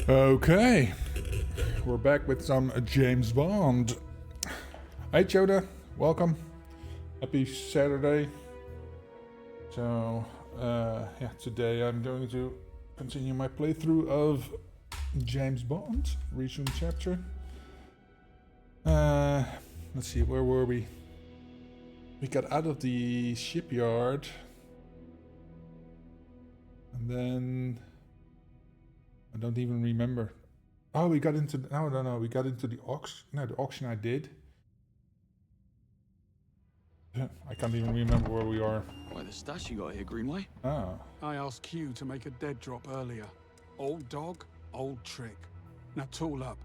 Okay, we're back with some James Bond. Hey Yoda, welcome. Happy Saturday. So, yeah, today I'm going to continue my playthrough of James Bond, resume chapter. Let's see, where were we? We got out of the shipyard. And then I don't even remember. Oh, we got into no. We got into the auction. No, the auction I did. I can't even remember where we are. Why, the stash you got here, Greenway? Oh, I asked Q to make a dead drop earlier. Old dog, old trick. Now tool up.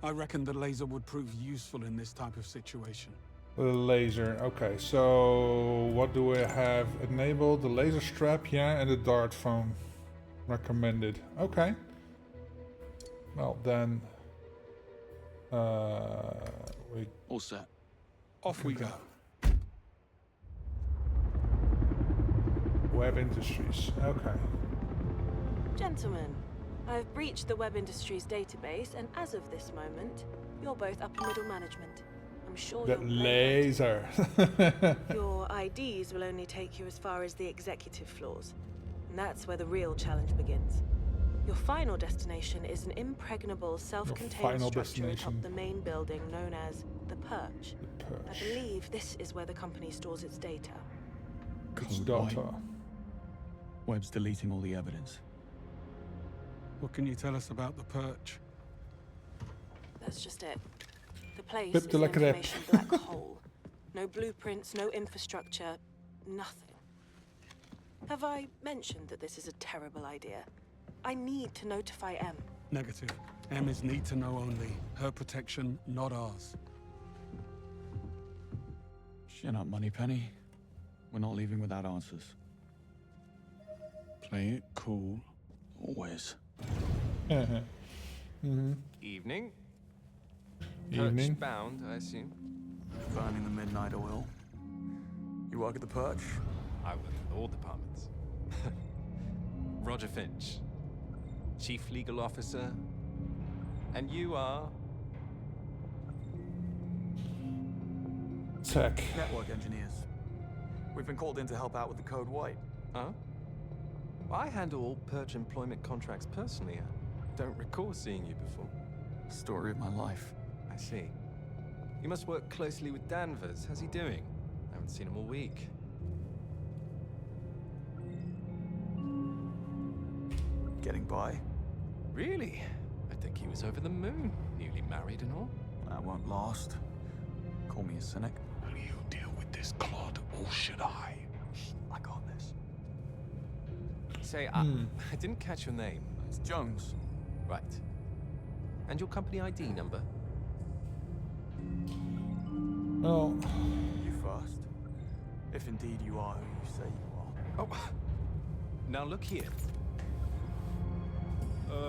I reckon the laser would prove useful in this type of situation. the laser. Okay, so what do I have enabled? The laser strap, yeah, and the dart phone. Recommended. Okay. Well then, we All set. Off we go. Web Industries. Okay. Gentlemen, I've breached the Web Industries database, and as of this moment, you're both upper middle management. I'm sure That you'll laser. Your IDs will only take you as far as the executive floors. And that's where the real challenge begins. Your final destination is an impregnable, self-contained final structure destination. atop the main building known as the Perch. The I Perch. believe this is where the company stores its data. It's Code white. data. Webb's deleting all the evidence. What can you tell us about the Perch? That's just it. The place Pip is de an la crêpe. information black hole. No blueprints, no infrastructure, nothing. Have I mentioned that this is a terrible idea? I need to notify M. Negative. M is need to know only. Her protection, not ours. Chin up, Moneypenny. We're not leaving without answers. Play it cool. Always. Evening. Evening. Perch bound, I assume. Burning the midnight oil. You work at the Perch? I work with all departments. Roger Finch, Chief Legal Officer. And you are? Tech. Network engineers. We've been called in to help out with the Code White. Huh? I handle all Perch employment contracts personally. I don't recall seeing you before. Story of my life. I see. You must work closely with Danvers. How's he doing? I haven't seen him all week. Getting by. Really? I think he was over the moon. Newly married and all. That won't last. Call me a cynic. Will you deal with this clod, or should I? I got this. Say, I didn't catch your name. It's Jones. Right. And your company ID number? Well, You first. If indeed you are who you say you are. Oh, now look here.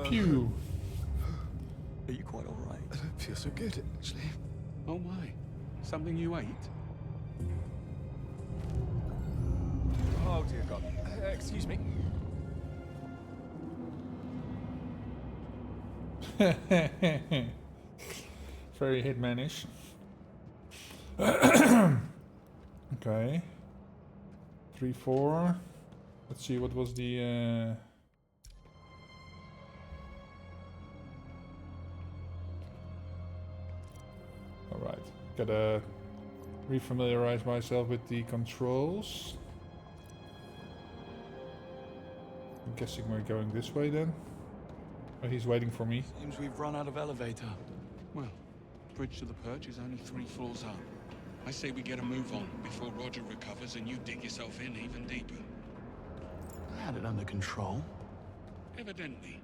pew. Are you quite alright? I don't feel so good, actually. Oh my. Something you ate? Oh, dear God. Excuse me. Very hitmanish. Okay. 3-4. Let's see, what was the Alright. Gotta refamiliarize myself with the controls. I'm guessing we're going this way then. Oh, he's waiting for me. Seems we've run out of elevator. Well, bridge to the Perch is only 3 floors up. I say we get a move on before Roger recovers and you dig yourself in even deeper. I had it under control. Evidently.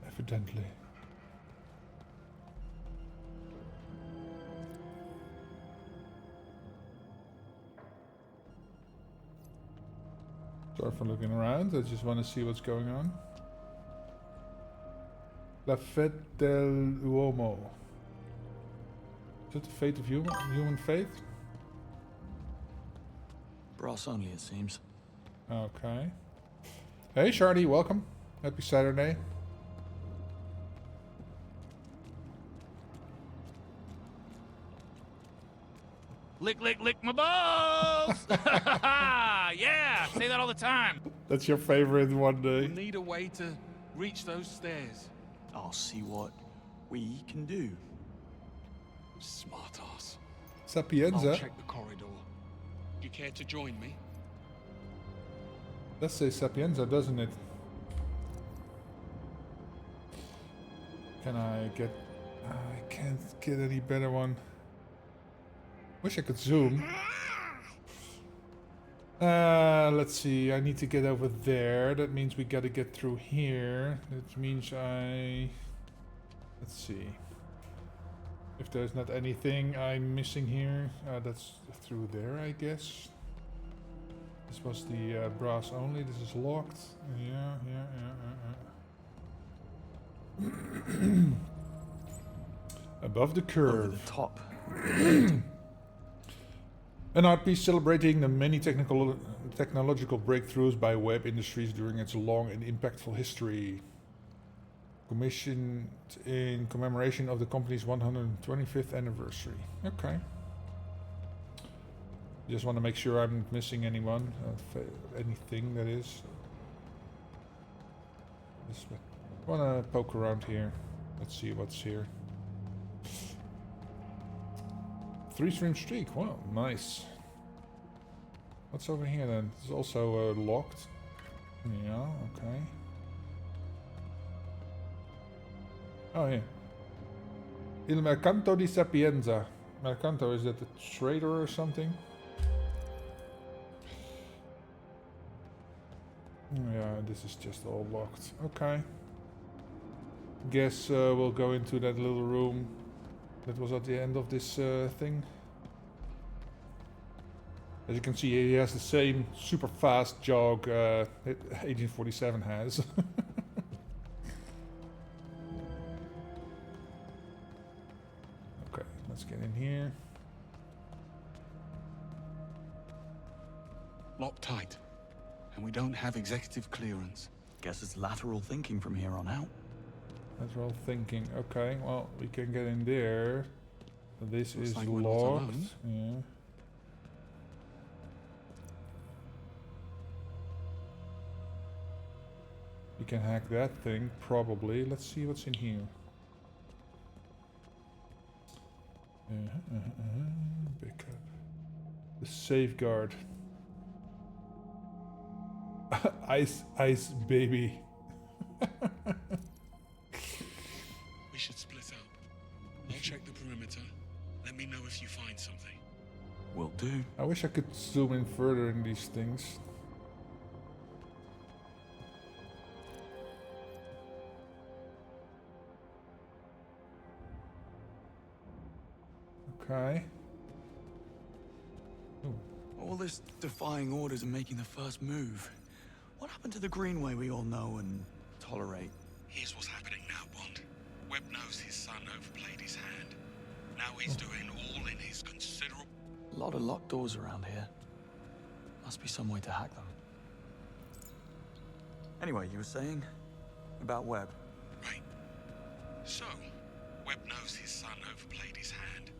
Evidently. Sorry for looking around, I just want to see what's going on. La Fête del Uomo. Is it the fate of human faith? Brass only, it seems. Okay. Hey, Shardy, welcome. Happy Saturday. Lick, lick, lick my balls! Yeah, say that all the time. That's your favorite one We'll day. need a way to reach those stairs. I'll see what we can do. Smart ass. I'll Sapienza. check the corridor. Do you care to join me? Does say Sapienza, doesn't it? Can I get... I can't get any better one. Wish I could zoom. Let's see. I need to get over there. That means we gotta get through here. That means I... Let's see. If there's not anything I'm missing here, that's through there, I guess. This was the brass only. This is locked. Yeah. Above the curve. Over the top. An art piece celebrating the many technological breakthroughs by Webb Industries during its long and impactful history. Commissioned in commemoration of the company's 125th anniversary. Okay. Just want to make sure I'm not missing anyone. Anything that is. Just want to poke around here. Let's see what's here. 3-stream streak. Wow, nice. What's over here then? It's also locked. Yeah, okay. Oh, yeah. Il Mercanto di Sapienza. Mercanto, is that a trader or something? Yeah, this is just all locked. Okay. Guess we'll go into that little room that was at the end of this thing. As you can see, he has the same super fast jog 1847 has. Okay, let's get in here. Locked tight. And we don't have executive clearance. Guess it's lateral thinking from here on out. That's what I'm thinking. Okay, well, we can get in there. This Looks is like we're not locked. alone. Yeah. We can hack that thing, probably. Let's see what's in here. Pick up. The safeguard. Ice baby. We should split up. I'll check the perimeter. Let me know if you find something. Will do. I wish I could zoom in further in these things. Okay. Ooh. All this defying orders and making the first move. What happened to the Greenway we all know and tolerate? Here's what's happening now, Bond. Webb knows his son overplayed his hand. Now he's doing all in his considerable... A lot of locked doors around here. Must be some way to hack them. Anyway, you were saying? About Webb. Right. So, Webb knows his son overplayed his hand.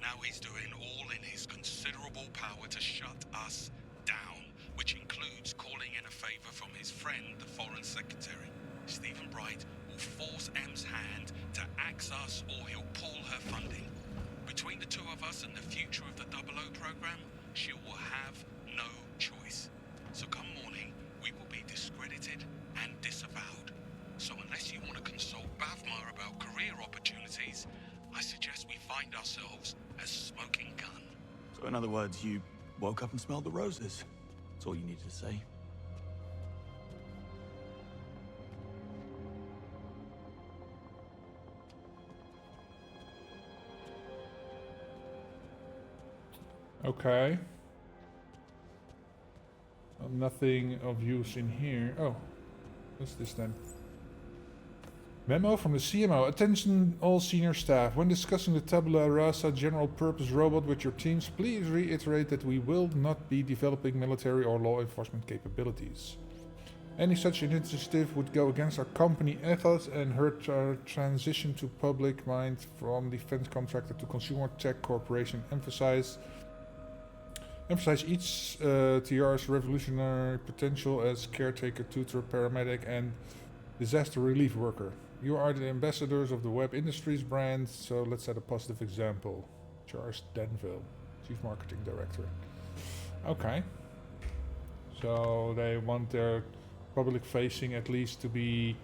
Now he's doing all in his considerable power to shut us down, which includes calling in a favor from his friend, the Foreign Secretary. Stephen Bright will force M's hand to axe us or he'll pull her funding. Between the two of us and the future of the 00 program, she will have no choice. So come morning, we will be discredited and disavowed. So unless you want to consult Bavmar about career opportunities, I suggest we find ourselves a smoking gun. So in other words, you woke up and smelled the roses. That's all you needed to say. Okay. Nothing of use in here. Oh. What's this then? Memo from the CMO. Attention all senior staff. When discussing the Tabula Rasa general purpose robot with your teams, please reiterate that we will not be developing military or law enforcement capabilities. Any such initiative would go against our company ethos and hurt our transition to public mind from defense contractor to consumer tech corporation. Emphasize Emphasize each TR's revolutionary potential as caretaker, tutor, paramedic, and disaster relief worker. You are the ambassadors of the Web Industries brand, so let's set a positive example. Charles Denville, Chief Marketing Director. Okay. So they want their public facing at least to be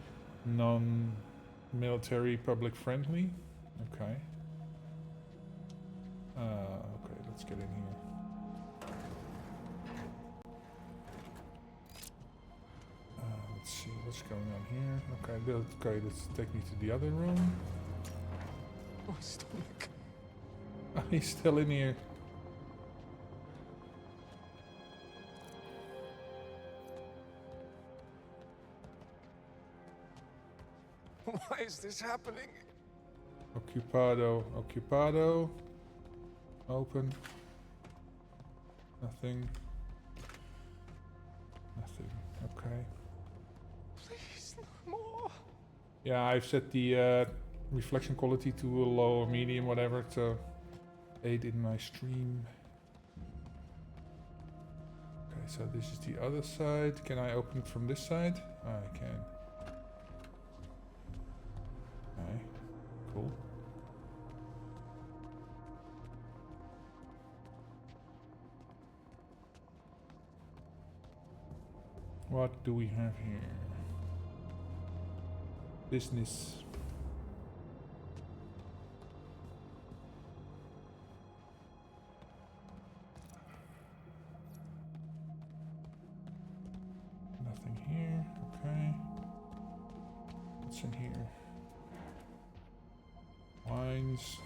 non-military public friendly. Okay. Okay, let's get in here. Let's see what's going on here. Okay, let's take me to the other room. My stomach. He's still in here. Why is this happening? Occupado. Open. Nothing. Okay. Please, no more. Yeah, I've set the reflection quality to a low or medium, whatever, to aid in my stream. Okay, so this is the other side. Can I open it from this side? I can. Okay, cool. What do we have here? Business. Nothing here. Okay. What's in here? Wines.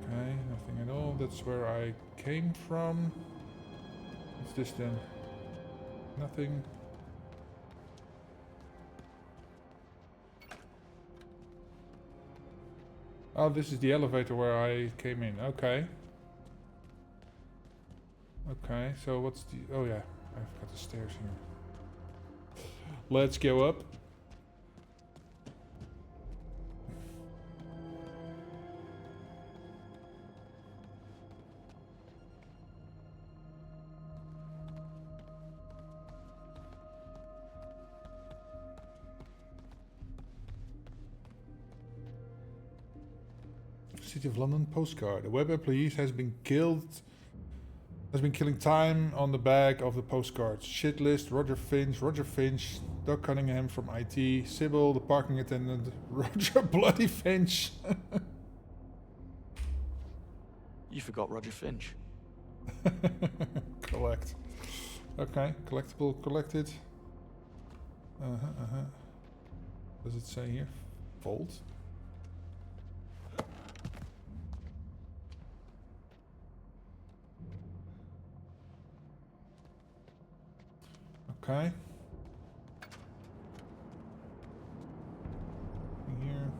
Okay, nothing at all. That's where I came from. What's this then? Nothing. Oh, this is the elevator where I came in. Okay. Okay, so what's the... Oh yeah, I've got the stairs here. Let's go up. City of London postcard. A web employee has been killing time on the back of the postcards. Shit list, Roger Finch, Doug Cunningham from IT, Sybil, the parking attendant, Roger Bloody Finch. You forgot Roger Finch. Collect. Okay, collectible collected. Does it say here? Fold. Okay. Here.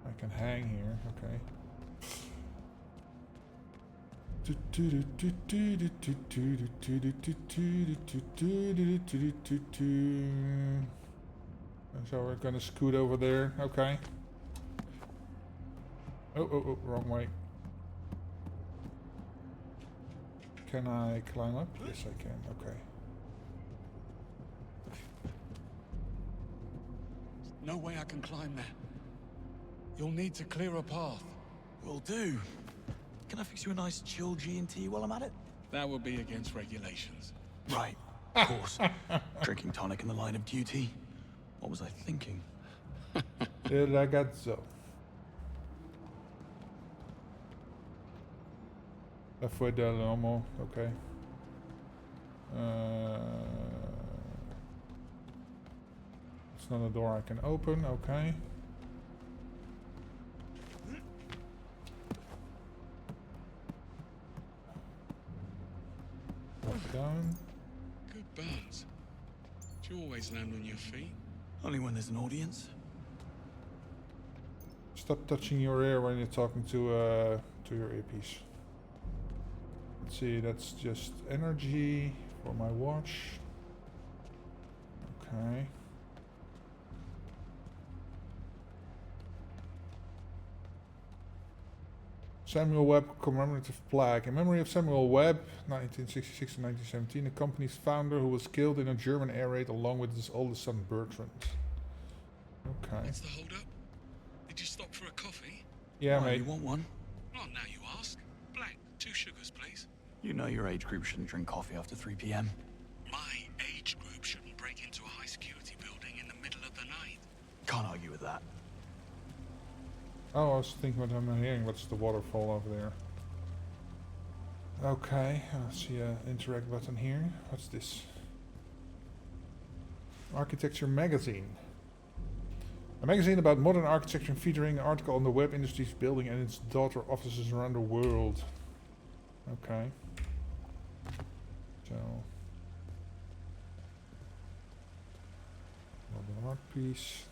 I can hang here, okay. So we're gonna scoot over there, okay. Oh, wrong way. Can I climb up? Yes, I can. Okay. No way I can climb there. You'll need to clear a path. Will do. Can I fix you a nice chill G&T while I'm at it? That would be against regulations. Right, of course. Drinking tonic in the line of duty. What was I thinking? Il ragazzo. La fue dell'uomo, okay. It's not a door I can open, okay. Drop down. Good burns. Do you always land on your feet? Only when there's an audience. Stop touching your ear when you're talking to your earpiece. Let's see, that's just energy for my watch. Okay. Samuel Webb commemorative plaque. In memory of Samuel Webb, 1966 to 1917, the company's founder who was killed in a German air raid along with his oldest son Bertrand. Okay. What's the hold up? Did you stop for a coffee? Yeah, Why, mate. you want one? Well, now you ask. Black, 2 sugars, please. You know your age group shouldn't drink coffee after 3 p.m. My age group shouldn't break into a high security building in the middle of the night. Can't argue with that. Oh, I was thinking what I'm hearing. What's the waterfall over there? Okay, I see a interact button here. What's this? Architecture magazine. A magazine about modern architecture featuring an article on the Webb Industries building and its daughter offices around the world. Okay. So. Another art piece.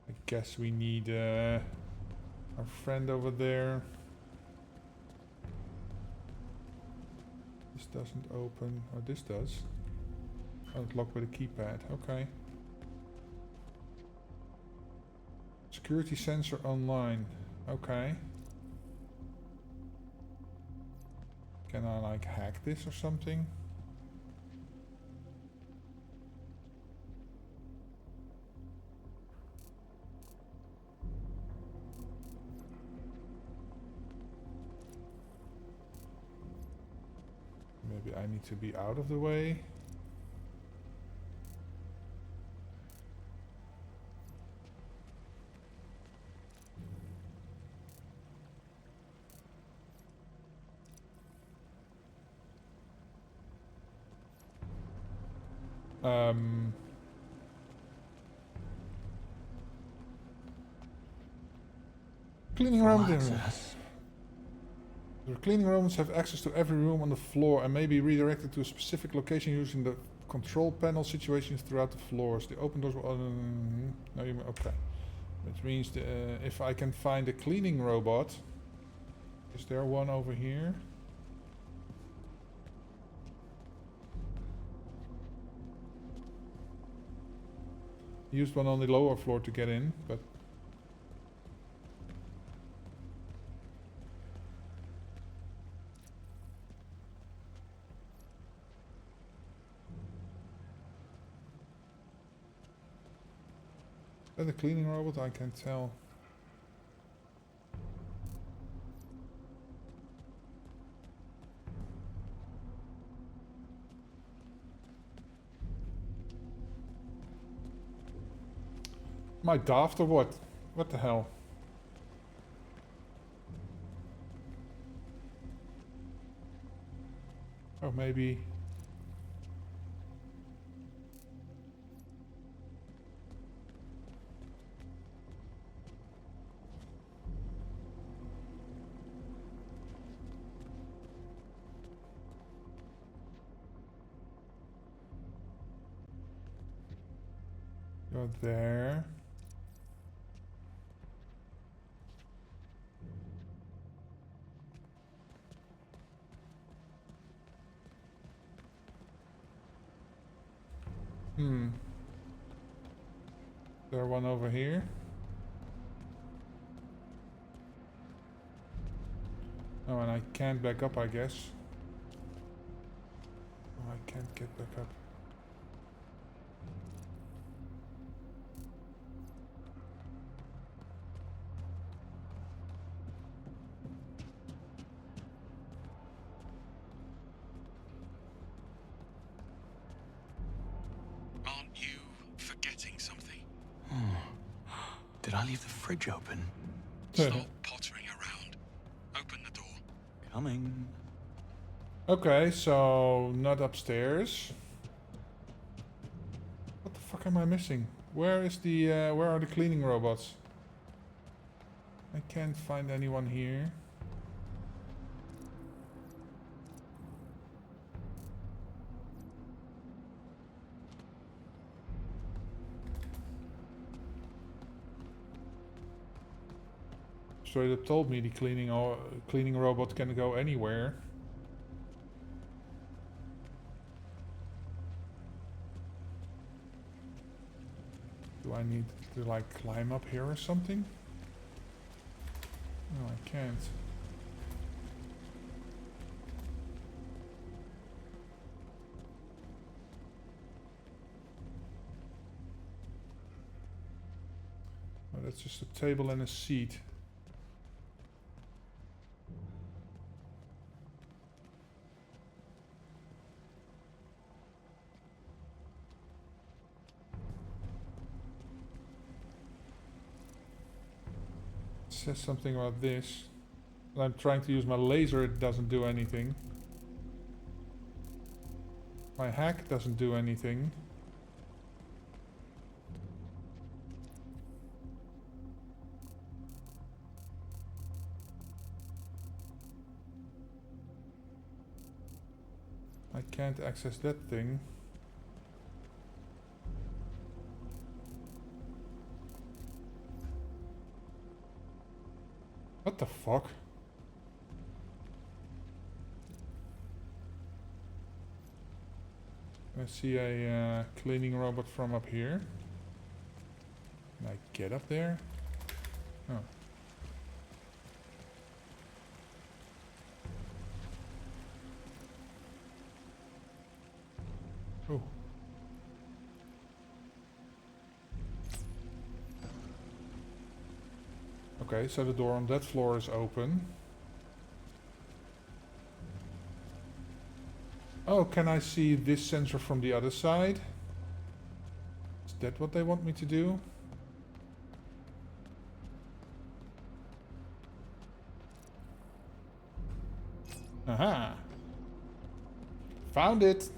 I guess we need our friend over there. This doesn't open. Oh, this does. Oh, it's locked with a keypad. Okay. Security sensor online. Okay. Can I like hack this or something? Maybe I need to be out of the way. Cleaning room. The cleaning rooms have access to every room on the floor and may be redirected to a specific location using the control panel situations throughout the floors. The open doors will... no, you... Okay. Which means the, if I can find a cleaning robot... Is there one over here? Used one on the lower floor to get in, but... Is that a cleaning robot? I can't tell. Am I daft or what? What the hell? Oh, maybe... Go there. Is there one over here? Oh, and I can't back up, I guess. Oh, I can't get back up. Did I leave the fridge open? Stop pottering around. Open the door. Coming. Okay, so not upstairs. What the fuck am I missing? Where is the where are the cleaning robots? I can't find anyone here. Straight up told me the cleaning robot can go anywhere. Do I need to like climb up here or something? No, I can't. Oh, that's just a table and a seat. Says something about this. When I'm trying to use my laser, it doesn't do anything. My hack doesn't do anything. I can't access that thing. What the fuck? I see a cleaning robot from up here. Can I get up there? Oh. Oh. Okay, so the door on that floor is open. Oh, can I see this sensor from the other side? Is that what they want me to do? Aha! Found it!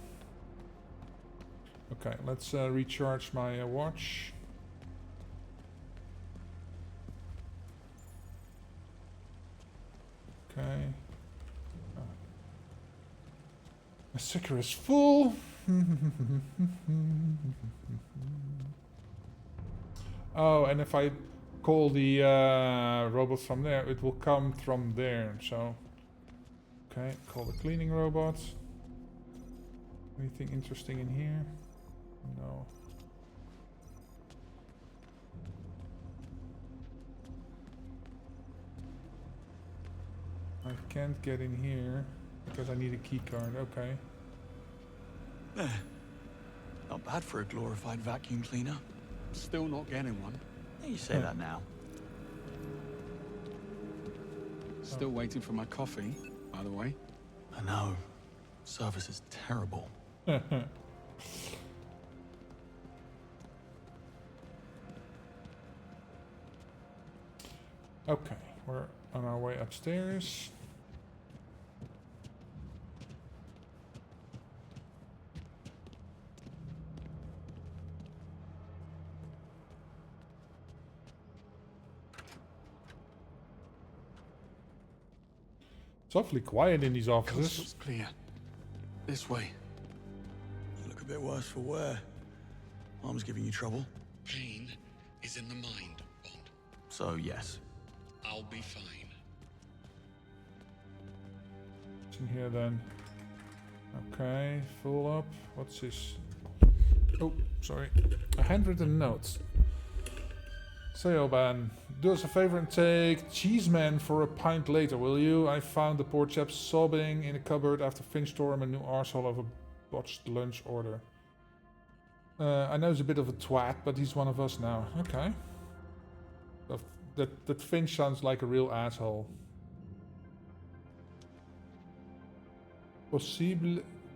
Okay, let's recharge my watch. Okay. Oh. My sticker is full. Oh, and if I call the robot from there, it will come from there. So, okay, call the cleaning robot. Anything interesting in here? No. I can't get in here because I need a key card. Okay. There. Not bad for a glorified vacuum cleaner. Still not getting one. Yeah, you say that now. Still waiting for my coffee, by the way. I know. Service is terrible. Okay, we're on our way upstairs. It's awfully quiet in these offices. Coast's clear. This way. You look a bit worse for wear. Mom's giving you trouble. Pain is in the mind, Bond. So, yes. I'll be fine. What's in here then? Okay, full up. What's this? Oh, sorry. A handwritten note. Seoban, do us a favor and take Cheeseman for a pint later, will you? I found the poor chap sobbing in a cupboard after Finch tore him a new arsehole of a botched lunch order. I know he's a bit of a twat, but he's one of us now. Okay. That Finch sounds like a real asshole.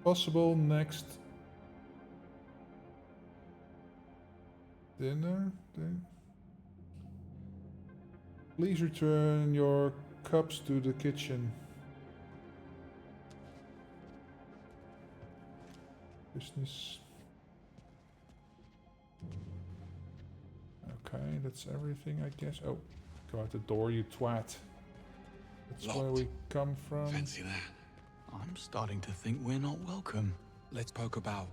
Possible next dinner? Please return your cups to the kitchen. Business. Okay, that's everything, I guess. Oh, go out the door, you twat. That's where we come from. Fancy that. I'm starting to think we're not welcome. Let's poke about.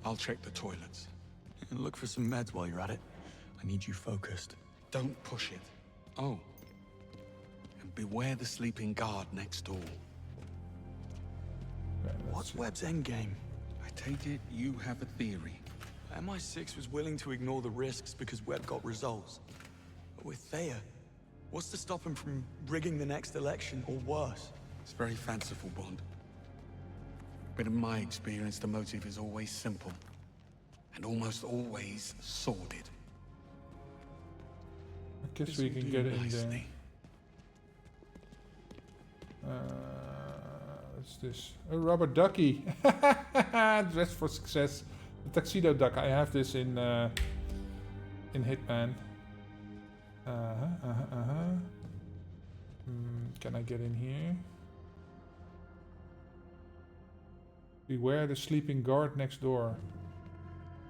I'll check the toilets. And look for some meds while you're at it. I need you focused. Don't push it. Oh. And beware the sleeping guard next door. Okay, What's see. Webb's endgame? I take it you have a theory. MI6 was willing to ignore the risks because Webb got results. But with Thayer, what's to stop him from rigging the next election or worse? It's very fanciful, Bond. But in my experience, the motive is always simple. And almost always sordid. I guess This we will can do get in nicely. there. What's this? A rubber ducky. Dressed for success. The tuxedo duck. I have this in Hitman. Can I get in here? Beware the sleeping guard next door.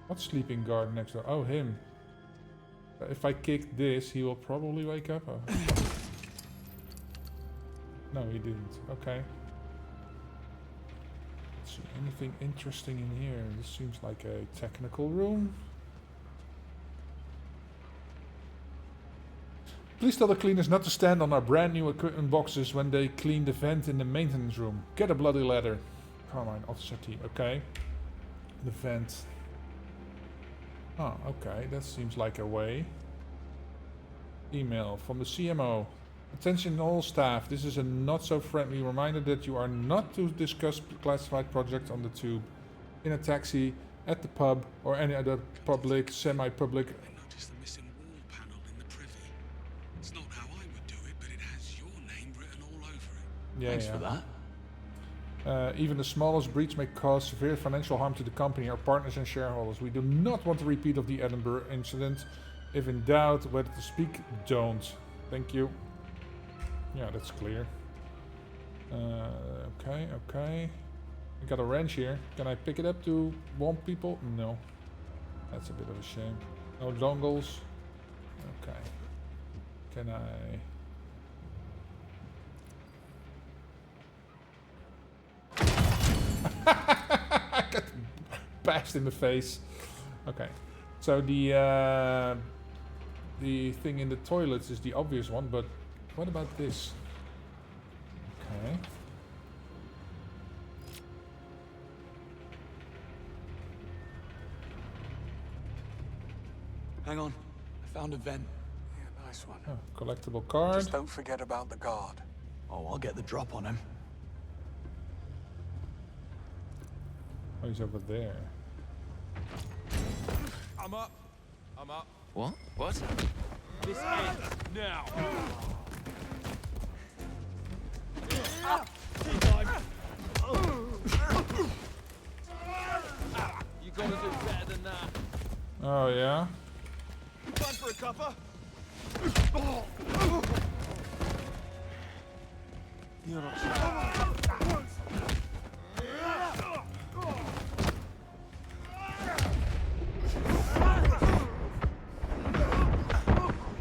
What sleeping guard next door? Oh, him. If I kick this, he will probably wake up. Oh. No, he didn't. Okay. Let's see. Anything interesting in here? This seems like a technical room. Please tell the cleaners not to stand on our brand new equipment boxes when they clean the vent in the maintenance room. Get a bloody ladder. Carmine, officer team. Okay. The vent. Oh, okay. That seems like a way. Email from the CMO. Attention all staff. This is a not so friendly reminder that you are not to discuss classified projects on the tube, in a taxi, at the pub, or any other public, semi-public. I noticed the missing wall panel in the privy. It's not how I would do it, but it has your name written all over it. Yeah, Thanks for that. Even the smallest breach may cause severe financial harm to the company, our partners and shareholders. We do not want a repeat of the Edinburgh incident. If in doubt whether to speak, don't. Thank you. Yeah, that's clear. Okay. I got a wrench here. Can I pick it up to warm people? No. That's a bit of a shame. No dongles. Okay. Can I... I got bashed in the face. Okay. So the thing in the toilets is the obvious one, but what about this? Okay. Hang on. I found a vent. Yeah, nice one. Oh, collectible card. Just don't forget about the guard. Oh, I'll get the drop on him. Oh, he's over there. I'm up. I'm up. What? What? This ends now. You gotta do better than that. Oh yeah. Time for a cuppa. You're not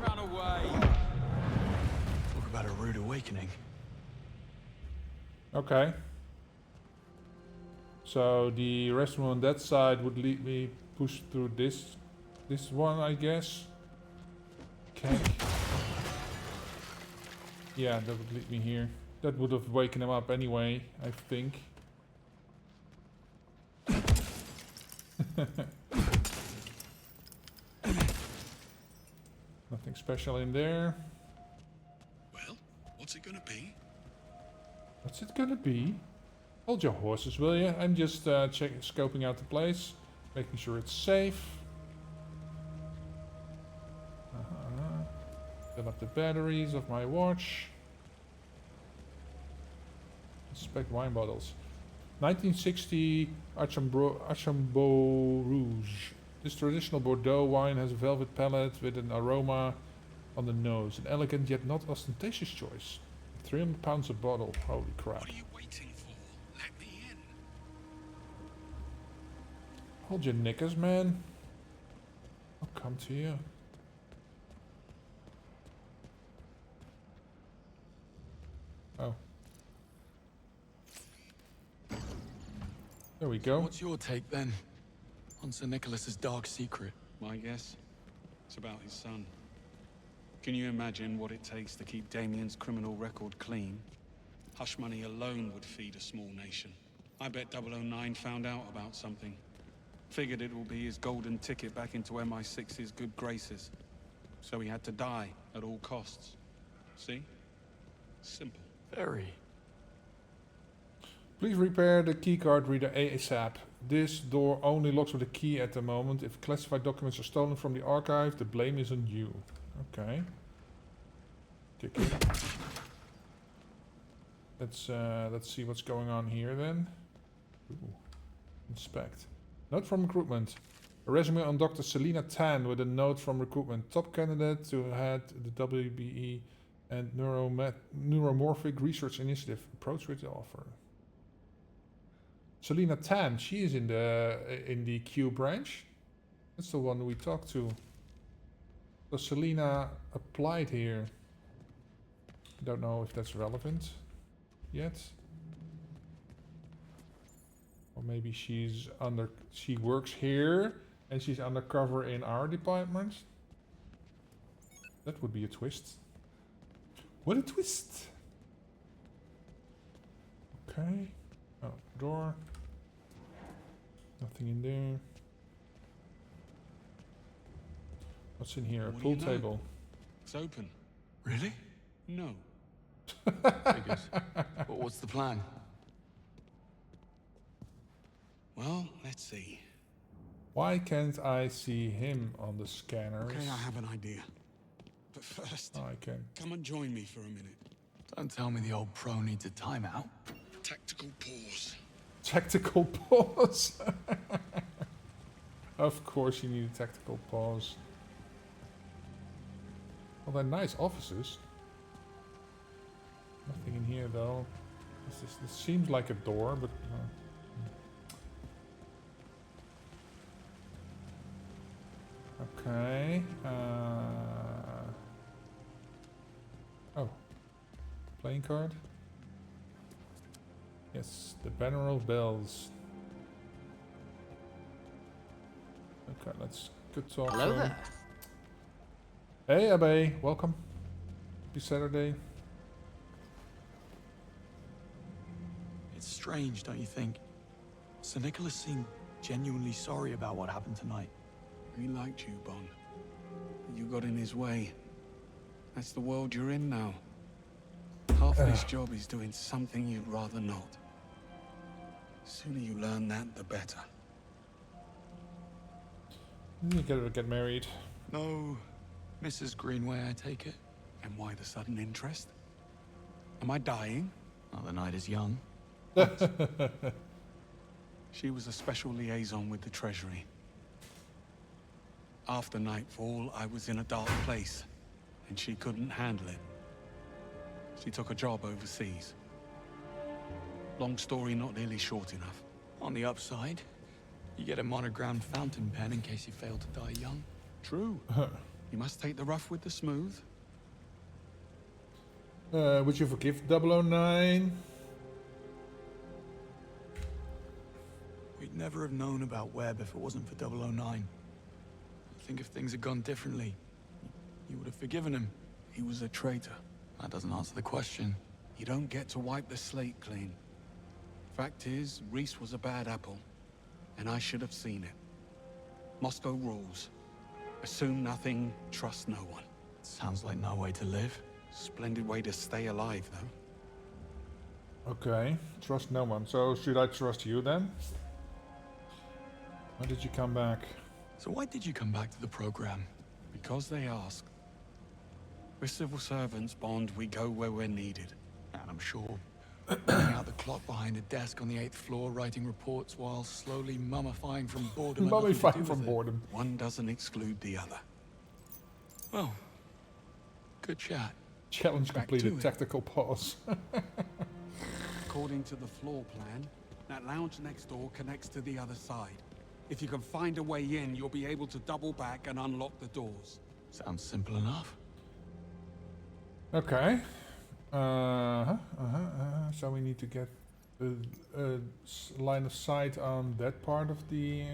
Run away. Talk about a rude awakening. Okay. So the restroom on that side would lead me push through this one, I guess. Okay. Yeah, that would lead me here. That would have waken him up anyway, I think. Nothing special in there. Well, what's it gonna be? What's it gonna be? Hold your horses, will you? I'm just scoping out the place, making sure it's safe. Fill up the batteries of my watch. Inspect wine bottles. 1960 Archambault Rouge. This traditional Bordeaux wine has a velvet palate with an aroma on the nose. An elegant yet not ostentatious choice. 300 pounds a bottle. Holy crap. What are you waiting for? Let me in. Hold your knickers, man. I'll come to you. Oh. There we go. What's your take then on Sir Nicholas's dark secret? My guess? It's about his son. Can you imagine what it takes to keep Damien's criminal record clean? Hush money alone would feed a small nation. I bet 009 found out about something. Figured it will be his golden ticket back into MI6's good graces. So he had to die at all costs. See? Simple. Very. Please repair the keycard reader ASAP. This door only locks with a key at the moment. If classified documents are stolen from the archive, the blame is on you. Okay. Kick it. Let's see what's going on here then. Ooh. Inspect. Note from recruitment. A resume on Dr. Selina Tan with a note from recruitment. Top candidate to head the WBE and Neuromorphic Research Initiative. Approach with the offer. Selina Tan, she is in the Q branch. That's the one we talked to. So Selina applied here. Don't know if that's relevant yet. Or maybe she works here and she's undercover in our department. That would be a twist. What a twist! Okay. Oh, door. Nothing in there. What's in here? A What do pool you know? table. It's open. Really? No. Figures. But what's the plan? Well, let's see. Why can't I see him on the scanners? Okay, I have an idea. But first, I can. come and join me for a minute. Don't tell me the old pro needs a timeout. Tactical pause. Tactical pause. Of course you need a tactical pause. Well, they're nice offices. Nothing in here though. This seems like a door, but... Okay. Oh. Playing card? Yes, the Banner of Bells. Okay, let's good talk. Hello there. Hey, Abe, welcome. Happy Saturday. It's strange, don't you think? Sir Nicholas seemed genuinely sorry about what happened tonight. He liked you, Bond. But you got in his way. That's the world you're in now. Half this job is doing something you'd rather not. The sooner you learn that, the better. You gotta get married. No, Mrs. Greenway, I take it. And why the sudden interest? Am I dying? Oh, the night is young. She was a special liaison with the Treasury. After nightfall, I was in a dark place, and she couldn't handle it. She took a job overseas. Long story not nearly short enough. On the upside, you get a monogrammed fountain pen in case you fail to die young. True. You must take the rough with the smooth. Would you forgive 009? We'd never have known about Webb if it wasn't for 009. I think if things had gone differently, you would have forgiven him. He was a traitor. That doesn't answer the question. You don't get to wipe the slate clean. Fact is, Reese was a bad apple, and I should have seen it. Moscow rules. Assume nothing, trust no one. Sounds like no way to live. Splendid way to stay alive, though. Okay, trust no one. So should I trust you then? Why did you come back? So why did you come back to the program? Because they asked. We're civil servants, Bond. We go where we're needed. And I'm sure running out the clock behind a desk on the 8th floor, writing reports while slowly mummifying from boredom. Mummifying from boredom. One doesn't exclude the other. Well, good chat. Challenge Back completed. to it. Tactical pause. According to the floor plan, that lounge next door connects to the other side. If you can find a way in, you'll be able to double back and unlock the doors. Sounds simple enough. Okay. So we need to get a line of sight on that part of the...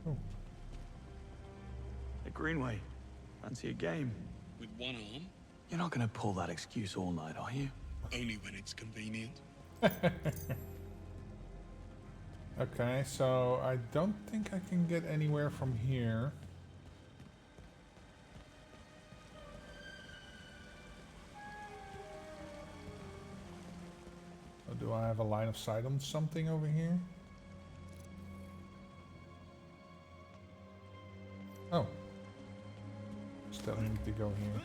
Oh. Hey, Greenway, fancy a game? With one arm, You're not gonna pull that excuse all night, are you? only when it's convenient. Okay, so I don't think I can get anywhere from here. Or do I have a line of sight on something over here? Oh. It's telling me to go here.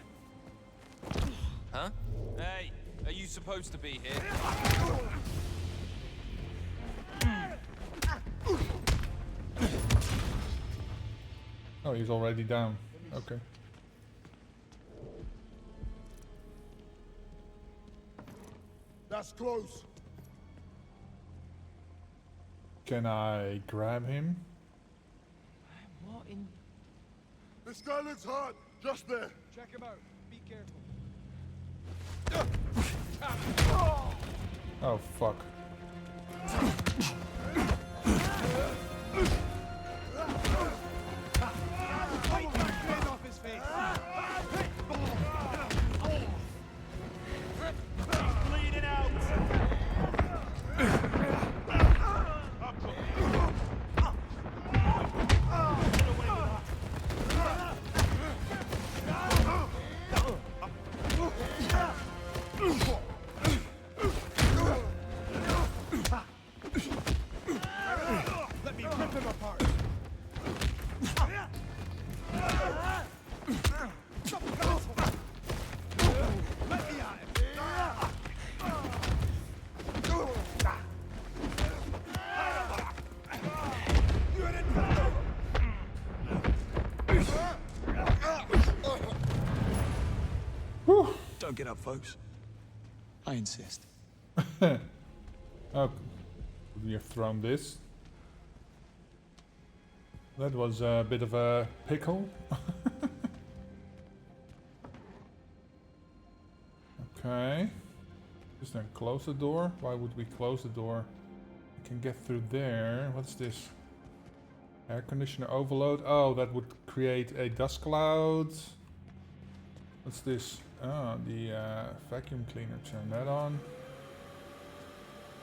Huh? Hey, are you supposed to be here? Oh, he's already down. Okay. That's close. Can I grab him? What in... This guy looks hot. Just there. Check him out. Be careful. Oh, fuck. Off his face. Bleeding out. Let me rip him apart. Let me at him. Don't get up, folks. I insist. Oh, we have thrown this. That was a bit of a pickle. Okay. Just then close the door. Why would we close the door? I can get through there. What's this? Air conditioner overload. Oh, that would create a dust cloud. What's this? Oh, the vacuum cleaner. Turn that on.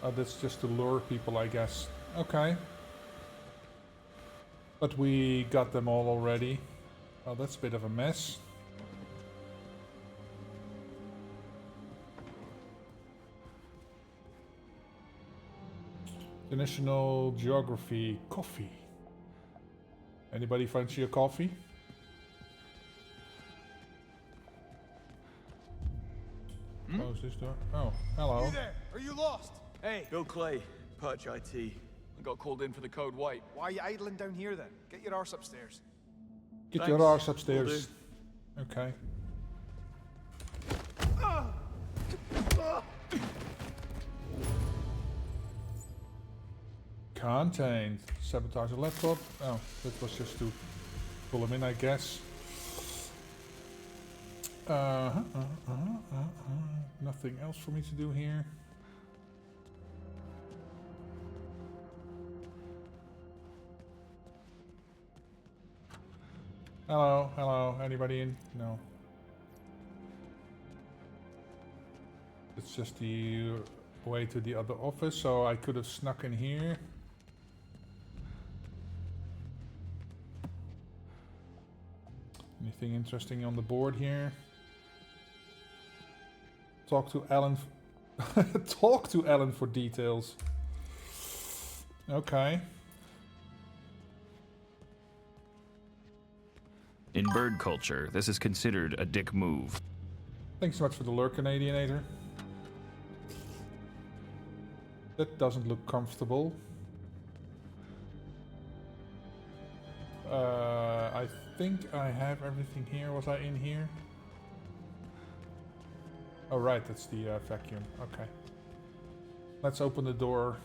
Oh, that's just to lure people, I guess. Okay. But we got them all already. Oh, that's a bit of a mess. National Geography coffee. Anybody fancy a coffee? Close this door. Oh, hello. You there? Are you lost? Hey, Bill Clay, Perch IT. I got called in for the code white. why are you idling down here then? Get your arse upstairs. Get your Thanks. arse upstairs. Okay. Contained. Sabotage a laptop. Oh, that was just to pull him in, I guess. Nothing else for me to do here. Hello, hello. Anybody in? No. It's just the way to the other office, so I could have snuck in here. Anything interesting on the board here? Talk to Alan. Talk to Alan for details. Okay. In bird culture, this is considered a dick move. Thanks so much for the lure, Canadianator. That doesn't look comfortable. I think I have everything here. Was I in here? Oh right, that's the vacuum. Okay. Let's open the door.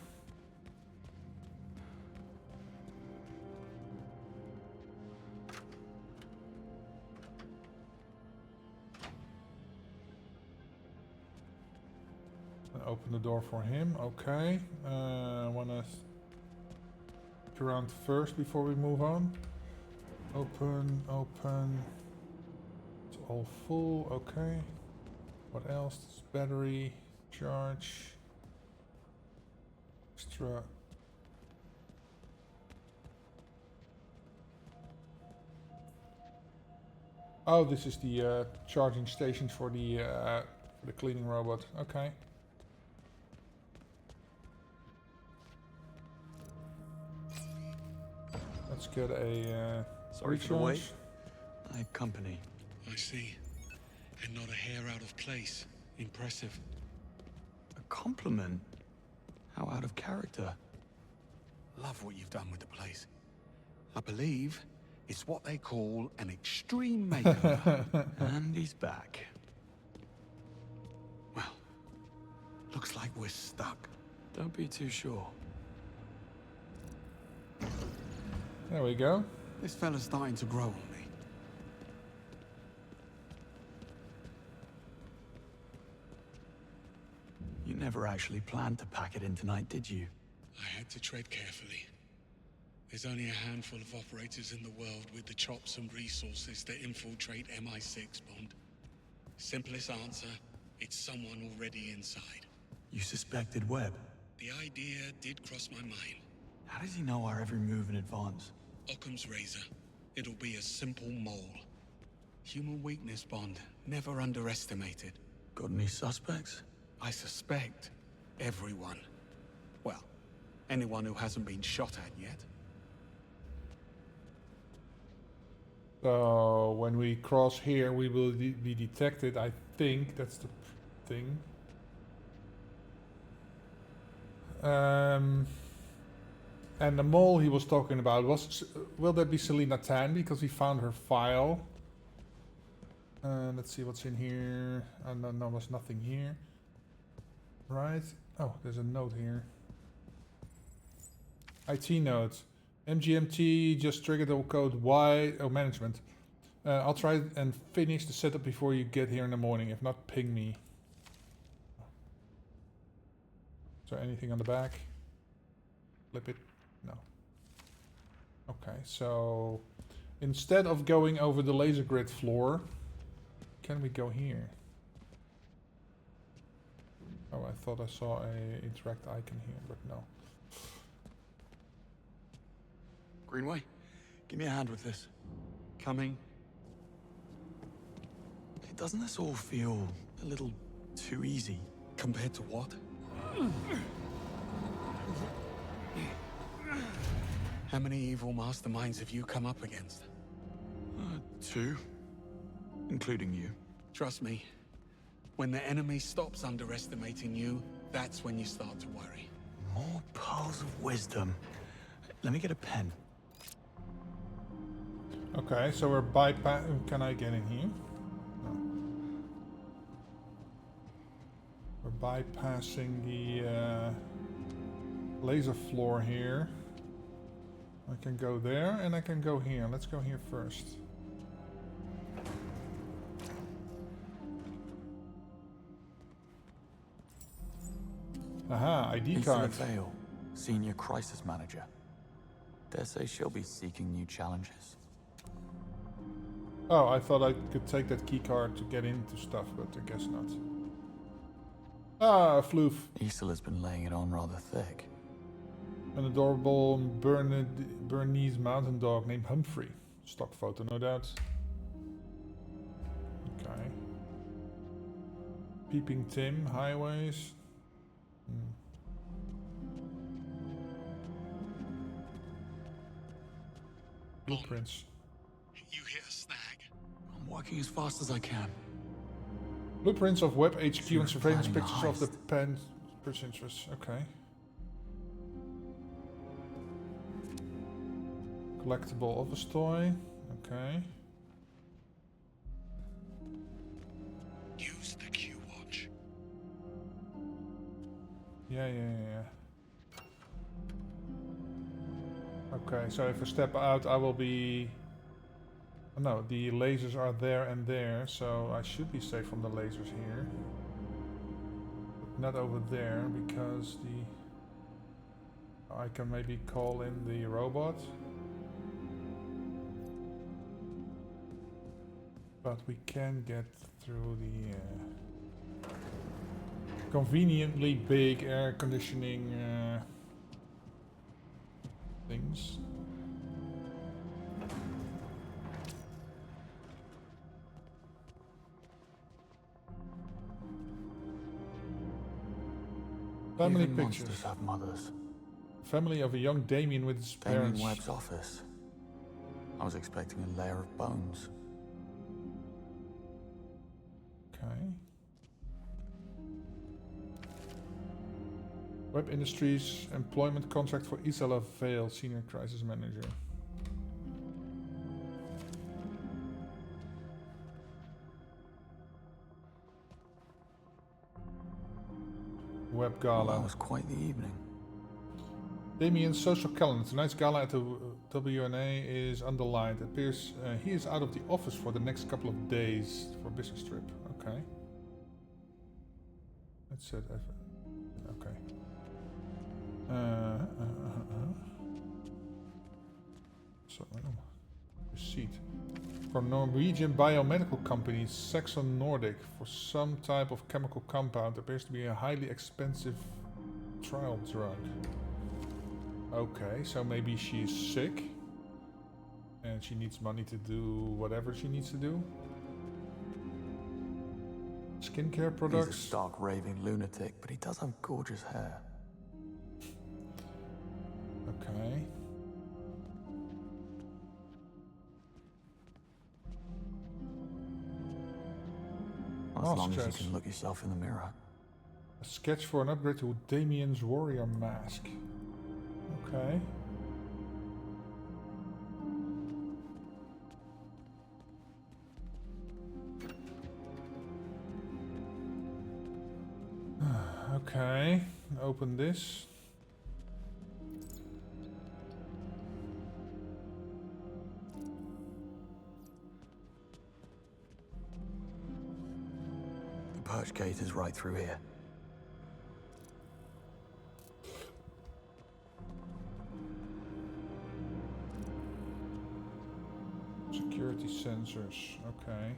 Open the door for him. Okay. I wanna look around first before we move on. Open, open. It's all full. Okay. What else? This battery charge. Extra Oh, this is the charging station for the cleaning robot. Okay. Let's get a Sorry for the wait. recharge. I have company. I see. And not a hair out of place. Impressive. A compliment? How out of character. Love what you've done with the place. I believe it's what they call an extreme makeover. And he's back. Well, looks like we're stuck. Don't be too sure. There we go. This fella's starting to grow on me. You never actually planned to pack it in tonight, did you? I had to tread carefully. There's only a handful of operators in the world with the chops and resources to infiltrate MI6, Bond. Simplest answer, it's someone already inside. You suspected Webb. The idea did cross my mind. How does he know our every move in advance? Occam's razor. It'll be a simple mole. Human weakness, Bond. Never underestimated. Got any suspects? I suspect everyone. Well, anyone who hasn't been shot at yet. So when we cross here, we will be detected. I think that's the thing. And the mole he was talking about was, will that be Selena Tan, because we found her file. Let's see what's in here. No, there was nothing here. Right. Oh, there's a note here. IT note. MGMT just triggered the code Y. Oh, management. I'll try and finish the setup before you get here in the morning. If not, ping me. Is there anything on the back? Flip it. No. Okay, so instead of going over the laser grid floor, can we go here? Oh, I thought I saw a interact icon here, but no. Greenway, give me a hand with this. Coming. Doesn't this all feel a little too easy? Compared to what? How many evil masterminds have you come up against? 2. Including you. Trust me, when the enemy stops underestimating you, that's when you start to worry. More pearls of wisdom. Let me get a pen. Okay, so we're bypassing. Can I get in here? No. We're bypassing the laser floor here. I can go there and I can go here. Let's go here first. Aha, ID card. Vale, Senior Crisis Manager. Dare say she'll be seeking new challenges. Oh, I thought I could take that key card to get into stuff, but I guess not. Ah, Floof. Isola's been laying it on rather thick. An adorable Bernese mountain dog named Humphrey. Stock photo, no doubt. Okay. Peeping Tim, highways. Blueprints. You hit a snag. I'm working as fast as I can. Blueprints of Web HQ and surveillance planning a pictures of the heist. pen. Person interest. Okay. Collectible office toy. Okay. Use the Q watch. Yeah. Okay, so if I step out, I will be... Oh, no, the lasers are there and there, so I should be safe from the lasers here. But not over there, because the... I can maybe call in the robot. But we can get through the conveniently big air conditioning things. Family Even pictures. monsters have mothers. Family of a young Damien with his Damien parents. Webb's office. I was expecting a layer of bones. Okay. Web Industries employment contract for Isala Vale, senior crisis manager. Web Well, Gala. that was quite the evening. Damien's social calendar. Tonight's gala at the WNA is underlined. It appears he is out of the office for the next couple of days for a business trip. Okay. That's it. Okay. So, receipt. For Norwegian biomedical company Saxon Nordic for some type of chemical compound appears to be a highly expensive trial drug. Okay, so maybe she's sick and she needs money to do whatever she needs to do. Skincare He's products. a stark raving lunatic, but he does have gorgeous hair. Okay. As long as you Sketch. can look yourself in the mirror. A sketch for an upgrade to Damien's warrior mask. Okay. Okay. Open this. The perch gate is right through here. Security sensors. Okay.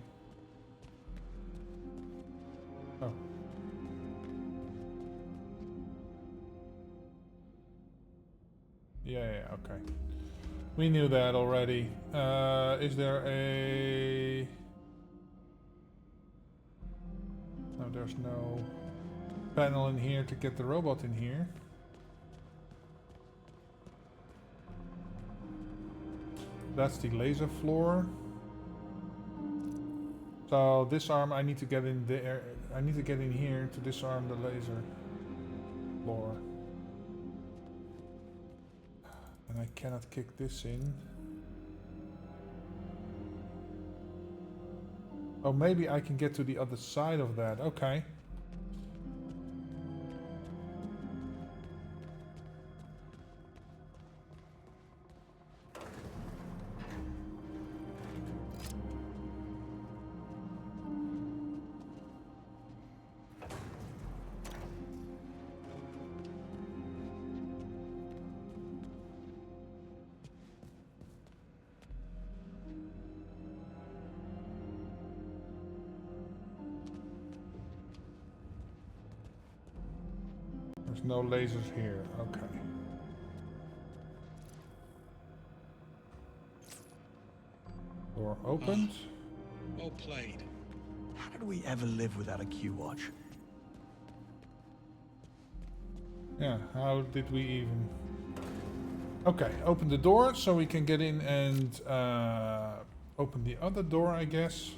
Oh. Yeah, okay. We knew that already. Is there a... No, there's no panel in here to get the robot in here. That's the laser floor. So disarm, I need to get in there. I need to get in here to disarm the laser floor. And I cannot kick this in. Oh, maybe I can get to the other side of that. Okay. There's no lasers here. Okay. Door opened. Well played. How did we ever live without a Q-Watch? Yeah, how did we even... Okay, open the door so we can get in and open the other door, I guess.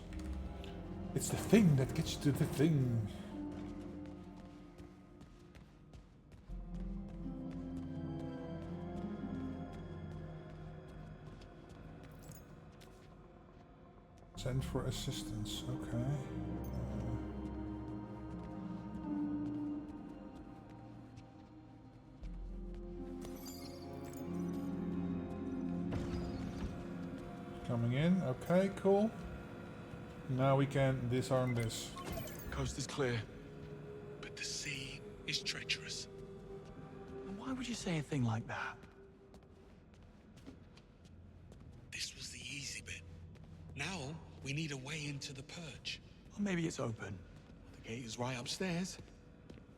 It's the thing that gets you to the thing. Send for assistance, okay. Coming in, okay, cool. Now we can disarm this. Coast is clear. But the sea is treacherous. And why would you say a thing like that? This was the easy bit. Now we need a way into the purge. Or maybe it's open. The gate is right upstairs.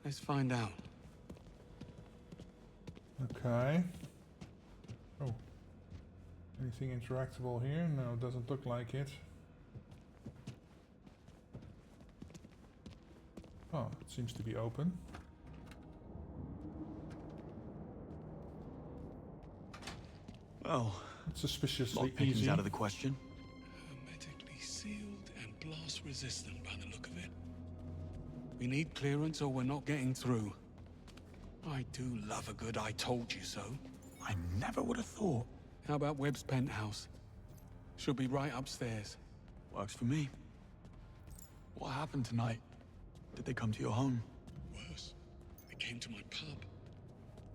Let's find out. Okay. Oh. Anything interactable here? No, it doesn't look like it. Oh, it seems to be open. Well, It's suspiciously lockpicking's easy. out of the question. Hermetically sealed and blast resistant by the look of it. We need clearance or we're not getting through. I do love a good I told you so. I never would have thought. How about Webb's penthouse? Should be right upstairs. Works for me. What happened tonight? Did they come to your home? Worse, they came to my pub.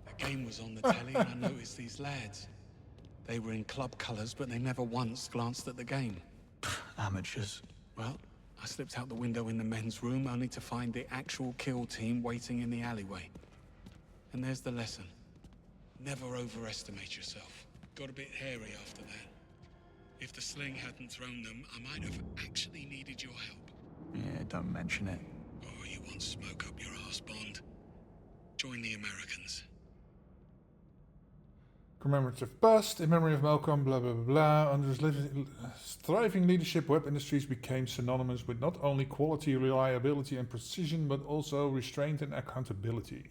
The game was on the telly and I noticed these lads. They were in club colours, but they never once glanced at the game. Amateurs. Well, I slipped out the window in the men's room only to find the actual kill team waiting in the alleyway. And there's the lesson. Never overestimate yourself. Got a bit hairy after that. If the sling hadn't thrown them, I might have actually needed your help. Yeah, don't mention it. Oh, you want smoke up your arse, Bond? Join the Americans. Commemorative bust in memory of Malcolm, blah blah blah blah. Under his thriving leadership, Webb Industries became synonymous with not only quality, reliability, and precision, but also restraint and accountability.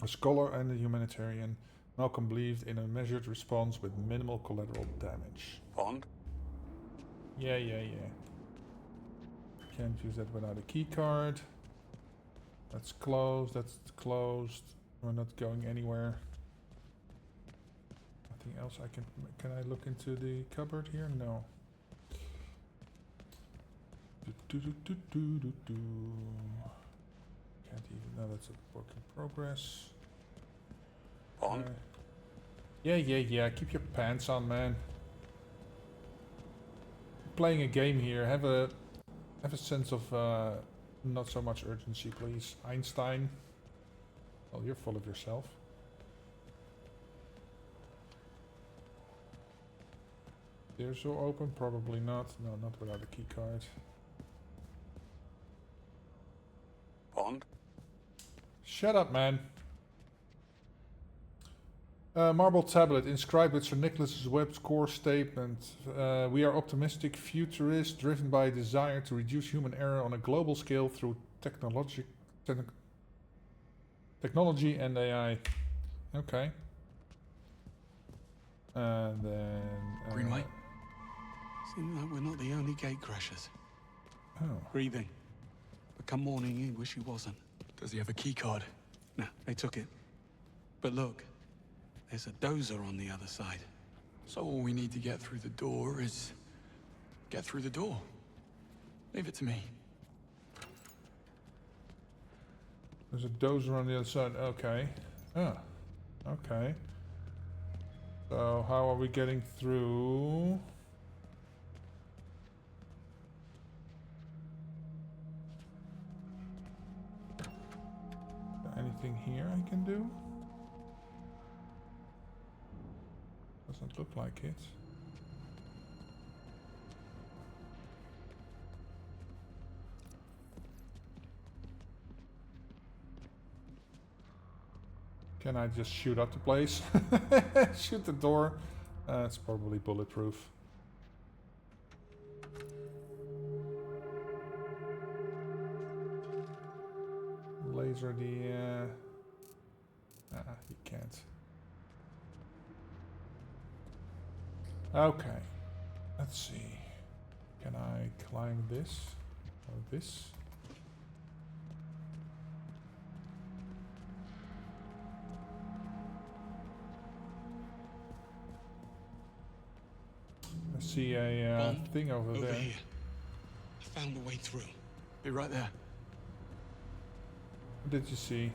A scholar and a humanitarian, Malcolm believed in a measured response with minimal collateral damage. Bond? Yeah. Can't use that without a key card. That's closed. That's closed. We're not going anywhere. Nothing else I can I look into the cupboard here? No. Can't even. No, that's a work in progress. Bond? Yeah. Keep your pants on, man. Playing a game here. Have a sense of not so much urgency, please. Einstein. Well, you're full of yourself. Stairs will open? Probably not. No, not without a key card. Bond? Shut up, man. Marble tablet inscribed with Sir Nicholas Webb's core statement. We are optimistic futurists driven by a desire to reduce human error on a global scale through technology and AI. Okay. And then... Greenway? Seems like we're not the only gate crashers. Oh. Breathing. But come morning, you wish he wasn't. Does he have a key card? No, they took it. But look, there's a dozer on the other side. So all we need to get through the door is... get through the door. Leave it to me. There's a dozer on the other side. Okay. Ah. Okay. So how are we getting through? Anything here I can do? Doesn't look like it. Can I just shoot up the place? Shoot the door? It's probably bulletproof. Laser the... you can't. Okay. Let's see. Can I climb this? Or this? I see a Bond, thing over there. here. I found a way through. Be right there. What did you see?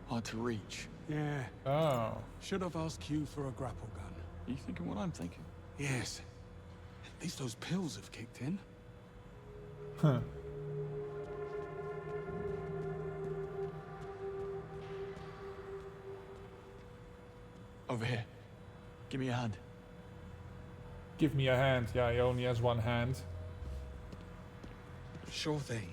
Hard to reach. Yeah. Oh. Should have asked Q for a grapple gun. You thinking what I'm thinking? Yes. At least those pills have kicked in. Huh. Over here. Give me a hand. Give me a hand. Yeah, he only has one hand. Sure thing.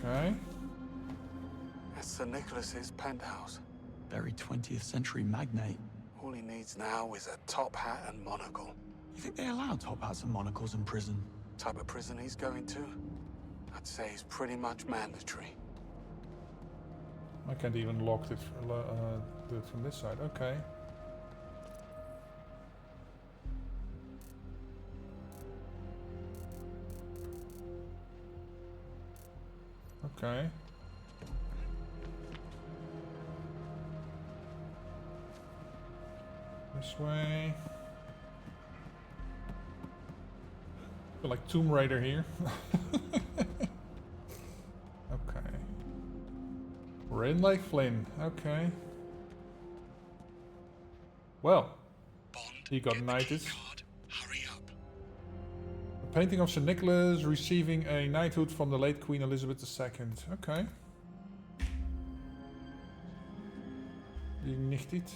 Okay. That's Sir Nicholas's penthouse. Very 20th century magnate. All he needs now is a top hat and monocle. You think they allow top hats and monocles in prison? Type of prison he's going to, I'd say it's pretty much mandatory. I can't even lock it, do it from this side. Okay. Okay. This way. I feel like Tomb Raider here. Okay. We're in Lake Flynn. Okay. Well, Bond, he got get the knighted. keycard. Hurry up. A painting of St. Nicholas receiving a knighthood from the late Queen Elizabeth II. Okay. Die nicht it.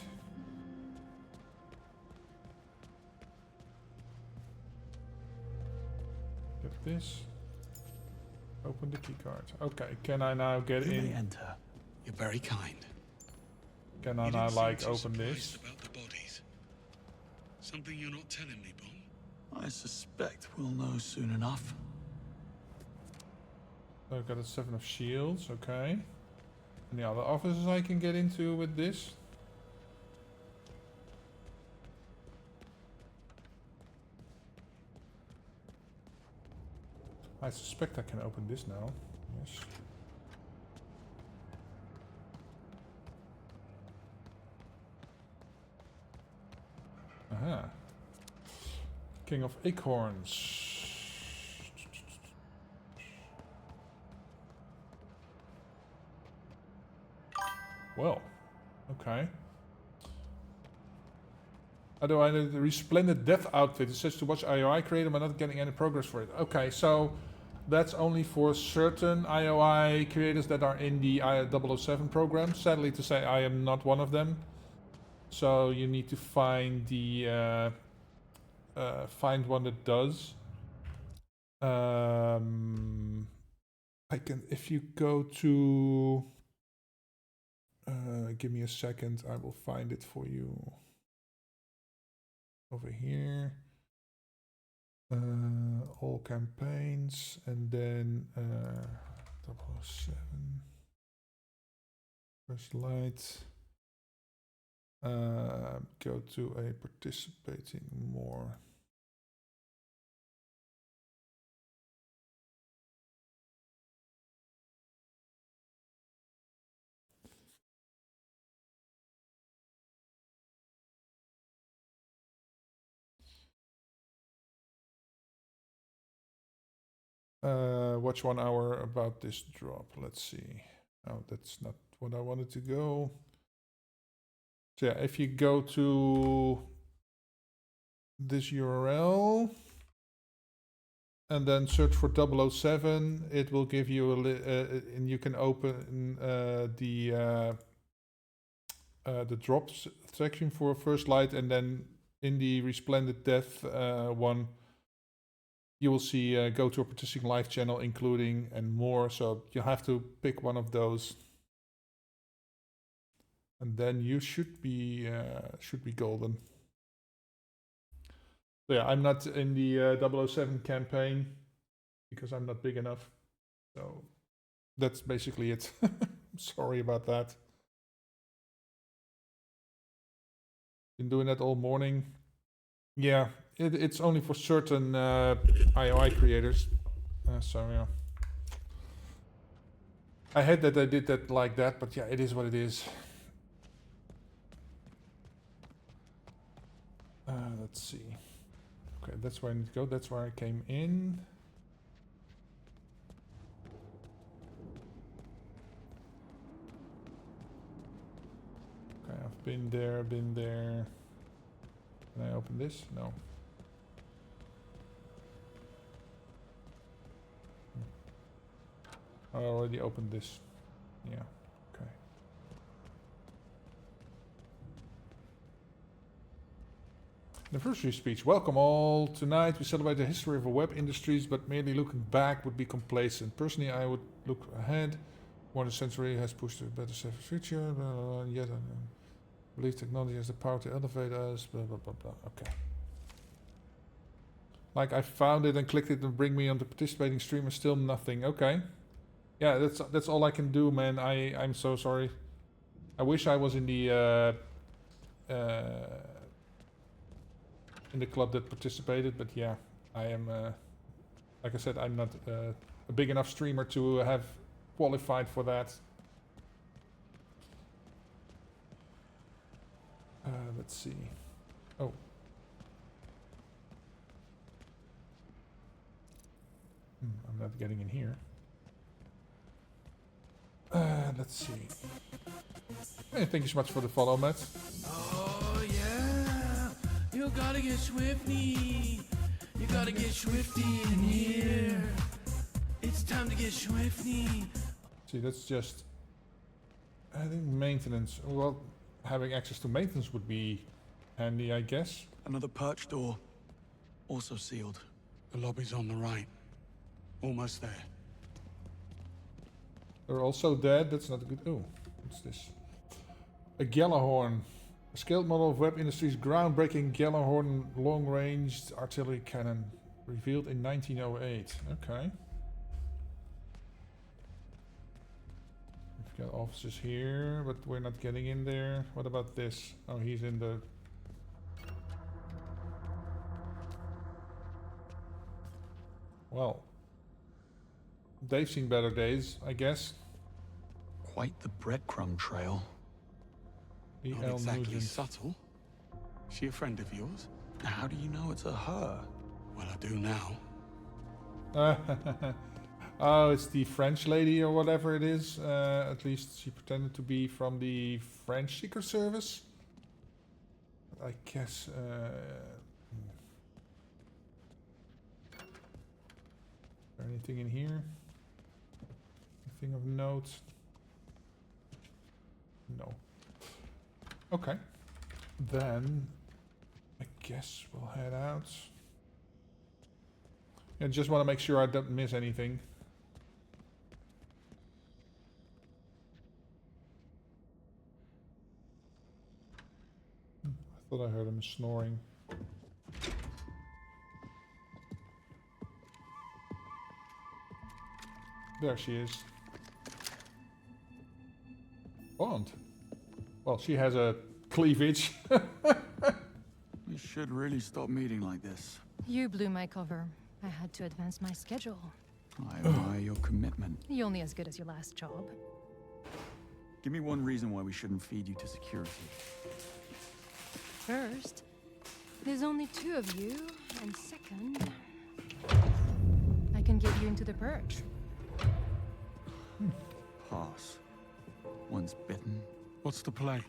Get this. Open the keycard. Okay, can I now get You may in? enter. You're very kind. Can I You now didn't seem like too open surprised this? about the bodies. Something you're not telling me, Bond. I suspect we'll know soon enough. I've got a 7 of shields, okay. Any other offices I can get into with this? I suspect I can open this now. Yes. Aha. King of Acorns. Well, okay. How do I do the Resplendent Death outfit? It says to watch IOI create, but not getting any progress for it. Okay, so that's only for certain IOI creators that are in the 007 program. Sadly to say, I am not one of them. So you need to find the find one that does. I can, if you go to give me a second, I will find it for you. Over here. All campaigns, and then 007. First light. Go to a participating more. Watch 1 hour about this drop. Let's see. Oh, that's not what I wanted to go. So yeah, if you go to this URL and then search for 007, it will give you and you can open the drops section for First Light, and then in the Resplendent Death one, you will see go to a participating live channel, including and more. So you have to pick one of those, and then you should be golden. So yeah, I'm not in the 007 campaign because I'm not big enough. So that's basically it. Sorry about that. Been doing that all morning. Yeah, it's only for certain IOI creators. So yeah. I hate that I did that like that, but yeah, it is what it is. Let's see. Okay, that's where I need to go. That's where I came in. Okay, I've been there, been there. Can I open this? No. I already opened this. Yeah, okay. Anniversary speech. Welcome all. Tonight we celebrate the history of our web industries, but merely looking back would be complacent. Personally, I would look ahead. Modern century has pushed a better safer future. Blah, blah, blah, yet I believe technology has the power to elevate us. Blah blah blah blah. Okay. Like I found it and clicked it and bring me on the participating stream, and still nothing. Okay. Yeah, that's all I can do, man. I'm so sorry. I wish I was in the club that participated, but yeah, I am. Like I said, I'm not a big enough streamer to have qualified for that. Let's see. Oh. I'm not getting in here. Let's see. Hey, thank you so much for the follow, Matt. Oh, yeah. You gotta get swifty. You gotta get swifty in here. It's time to get swifty. See, that's just... I think maintenance. Well, having access to maintenance would be handy, I guess. Another perch door. Also sealed. The lobby's on the right. Almost there. They're also dead. That's not good. Oh, what's this? A Gjallarhorn. A scaled model of Web Industries' groundbreaking Gjallarhorn long-range artillery cannon. Revealed in 1908. Okay. We've got officers here, but we're not getting in there. What about this? Oh, he's in the... Well... They've seen better days, I guess. Quite the breadcrumb trail. Not exactly subtle. She a friend of yours? How do you know it's a her? Well, I do now. Oh, it's the French lady or whatever it is. At least she pretended to be from the French Secret Service. I guess... Is there anything in here? Anything of note? No. Okay. Then I guess we'll head out. And just want to make sure I don't miss anything. I thought I heard him snoring. There she is. Bond. Well, she has a cleavage. We should really stop meeting like this. You blew my cover. I had to advance my schedule. I admire your commitment. You're only as good as your last job. Give me one reason why we shouldn't feed you to security. First, there's only 2 of you, and second, I can get you into the purge. Pass. Once bitten. What's the play?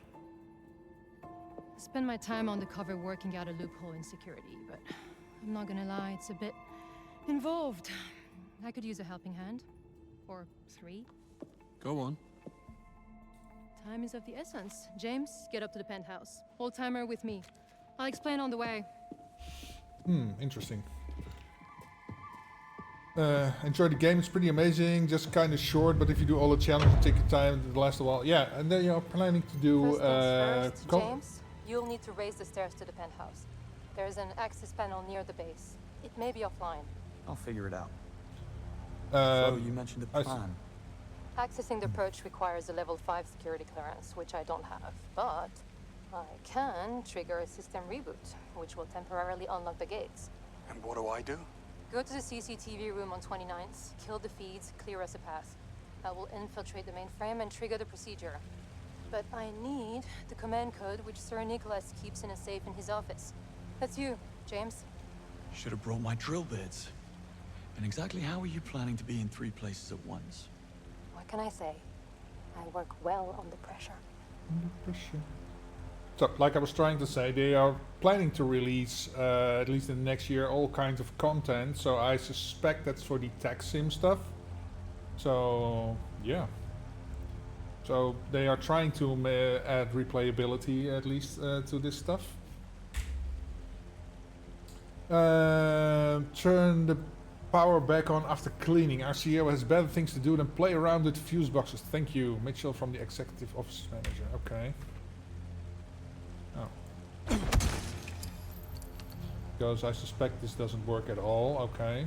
I spend my time on the cover working out a loophole in security, but I'm not gonna lie, it's a bit involved. I could use a helping hand. Or 3. Go on. Time is of the essence. James, get up to the penthouse. Old-timer with me. I'll explain on the way. Interesting. Enjoy the game, it's pretty amazing, just kind of short, but if you do all the challenges, take your time, it'll last a while. Yeah, and then you're planning to do... First, James, you'll need to raise the stairs to the penthouse. There's an access panel near the base. It may be offline. I'll figure it out. So you mentioned a plan. Accessing the perch requires a level 5 security clearance, which I don't have, but I can trigger a system reboot, which will temporarily unlock the gates. And what do I do? Go to the CCTV room on 29th, kill the feeds, clear us a path. I will infiltrate the mainframe and trigger the procedure. But I need the command code which Sir Nicholas keeps in a safe in his office. That's you, James. Should have brought my drill bits. And exactly how are you planning to be in 3 places at once? What can I say? I work well under pressure. Under pressure. So, like I was trying to say, they are planning to release, at least in the next year, all kinds of content. So I suspect that's for the tech sim stuff. So, yeah. So they are trying to add replayability, at least, to this stuff. Turn the Power back on after cleaning. Our CEO has better things to do than play around with fuse boxes. Thank you. Mitchell from the Executive Office Manager. Okay. Oh. Because I suspect this doesn't work at all. Okay.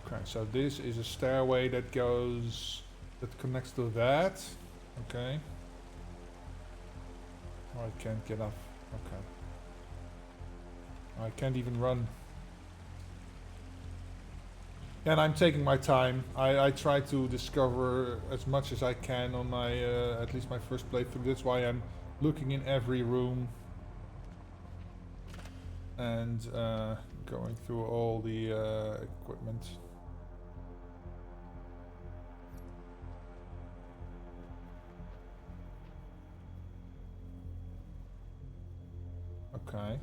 Okay, so this is a stairway that goes... that connects to that. Okay. Oh, I can't get up. Okay. I can't even run. And I'm taking my time. I try to discover as much as I can on my, at least my first playthrough. That's why I'm looking in every room. And going through all the equipment. Okay.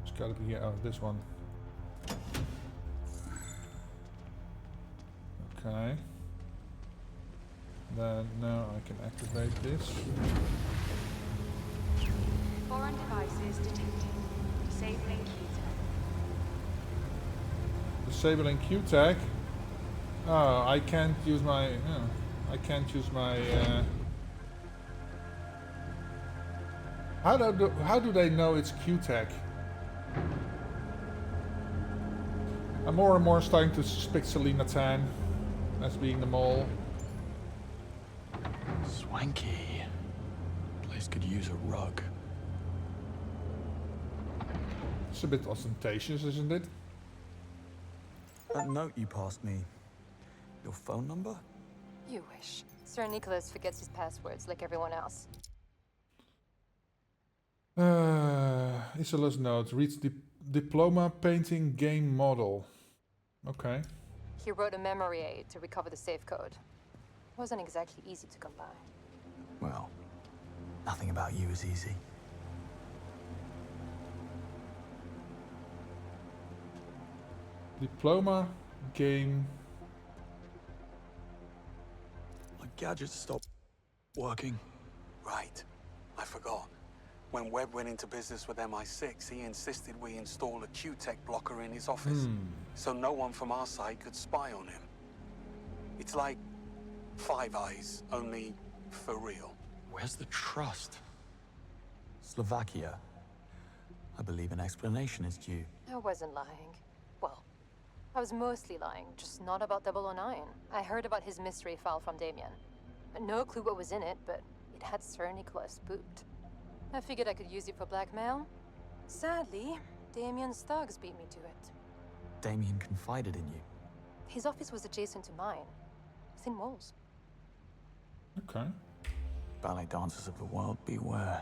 It's gotta be here. Oh, this one. Okay. Then now I can activate this. Foreign devices detected. Disabling Q-tag. Disabling Q-tag? Oh, I can't use my... I can't use my... How do they know it's Q-tag? I'm more and more starting to suspect Selena Tan as being the mole. Swanky. Place could use a rug. It's a bit ostentatious, isn't it? That note you passed me. Your phone number? You wish. Sir Nicholas forgets his passwords like everyone else. Isola's note. Reads diploma painting game model. Okay. He wrote a memory aid to recover the safe code. Wasn't exactly easy to come by. Well, nothing about you is easy. Diploma game. My gadget stopped working. Right. I forgot. When Webb went into business with MI6, he insisted we install a Q-Tech blocker in his office, so no one from our side could spy on him. It's like Five Eyes, only for real. Where's the trust? Slovakia. I believe an explanation is due. I wasn't lying. Well, I was mostly lying, just not about 009. I heard about his mystery file from Damien. No clue what was in it, but it had Sir Nicholas spooked. I figured I could use it for blackmail. Sadly, Damien's thugs beat me to it. Damien confided in you. His office was adjacent to mine. Thin walls. Okay. Ballet dancers of the world, beware.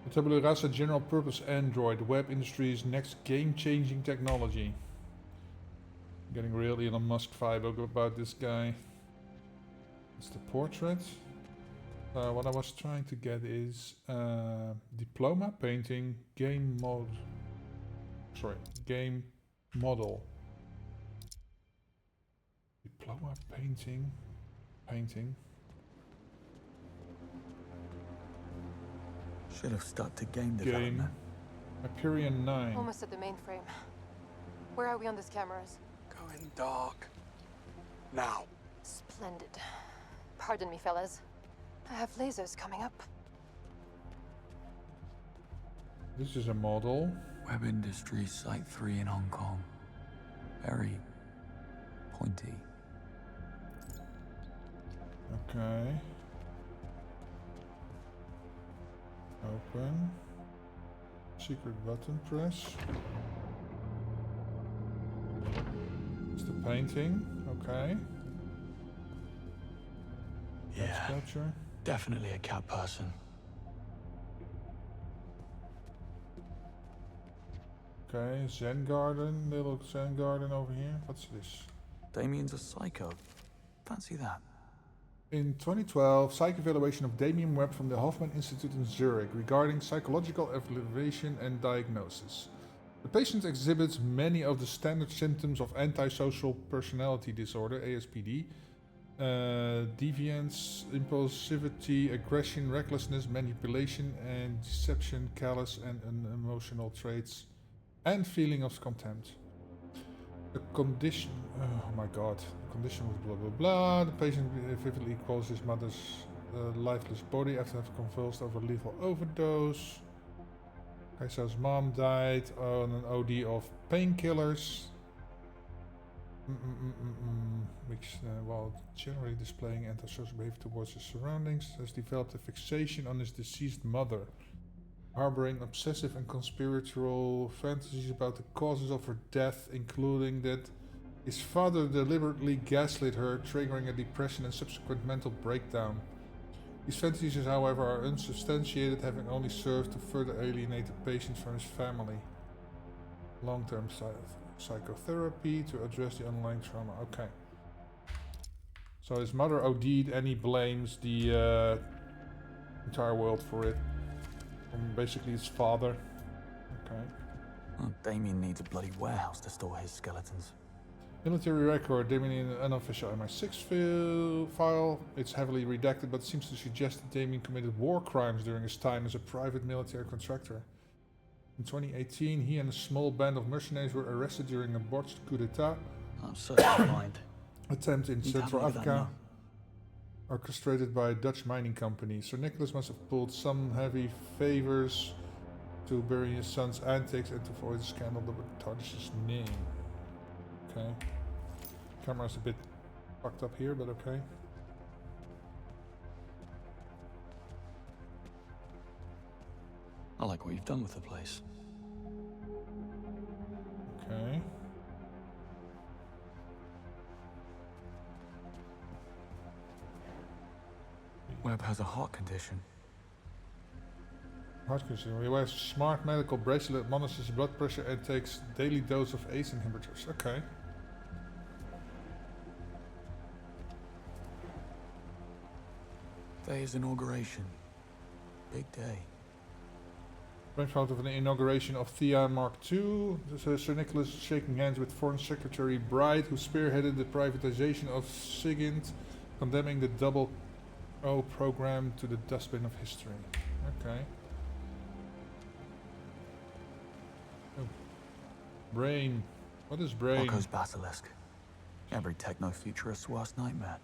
The Tabula Rasa general purpose android, Webb Industries' next game-changing technology. Getting real Elon Musk vibe about this guy. It's the portrait. What I was trying to get is diploma painting game mod. Sorry, game model. Diploma painting. Should have stuck to game development. Hyperion 9. Almost at the mainframe. Where are we on these cameras? Going dark. Now. Splendid. Pardon me, fellas. I have lasers coming up. This is a model. Webb Industries Site 3 in Hong Kong. Very pointy. Okay. Open. Secret button press. It's the painting. Okay. Yeah. Sculpture. Definitely a cat person. Okay, Zen garden, little Zen garden over here. What's this? Damien's a psycho. Fancy that. In 2012, psych evaluation of Damien Webb from the Hoffman Institute in Zurich regarding psychological evaluation and diagnosis. The patient exhibits many of the standard symptoms of antisocial personality disorder, ASPD, deviance, impulsivity, aggression, recklessness, manipulation, and deception, callous and unemotional traits, and feeling of contempt. The condition, oh my god, the condition was blah blah blah. The patient vividly calls his mother's lifeless body after having convulsed over lethal overdose. Okay, so his mom died on an OD of painkillers. Which, while generally displaying antisocial behavior towards his surroundings, has developed a fixation on his deceased mother, harboring obsessive and conspiratorial fantasies about the causes of her death, including that his father deliberately gaslit her, triggering a depression and subsequent mental breakdown. These fantasies, however, are unsubstantiated, having only served to further alienate the patient from his family. Long-term psychotherapy to address the underlying trauma. Okay. So his mother OD'd and he blames the entire world for it. Basically his father. Okay. Well, Damien needs a bloody warehouse to store his skeletons. Military record, Damien in an unofficial MI6 file. It's heavily redacted, but seems to suggest that Damien committed war crimes during his time as a private military contractor. In 2018, he and a small band of mercenaries were arrested during a botched coup d'etat attempt in Central Africa, orchestrated by a Dutch mining company. Sir Nicholas must have pulled some heavy favors to bury his son's antics and to avoid a scandal that would tarnish his name. Okay. Camera's a bit fucked up here, but okay. I like what you've done with the place. Okay. Webb has a heart condition. Heart condition. He wears a smart medical bracelet, monitors his blood pressure, and takes daily dose of ACE inhibitors. Okay. Day is inauguration. Big day. Frame photo of an inauguration of Thea Mark II. Sir Nicholas shaking hands with Foreign Secretary Bright, who spearheaded the privatization of SIGINT, condemning the double O program to the dustbin of history. Okay. Oh. Brain. What is Brain? Rocco's Basilisk. Every techno-futurist's worst nightmare.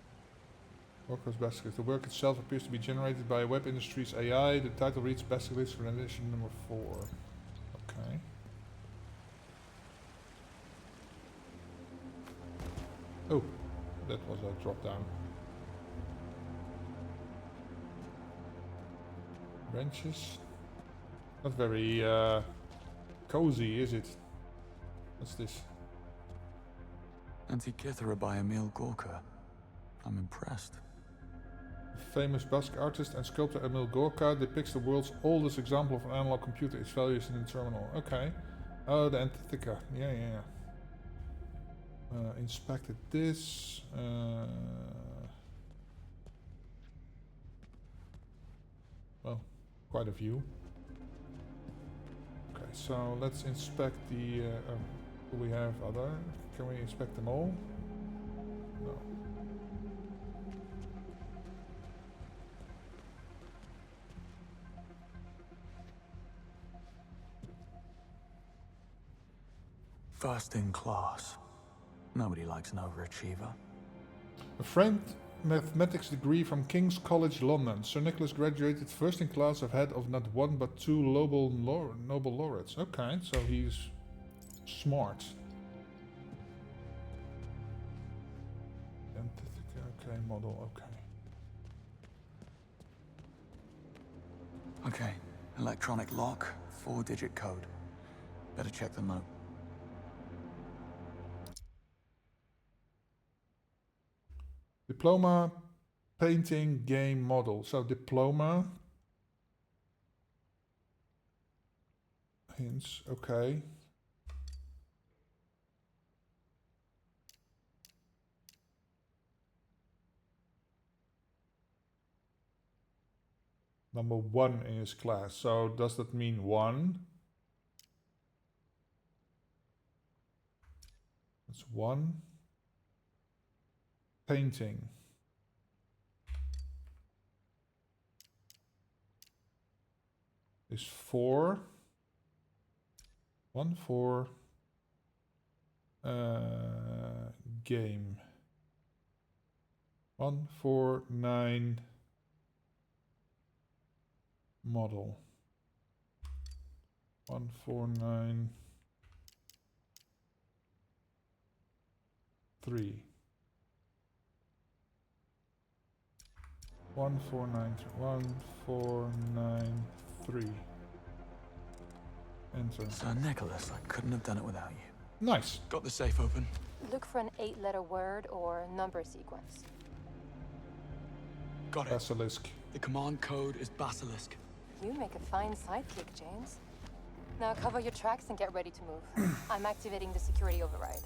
Rocco's Basilisk. The work itself appears to be generated by Web Industries AI. The title reads Basilisk rendition number 4. Okay. Oh, that was a drop down. Branches. Not very cozy, is it? What's this? Antikythera by Emil Gorka. I'm impressed. Famous Basque artist and sculptor Emil Gorka depicts the world's oldest example of an analog computer. Its value is in the terminal. Okay. Oh, the Antikythera. Yeah. Inspected this. Well, quite a few. Okay, so let's inspect the... do we have other? Can we inspect them all? No. First in class. Nobody likes an overachiever. A framed mathematics degree from King's College London. Sir Nicholas graduated first in class ahead of not one but two Nobel laureates. Okay, so he's smart. Okay, model, okay. Okay, electronic lock, 4-digit code. Better check the note. Diploma painting game model. So diploma. Hints, okay. Number 1 in his class. So does that mean 1? That's 1. Painting. Is 4. 1-4 game. 149 model. 149 3. 1493. Enter. Sir Nicholas, I couldn't have done it without you. Nice. Got the safe open. Look for an 8-letter word or number sequence. Got it. Basilisk. The command code is Basilisk. You make a fine sidekick, James. Now cover your tracks and get ready to move. I'm activating the security override.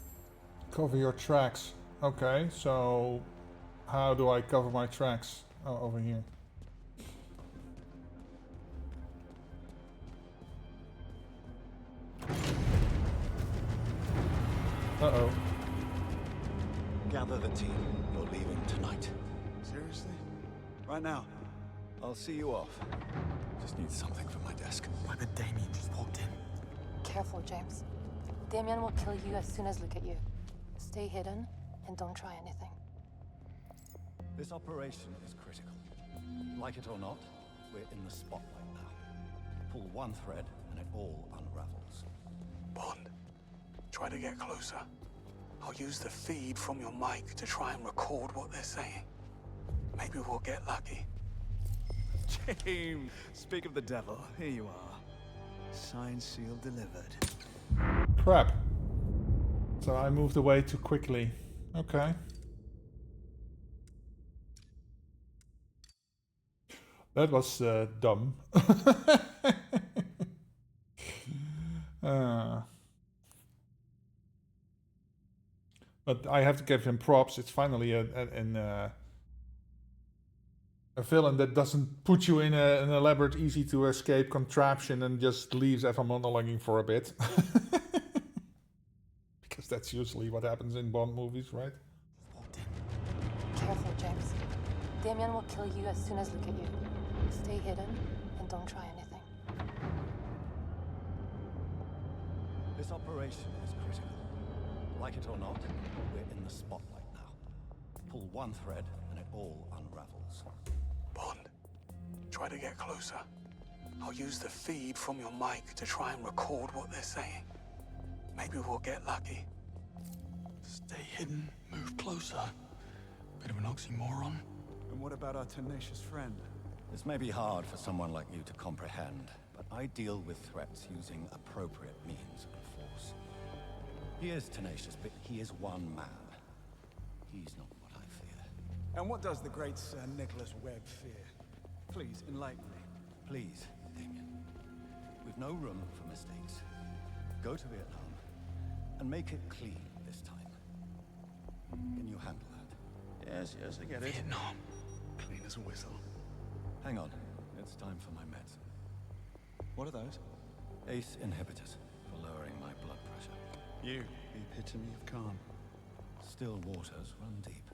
Cover your tracks. Okay, so how do I cover my tracks? Oh, over here. Uh-oh. Gather the team. You're leaving tonight. Seriously? Right now? I'll see you off. Just need something from my desk. Why, but Damien just walked in. Careful, James. Damien will kill you as soon as look at you. Stay hidden and don't try anything. This operation is critical. Like it or not, we're in the spotlight now. Pull one thread and it all unravels. Bond, try to get closer. I'll use the feed from your mic to try and record what they're saying. Maybe we'll get lucky. James, speak of the devil. Here you are. Signed, sealed, delivered. Crap. So I moved away too quickly. Okay. That was dumb. But I have to give him props. It's finally a villain that doesn't put you in an elaborate, easy-to-escape contraption and just leaves everyone monologuing for a bit. Because that's usually what happens in Bond movies, right? Careful, James. Damien will kill you as soon as look at you. Stay hidden and don't try anything. This operation is critical. Like it or not, we're in the spotlight now. Pull one thread and it all unravels. Bond, try to get closer. I'll use the feed from your mic to try and record what they're saying. Maybe we'll get lucky. Stay hidden, move closer. Bit of an oxymoron. And what about our tenacious friend? This may be hard for someone like you to comprehend, but I deal with threats using appropriate means and force. He is tenacious, but he is one man. He's not what I fear. And what does the great Sir Nicholas Webb fear? Please, enlighten me. Please, Damien. We've no room for mistakes. Go to Vietnam, and make it clean this time. Can you handle that? Yes, I get it. Vietnam. Clean as a whistle. Hang on. It's time for my meds. What are those? ACE inhibitors for lowering my blood pressure. You, the epitome of calm. Still waters run deep.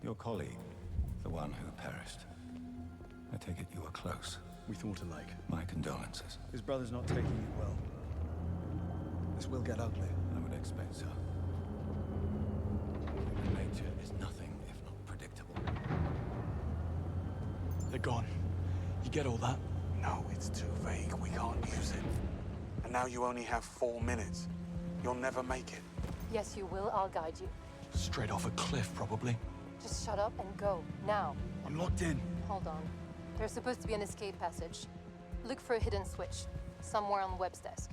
Your colleague, the one who perished. I take it you were close. We thought alike. My condolences. His brother's not taking it well. This will get ugly. I would expect so. Human nature is nothing if not predictable. They're gone. You get all that? No, it's too vague. We can't use it. And now you only have 4 minutes. You'll never make it. Yes, you will. I'll guide you. Straight off a cliff, probably. Just shut up and go, now. I'm locked in. Hold on. There's supposed to be an escape passage. Look for a hidden switch, somewhere on Webb's desk.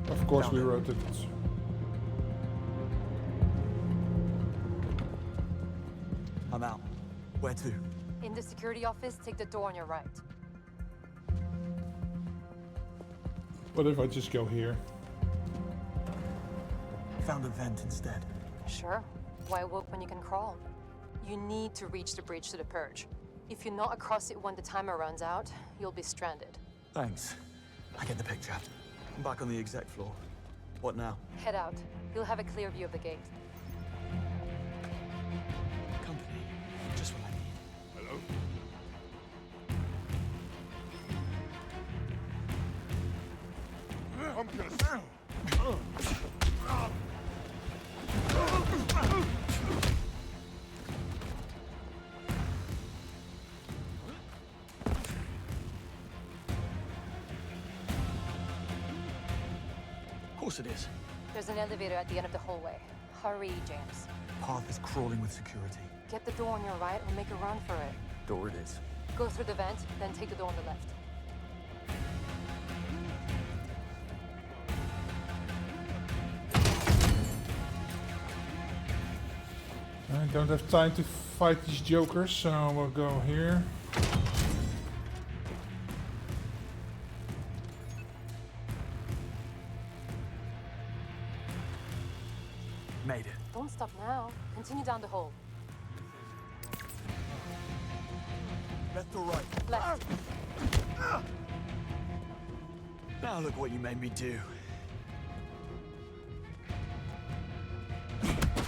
Of course we wrote it. I'm out. Where to? In the security office, take the door on your right. What if I just go here? Found a vent instead. Sure. Why walk when you can crawl? You need to reach the bridge to the Purge. If you're not across it when the timer runs out, you'll be stranded. Thanks. I get the picture. I'm back on the exec floor. What now? Head out. You'll have a clear view of the gate. Company. I'm gonna... Of course it is. There's an elevator at the end of the hallway. Hurry, James. Path is crawling with security. Get the door on your right or make a run for it. Door it is. Go through the vent, then take the door on the left. I don't have time to fight these jokers, so we'll go here. Made it. Don't stop now. Continue down the hall. Left or right? Left. Now look what you made me do.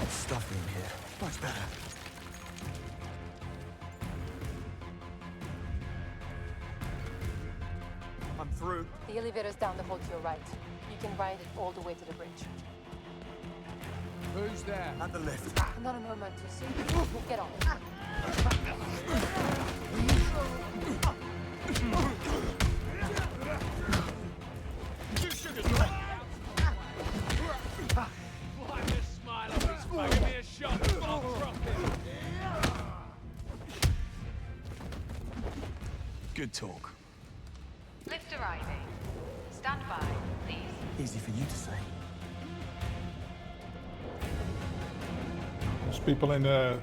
Stuffy in here. Much better. I'm through. The elevator's down the hall to your right. You can ride it all the way to the bridge. Who's there? At the lift. Not a moment to see. Get on. Wipe the smile off his face. Give me a shot. I'll drop him. Good talk. Lift arriving. Stand by, please. Easy for you to say. There's people in the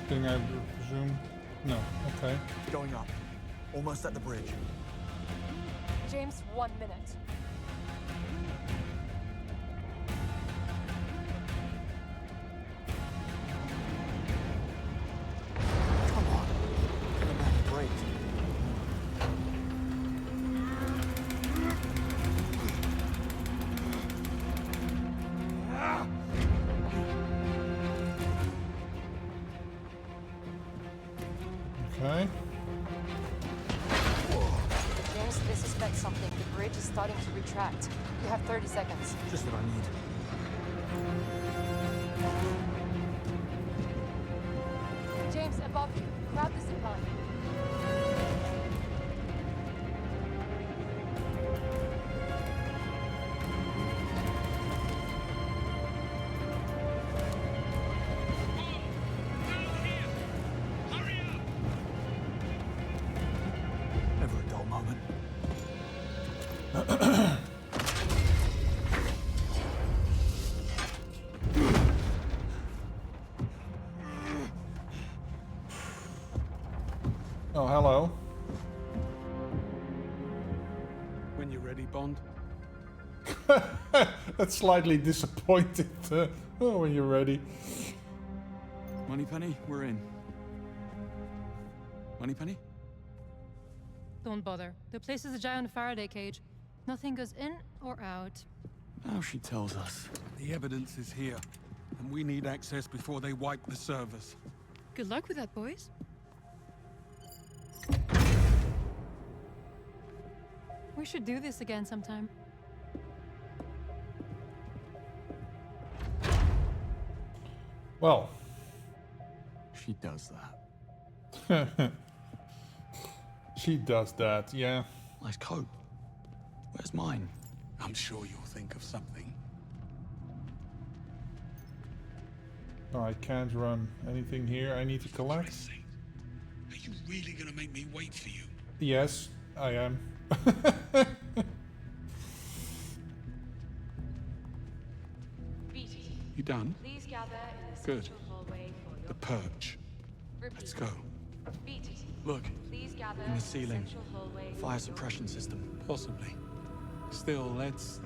thing, I presume. No, okay. Going up. Almost at the bridge. James, 1 minute. Come on. Give a man a break. Okay. James, they suspect something. The bridge is starting to retract. You have 30 seconds. Just what I need. James, above you. Grab the zip line. Never a dull moment. Oh, hello. When you're ready, Bond. That's slightly disappointed. Oh, when you're ready. Moneypenny, we're in. Moneypenny? Don't bother. The place is a giant Faraday cage. Nothing goes in or out. Now she tells us. The evidence is here, and we need access before they wipe the servers. Good luck with that, boys. We should do this again sometime. Well. She does that. She does that, yeah. Nice coat. Where's mine? I'm sure you'll think of something. Oh, I can't run anything here. I need to collect. Are you really gonna make me wait for you? Yes, I am. Beatty, You done? please gather in the Good. central hallway for your The purge. Repeat. Let's go. Beatty, Look, please gather in the ceiling. central hallway for Fire your suppression system. Possibly. Still, let's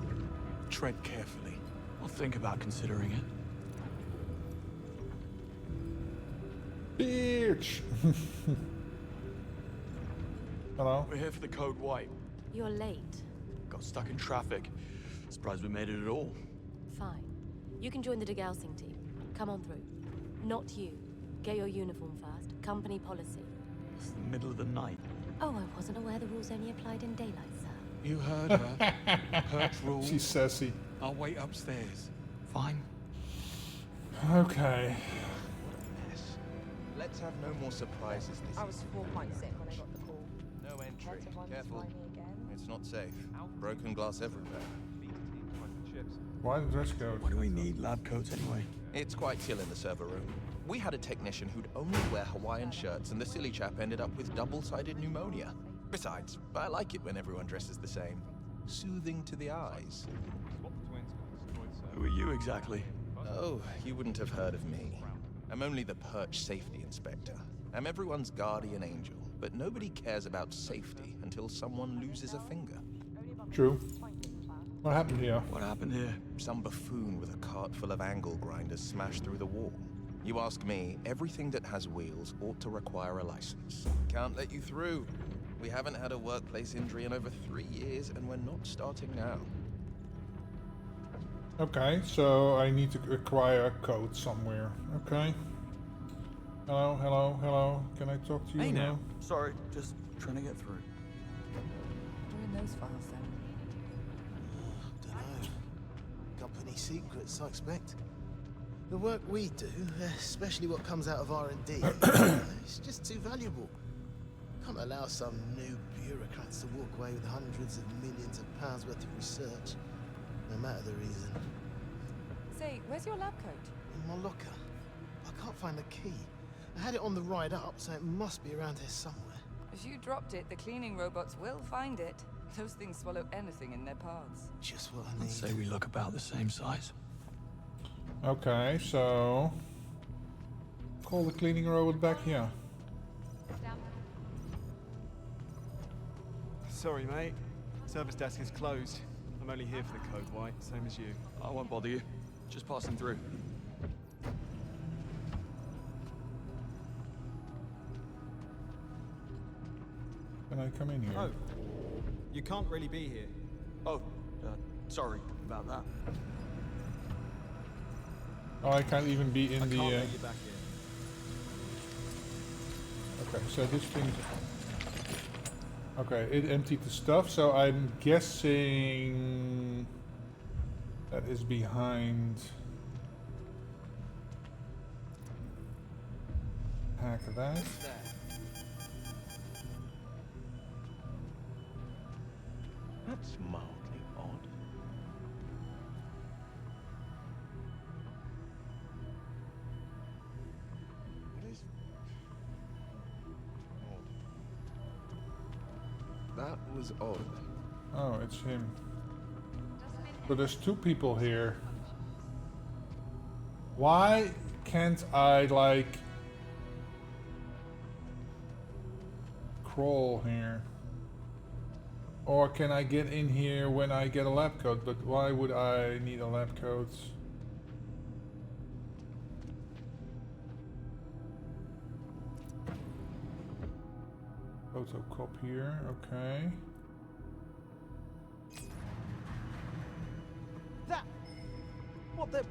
tread carefully. I'll think about considering it. Bitch! Hello? We're here for the code white. You're late. Got stuck in traffic. Surprised we made it at all. Fine. You can join the degaussing team. Come on through. Not you. Get your uniform first. Company policy. It's the middle of the night. Oh, I wasn't aware the rules only applied in daylight, sir. You heard her. Perch rules. She's sassy. I'll wait upstairs. Fine. Okay. Let's have no more surprises this I was 4 points sick when I got the call. No entry. Had to wonder Careful. why me again. It's not safe. Broken glass everywhere. Why the dress code? Why do we need lab coats anyway? It's quite chill in the server room. We had a technician who'd only wear Hawaiian shirts, and the silly chap ended up with double-sided pneumonia. Besides, I like it when everyone dresses the same. Soothing to the eyes. Who are you exactly? Oh, you wouldn't have heard of me. I'm only the Perch Safety Inspector. I'm everyone's guardian angel, but nobody cares about safety until someone loses a finger. True. What happened here? What happened here? Some buffoon with a cart full of angle grinders smashed through the wall. You ask me, everything that has wheels ought to require a license. Can't let you through. We haven't had a workplace injury in over 3 years, and we're not starting now. Okay, so I need to acquire a code somewhere. Okay. Hello, hello, hello. Can I talk to you Hey now? now. Sorry, just trying to get through. What are in those files then? Dunno. Company secrets, I expect. The work we do, especially what comes out of R&D, it's just too valuable. Can't allow some new bureaucrats to walk away with hundreds of millions of pounds worth of research, no matter the reason. Say, where's your lab coat? In my locker. I can't find the key. I had it on the ride up, so it must be around here somewhere. If you dropped it, the cleaning robots will find it. Those things swallow anything in their paths. Just what I need. I'd say we look about the same size. Okay, so call the cleaning robot back here. Sorry, mate. Service desk is closed. I'm only here for the code, White, same as you. I won't bother you. Just passing through. Can I come in here? Oh, you can't really be here. Oh, sorry about that. Oh, I can't even be in I the. can't let you back here. Okay, so this thing. Okay, it emptied the stuff, so I'm guessing that is behind. Hack that. That's mildly odd. It is odd. That was odd. Oh, it's him. So there's two people here. Why can't I, like, crawl here? Or can I get in here when I get a lab coat? But why would I need a lab coat? Photocopier, okay. That! What the...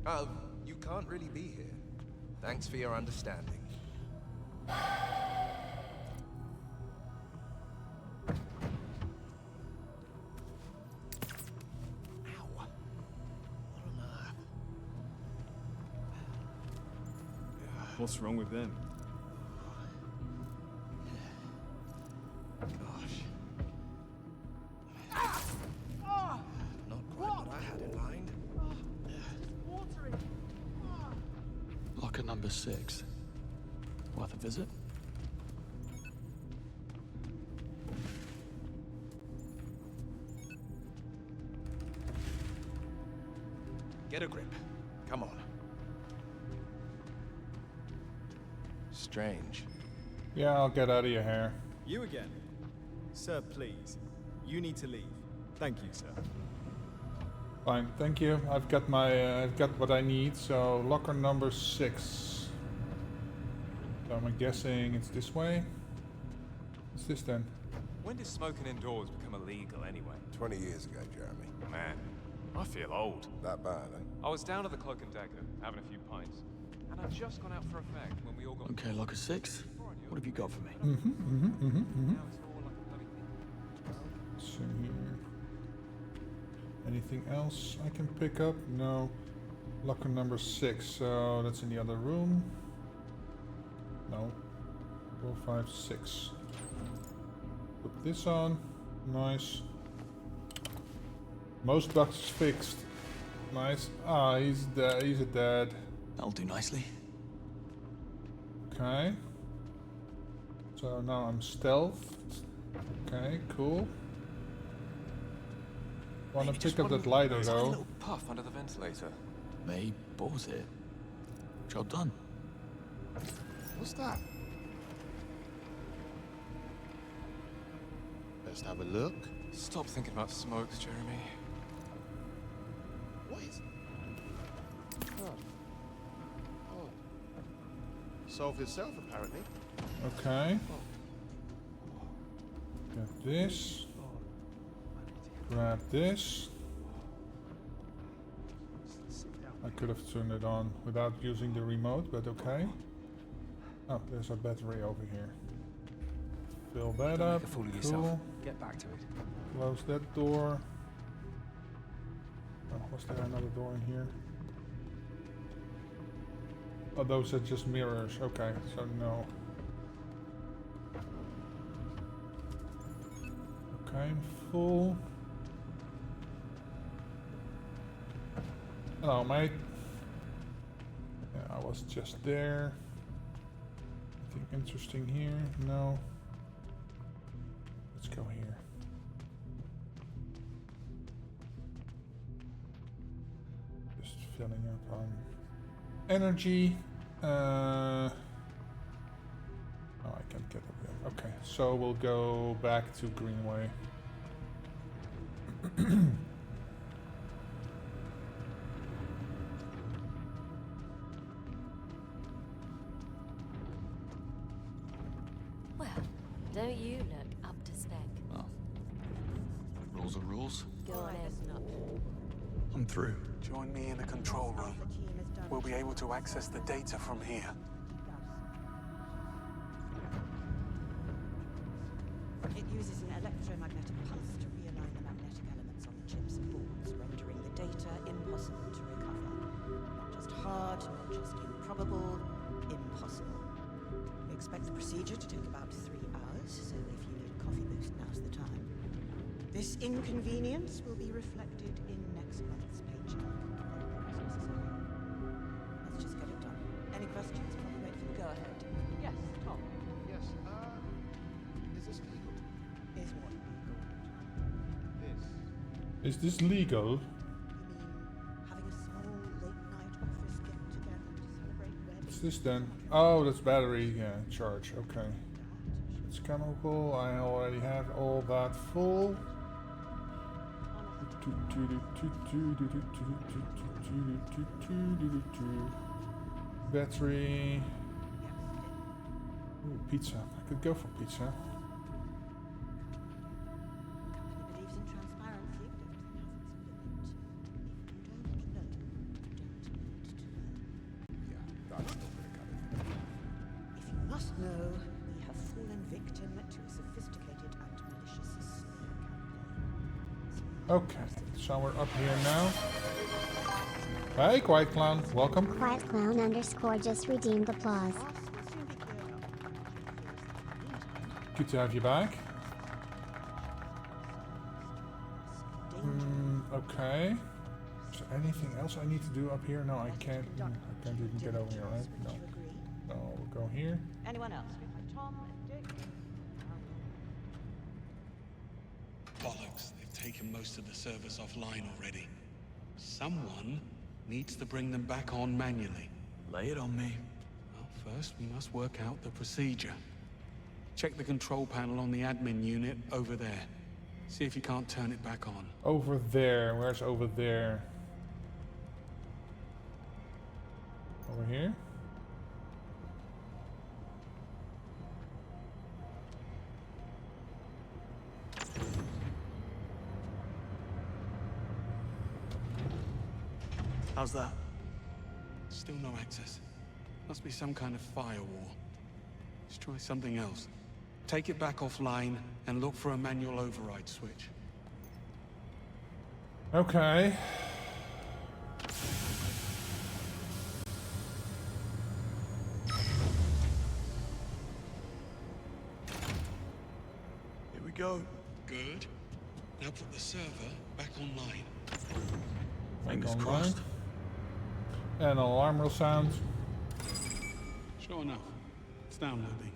Oh, you can't really be here. Thanks for your understanding. What's wrong with them? Gosh. Not quite what I had in mind. Locker number 6. Worth a visit? Get a grip. Come on. Strange. Yeah, I'll get out of your hair. You again? Sir, please. You need to leave. Thank you, sir. Fine, thank you. I've got my, I've got what I need. So locker number 6. So I'm guessing it's this way. What's this then? When did smoking indoors become illegal anyway? 20 years ago, Jeremy. Man, I feel old. That bad, eh? I was down at the Cloak and Dagger, having a few pints, and I'd just gone out for a fag when we all got... Okay, Locker 6. What have you got for me? Now it's all like a bloody thing. So here. Anything else I can pick up? No. Locker number 6, so that's in the other room. No. 4, 5, 6. Put this on. Nice. Most bugs fixed. Nice. Ah, he's dead. He's a dad. That'll do nicely. Okay. So now I'm stealthed. Okay, cool. Wanna pick up that lighter There's like a though. little puff under the ventilator. May bought it. Job done. What's that? Let's have a look. Stop thinking about smokes, Jeremy. What is... Oh. Oh. Solved itself, apparently. Okay. Got this. Grab this. I could have turned it on without using the remote, but okay. Oh, there's a battery over here. Fill that Don't up. make a fool of Cool. yourself. Get back to it. Close that door. Oh, was there another door in here? Oh, those are just mirrors. Okay, so no. Okay, I'm full. Hello, mate. Yeah, I was just there. Anything interesting here? No. Let's go here. Just filling up on energy. Oh, I can't get up there. Okay, so we'll go back to Greenway. Well, don't you look up to spec? Well, rules are rules. Go on in. I'm through. Join me in the control room. We'll be able to access the data from here. It uses an electromagnetic pulse to realign the magnetic elements on the chips and boards, rendering the data impossible to recover. Not just hard, not just improbable, impossible. We expect the procedure to take about 3 hours, so if you need a coffee boost, now's the time. This inconvenience will be reflected in next month's paycheck. Let's just get it done. Any questions while we wait for the go-ahead? Yes, Tom. Yes, is this legal? Is what legal? This. Is this legal? Having a small late-night office get-together to celebrate Web? What's this then? Oh, that's battery charge. Okay. It's chemical. I already have all that full. Battery. Ooh, pizza. I could go for pizza. Company believes in transparency, but everything has its limits. If you don't know, you don't need to know. If you must know, we have fallen victim to a sophisticated and malicious smear campaign. Okay, so we're up here now. Hey, Quiet Clown, welcome. Quiet Clown _ just redeemed applause. Good to have you back. Okay. Is there anything else I need to do up here? No, I can't. I can't even get over here, right? No. No, we'll go here. Anyone else? Tom, Dick? Bollocks, they've taken most of the servers offline already. Someone needs to bring them back on manually. Lay it on me. Well, first we must work out the procedure. Check the control panel on the admin unit over there. See if you can't turn it back on. Over there. Where's over there? Over here? How's that? Still no access. Must be some kind of firewall. Let's try something else. Take it back offline and look for a manual override switch. Okay. Here we go. Good. Now put the server back online. Fingers Online. crossed. And an alarm will sound. Sure enough, it's downloading.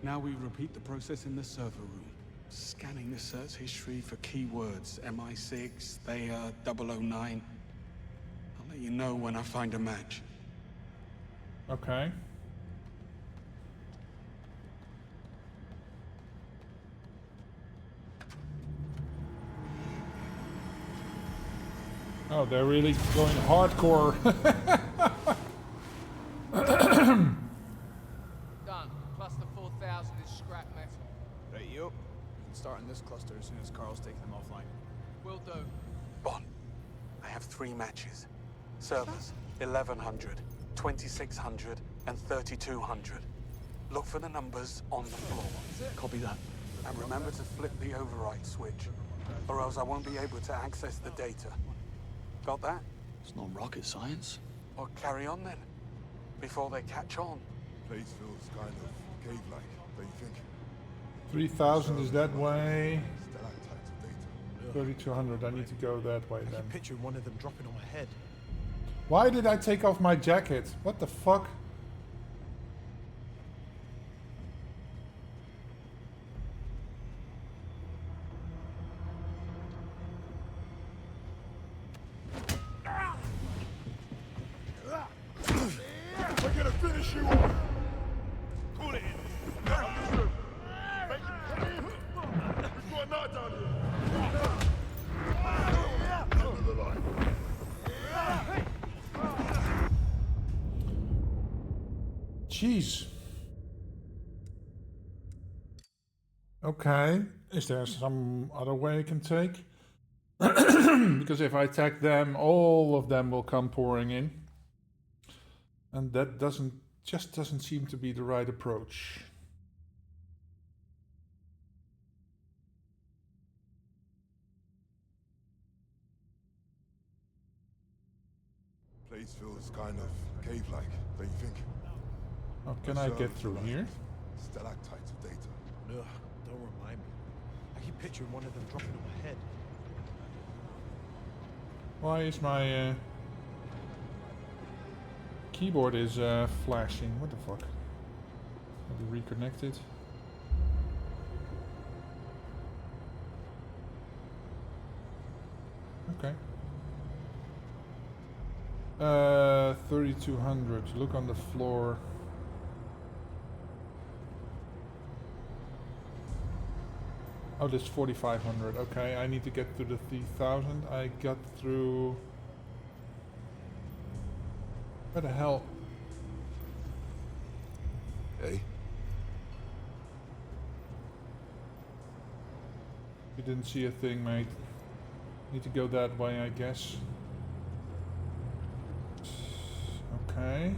Now we repeat the process in the server room. Scanning the search history for keywords. MI6, Thayer, 009. I'll let you know when I find a match. Okay. Oh, they're really going hardcore. Done. Cluster 4000 is scrap metal. Right, you. We can start in this cluster as soon as Carl's taken them offline. Will do. Bond, I have 3 matches. Servers, 1100, 2600, and 3200. Look for the numbers on the floor. Copy that. And remember to flip the override switch, or else I won't be able to access the data. Got that? It's not rocket science. Or carry on then, before they catch on. Place feels kind of cave-like, don't you think? 3000 is that way. Stalactites of data. 3200. I need to go that way then. Picture one of them dropping on my head. Why did I take off my jacket? What the fuck? I'm gonna finish you off! Pull it in! We've got a knot down here! End of the line. Jeez. Okay. Is there some other way I can take? Because if I attack them, all of them will come pouring in. And that just doesn't seem to be the right approach. Place feels kind of cave-like, don't you think? How can I get through here? Stalactites of data. Ugh, don't remind me. I keep picturing one of them dropping on my head. Why is my keyboard is flashing? What the fuck? Maybe reconnected. Okay. 3200. Look on the floor. Oh, this 4500. Okay, I need to get to the 3000. I got through. Where the hell? Hey. You didn't see a thing, mate. Need to go that way, I guess. Okay.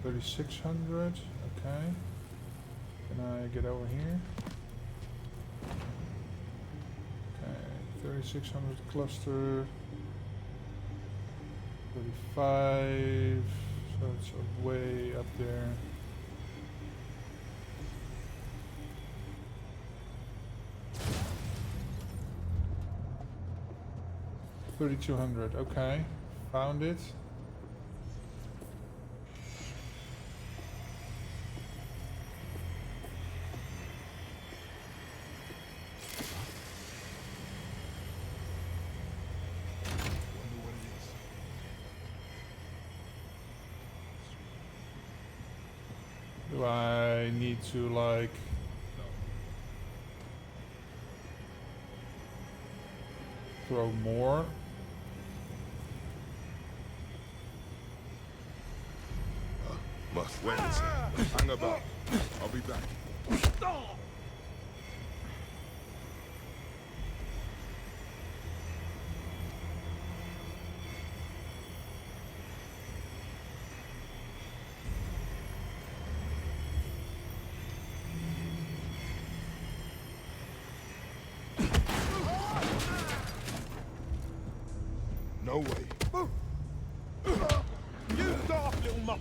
$3,600. Okay. Can I get over here? Okay. 3,600 cluster. 35. So it's way up there. $3,200. Okay. Found it. Do I need to like throw more? Must wait. Hang about. I'll be back. No way. You daft little muppet!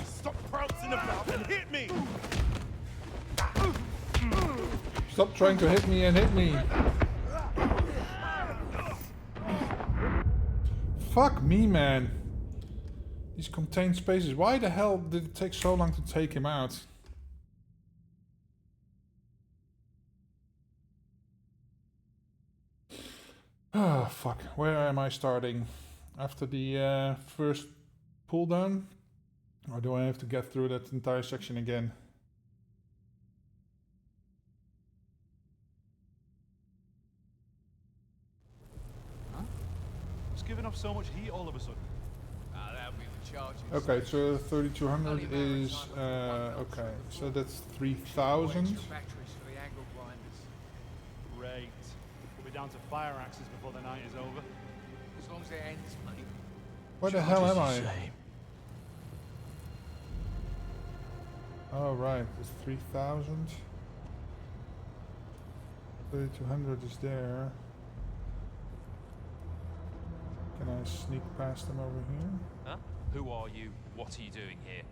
Stop prancing about and hit me! Stop trying to hit me and hit me. Fuck me, man. These contained spaces. Why the hell did it take so long to take him out? Oh, fuck. Where am I starting? After the first pull down? Or do I have to get through that entire section again? Huh? It's giving off so much heat all of a sudden. That'll be the charging. Okay, so 3200 is... okay, so that's 3000. Great. We'll be down to fire axes before the night is over. As long as it ends, mate. Where the hell am I? Oh, right, it's 3000. 3200 is there. Can I sneak past them over here? Huh? Who are you? What are you doing here?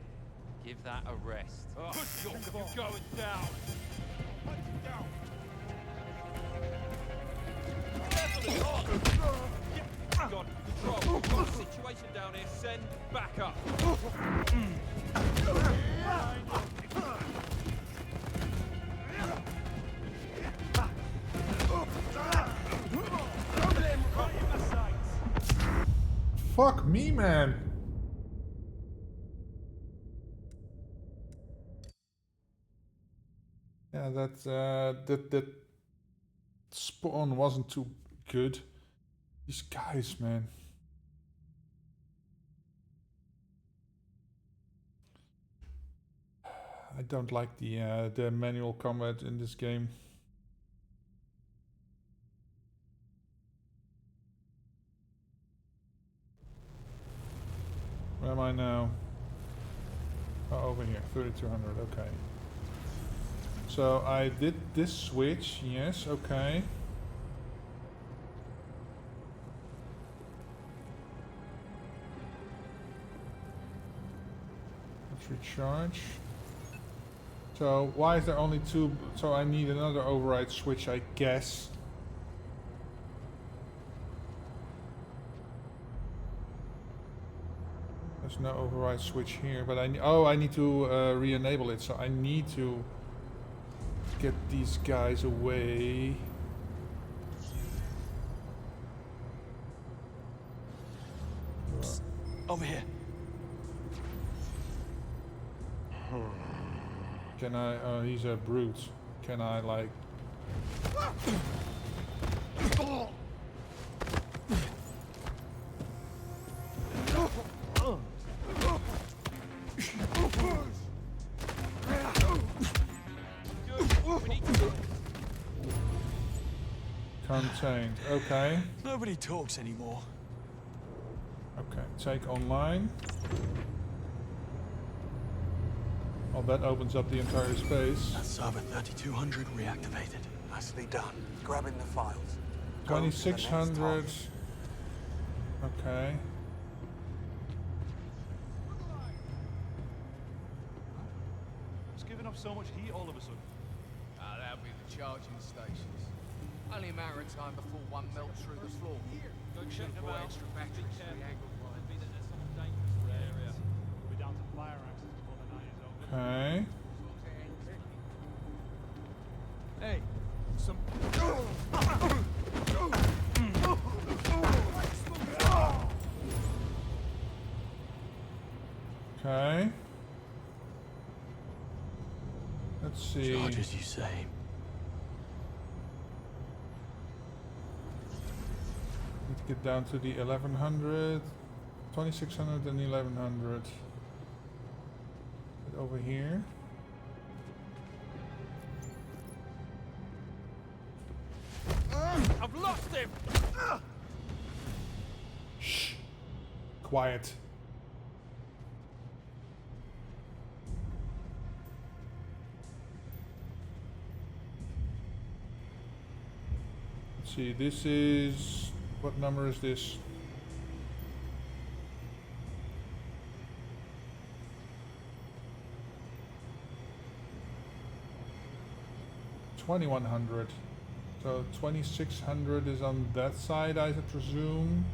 Give that a rest. Oh, you're going down! Punch him down! God, control. We've got a situation down here. Send back up. Fuck me, man. Yeah, that spawn wasn't too good. These guys, man. I don't like the manual combat in this game. Where am I now? Oh, over here, 3200, okay. So I did this switch, yes, okay. Let's recharge. So why is there only two? So I need another override switch, I guess. There's no override switch here, but I need to re-enable it. So I need to get these guys away. Over here. Can I? Oh, he's a brute. Can I like? Contained. Okay. Nobody talks anymore. Okay. Take online. Well, that opens up the entire space. That's server 3200 reactivated. Nicely done. Grabbing the files. 2600. Okay. It's giving off so much heat all of a sudden. That'll be the charging stations. Only a matter of time before one melts through the floor. Should have brought extra batteries for the angle grind. We'll be down to fire axes before the night is over. Okay. Hey, some... Okay. Let's see. Charge as you say. Need to get down to the 1100, 2600 and 1100. Get over here. I've lost him! Shh. Quiet. Let's see, this is... What number is this? $2,100. So 2,600 is on that side, I presume.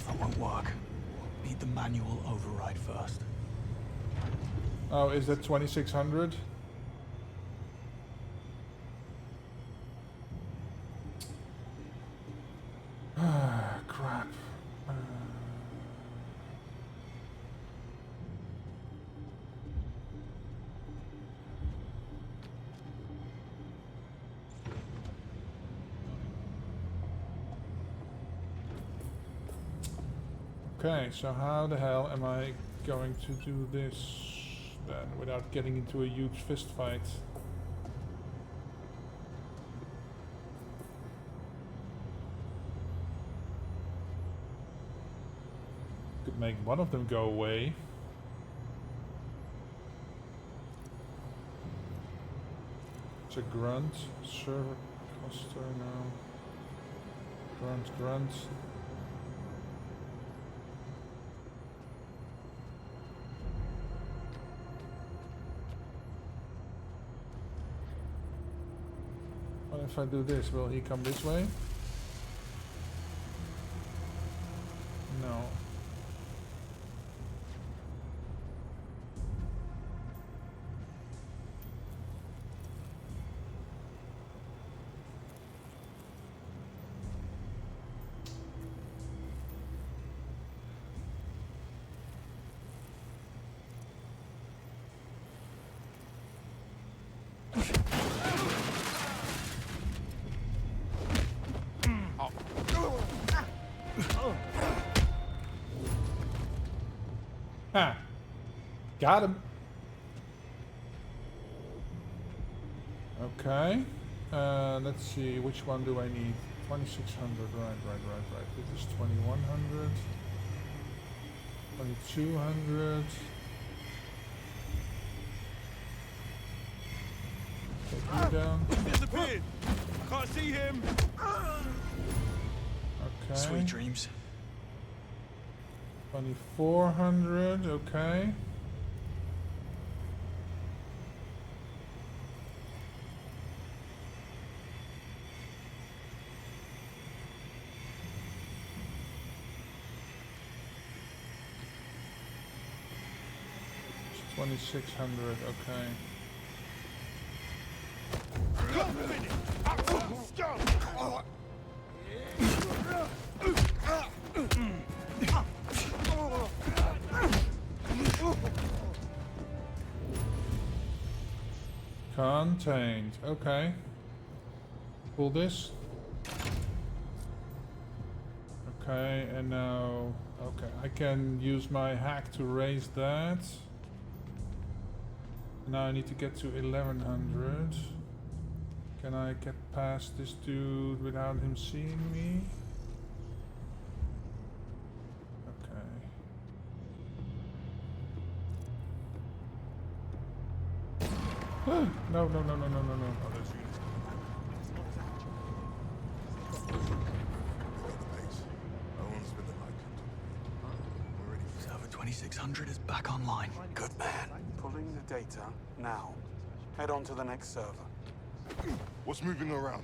That won't work. Need the manual override first. Oh, is that 2,600? Ah, crap. Okay, so how the hell am I going to do this then without getting into a huge fist fight? Could make one of them go away. It's a grunt, server cluster now. Grunt. What if I do this? Will he come this way? No. Ha! Got him. Okay. Let's see, which one do I need? 2,600, right. This is 2,100. 2,200. Take you down. He's disappeared! Can't see him! Okay. Sweet dreams. 2,400, okay. It's 2,600, okay. Contained, okay. Pull this. Okay, and now, okay, I can use my hack to raise that. Now I need to get to 1,100. Can I get past this dude without him seeing me? Okay. No. Server 2600 is back online. Good man. Pulling the data now. Head on to the next server. What's moving around?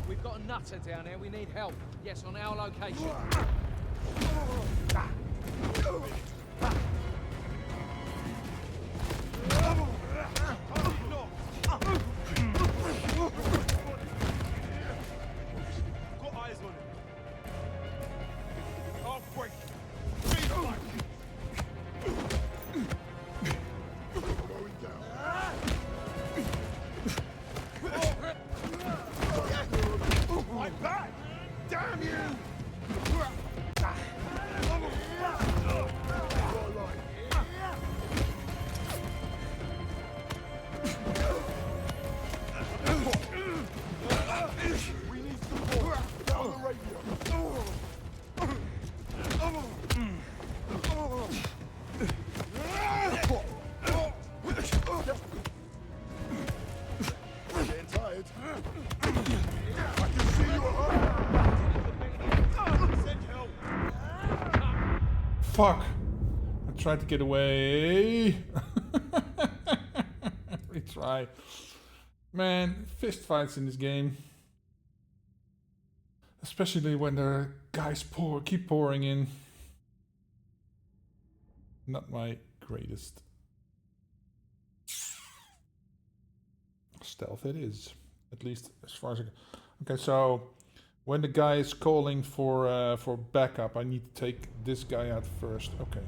We've got a nutter down here. We need help. Yes, on our location. Wait. Going down. My back! Damn you! We need support down the radio. Getting tired. I can see you at home. Send help. Fuck. I tried to get away. Retry. Man, fist fights in this game. Especially when the guys keep pouring in. Not my greatest stealth it is. At least as far as I can. Okay, so when the guy is calling for backup, I need to take this guy out first. Okay.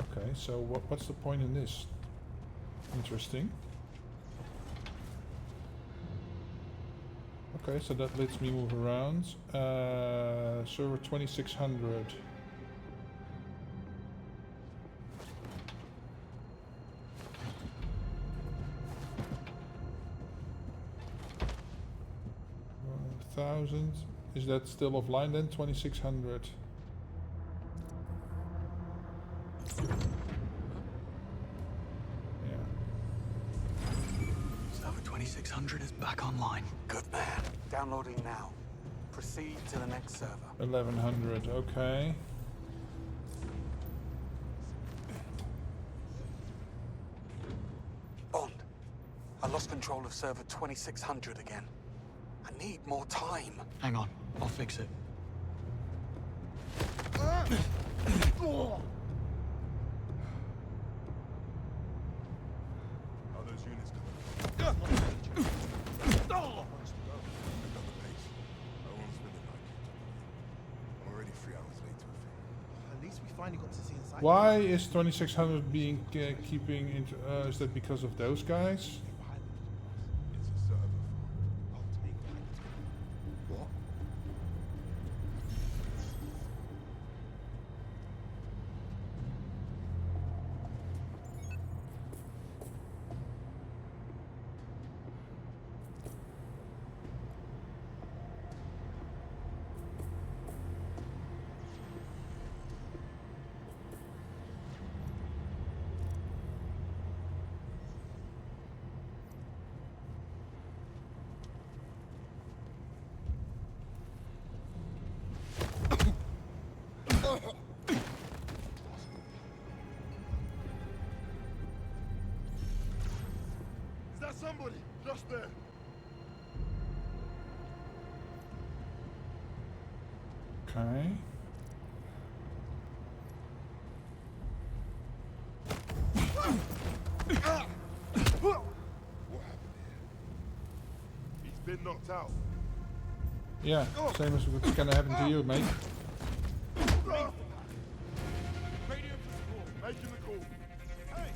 Okay, so what's the point in this? Interesting. Okay, so that lets me move around. Server 2600. $1,000. Is that still offline then? 2600. Server 2600 is back online. Good man. Downloading now. Proceed to the next server. 1100. Okay. Bond, I lost control of server 2600 again. I need more time. Hang on, I'll fix it. How those units coming? Pick up the pace. I won't spend the night. I'm already 3 hours late to a thing. At least we finally got to see inside. Why is 2600 being keeping into? Is that because of those guys? It's a server. I'll take that. What? Is that somebody just there? Okay. What happened here? He's been knocked out. Yeah, same as what's gonna happen to you, mate. Radio for support. Making the call. Hey!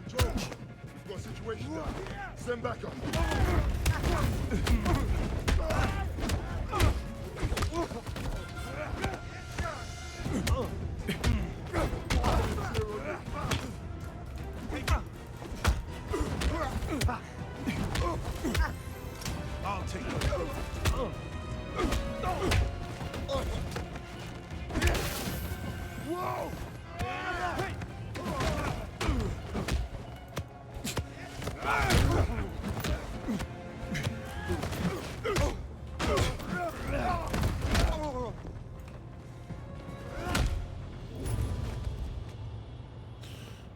Joe, we've got a situation down. Send backup. I'll take it. Whoa!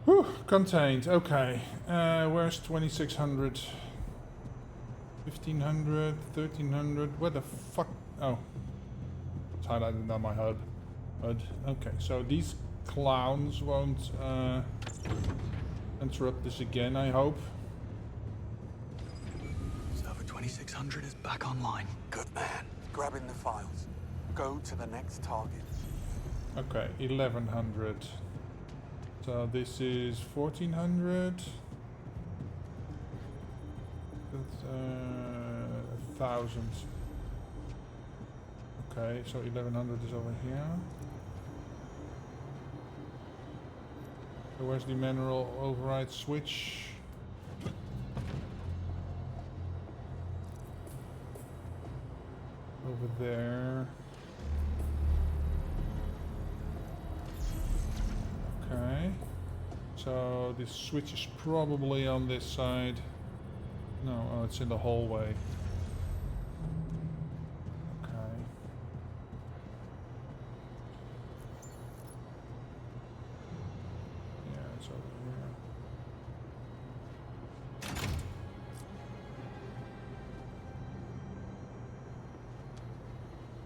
Whew, contained. Okay. Where's 2600? 1500, 1300. Where the fuck? Oh. It's highlighted on my HUD. Okay, so these clowns won't interrupt this again, I hope. Server 2600 is back online. Good man. Grabbing the files. Go to the next target. Okay, 1100. So this is 1400. That's 1000. Okay, so 1100 is over here. So where's the manual override switch? Over there. Okay. So this switch is probably on this side. No, oh, it's in the hallway. Okay. Yeah, it's over here.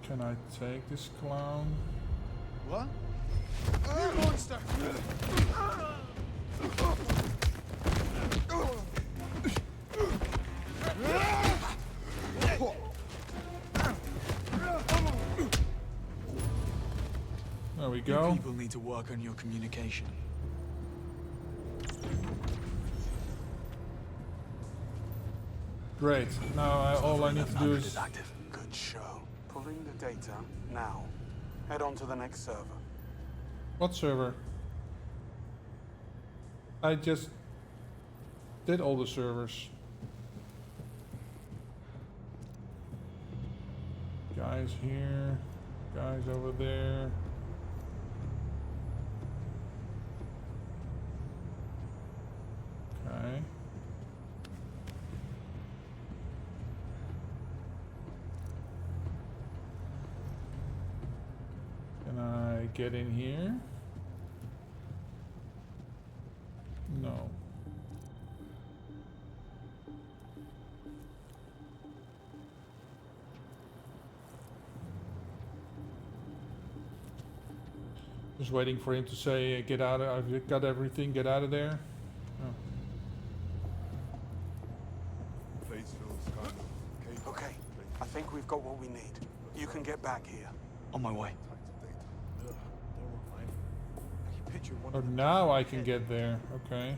Can I take this clown? What? You monster! There we You go. people need to work on your communication. Great. Now all I need to do is... Good show. Pulling the data now. Head on to the next server. What server? I just did all the servers. Guys here, guys over there. Okay. Can I get in here? No. Just waiting for him to say, get out of, I've got everything, get out of there. Oh. Okay, I think we've got what we need. You can get back here. On my way. Oh, now I can get there. Okay.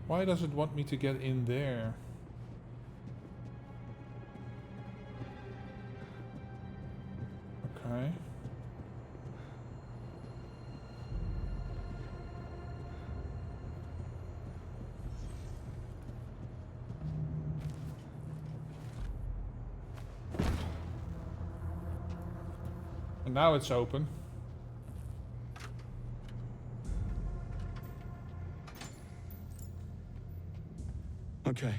Why does it want me to get in there? Okay. And now it's open. Okay,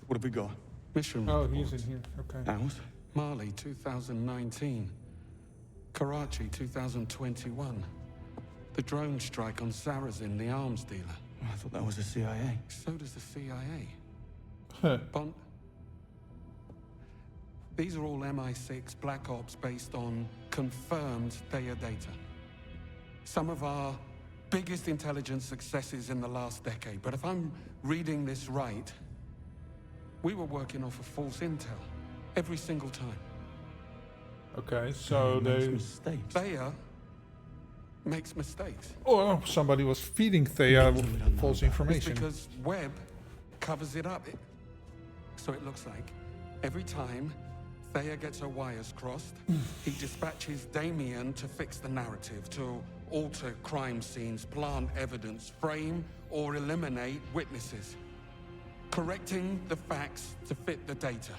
what have we got? Mission Oh, report. he's in here. Okay. Out. Mali 2019. Karachi 2021. The drone strike on Sarazin, the arms dealer. I thought that was the CIA. So does the CIA. Huh. Bond. These are all MI6 Black Ops based on confirmed Theia data. Some of our biggest intelligence successes in the last decade. But if I'm reading this right, we were working off of false intel every single time. Okay, so they... mistakes. Theia makes mistakes. Oh, somebody was feeding Thea false It's information. because Webb covers it up. So it looks like every time Theia gets her wires crossed, he dispatches Damien to fix the narrative, to alter crime scenes, plant evidence, frame or eliminate witnesses, correcting the facts to fit the data.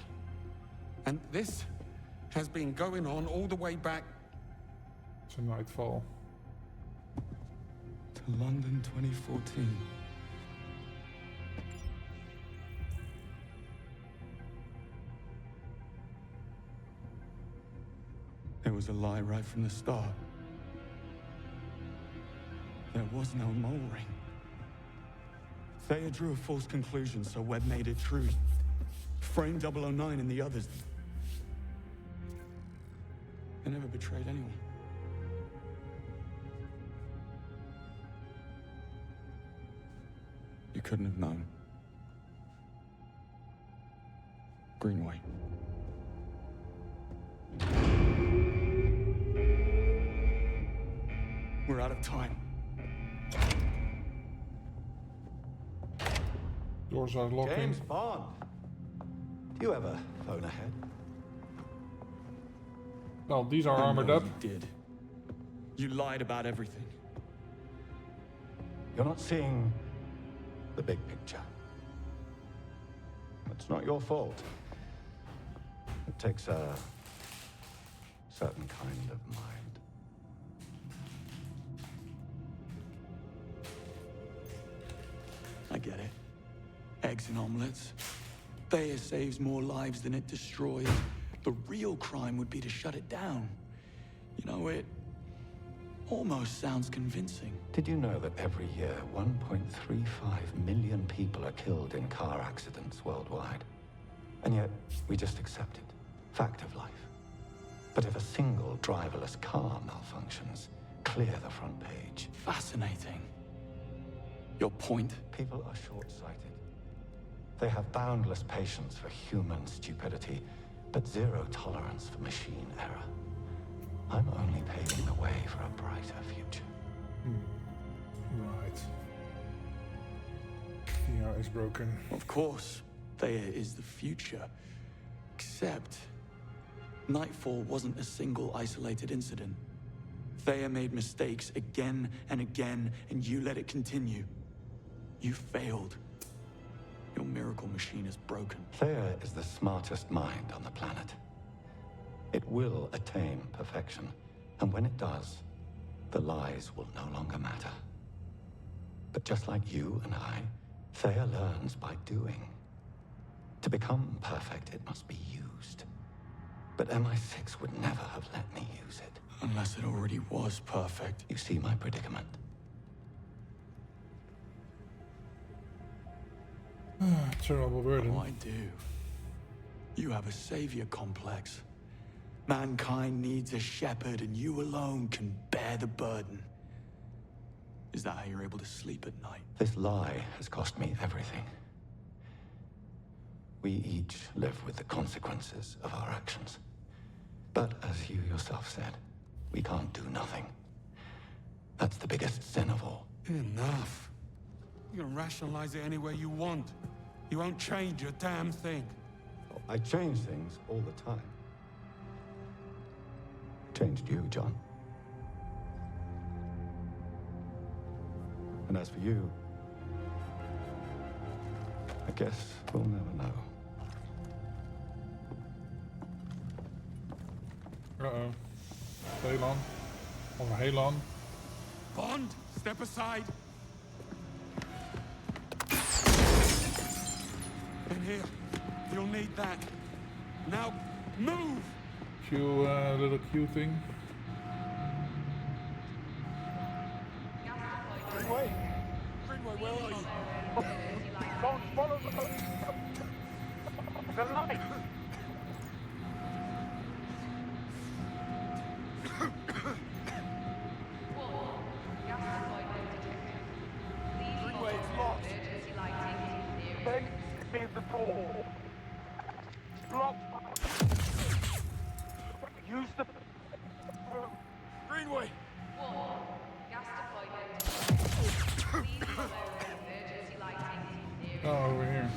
And this has been going on all the way back to Nightfall. To London 2014. It was a lie right from the start. There was no mole ring. Theia drew a false conclusion, so Webb made it true. Framed 009 and the others. They never betrayed anyone. You couldn't have known. Greenway. We're out of time. Doors are locking. James Bond. Do you ever phone ahead? Well, these are I armored know up. You did. You lied about everything. You're not seeing the big picture. It's not your fault. It takes a certain kind of mind. I get it. Eggs and omelets. Thea saves more lives than it destroys. The real crime would be to shut it down. You know, it almost sounds convincing. Did you know that every year 1.35 million people are killed in car accidents worldwide? And yet, we just accept it. Fact of life. But if a single driverless car malfunctions, clear the front page. Fascinating. Your point? People are short-sighted. They have boundless patience for human stupidity, but zero tolerance for machine error. I'm only paving the way for a brighter future. Right. Thea is broken. Of course, Thea is the future. Except, Nightfall wasn't a single isolated incident. Thea made mistakes again and again, and you let it continue. You failed. Your miracle machine is broken. Thea is the smartest mind on the planet. It will attain perfection, and when it does, the lies will no longer matter. But just like you and I, Thea learns by doing. To become perfect, it must be used. But MI6 would never have let me use it. Unless it already was perfect. You see my predicament? Terrible burden. Oh, I do. You have a savior complex. Mankind needs a shepherd, and you alone can bear the burden. Is that how you're able to sleep at night? This lie has cost me everything. We each live with the consequences of our actions. But as you yourself said, we can't do nothing. That's the biggest sin of all. Enough. You can rationalize it any way you want. You won't change a damn thing. I change things all the time. Changed you, John. And as for you, I guess we'll never know. Uh-oh. Halon. Or Halon. Bond, step aside. In here. You'll need that. Now, move! Little Q thing. Greenway? Greenway, where are you? Don't follow the light! Greenway, it's locked. Then here's the door. Blocked. Use the... Greenway! Oh, over here.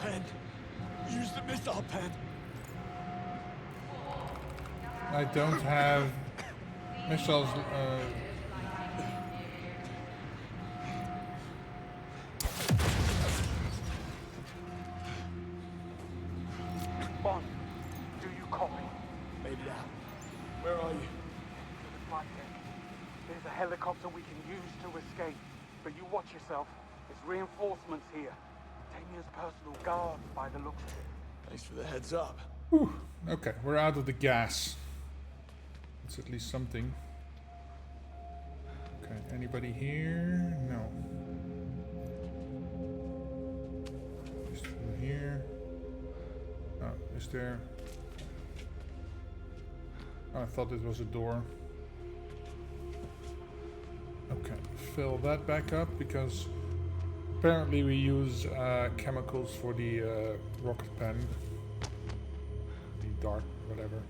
Pen. Use the missile pen. I don't have missiles. Bond, do you copy? Maybe out. Where are you? To the flight deck. There's a helicopter we can use to escape. But you watch yourself. There's reinforcements here. Tamia's personal guard by the looks of it. Thanks for the heads up. Whew. Okay, we're out of the gas. It's at least something. Okay, anybody here? No. Just through here. Oh, is there? Oh, I thought it was a door. Okay, fill that back up because apparently we use chemicals for the rocket pen. The dart, whatever.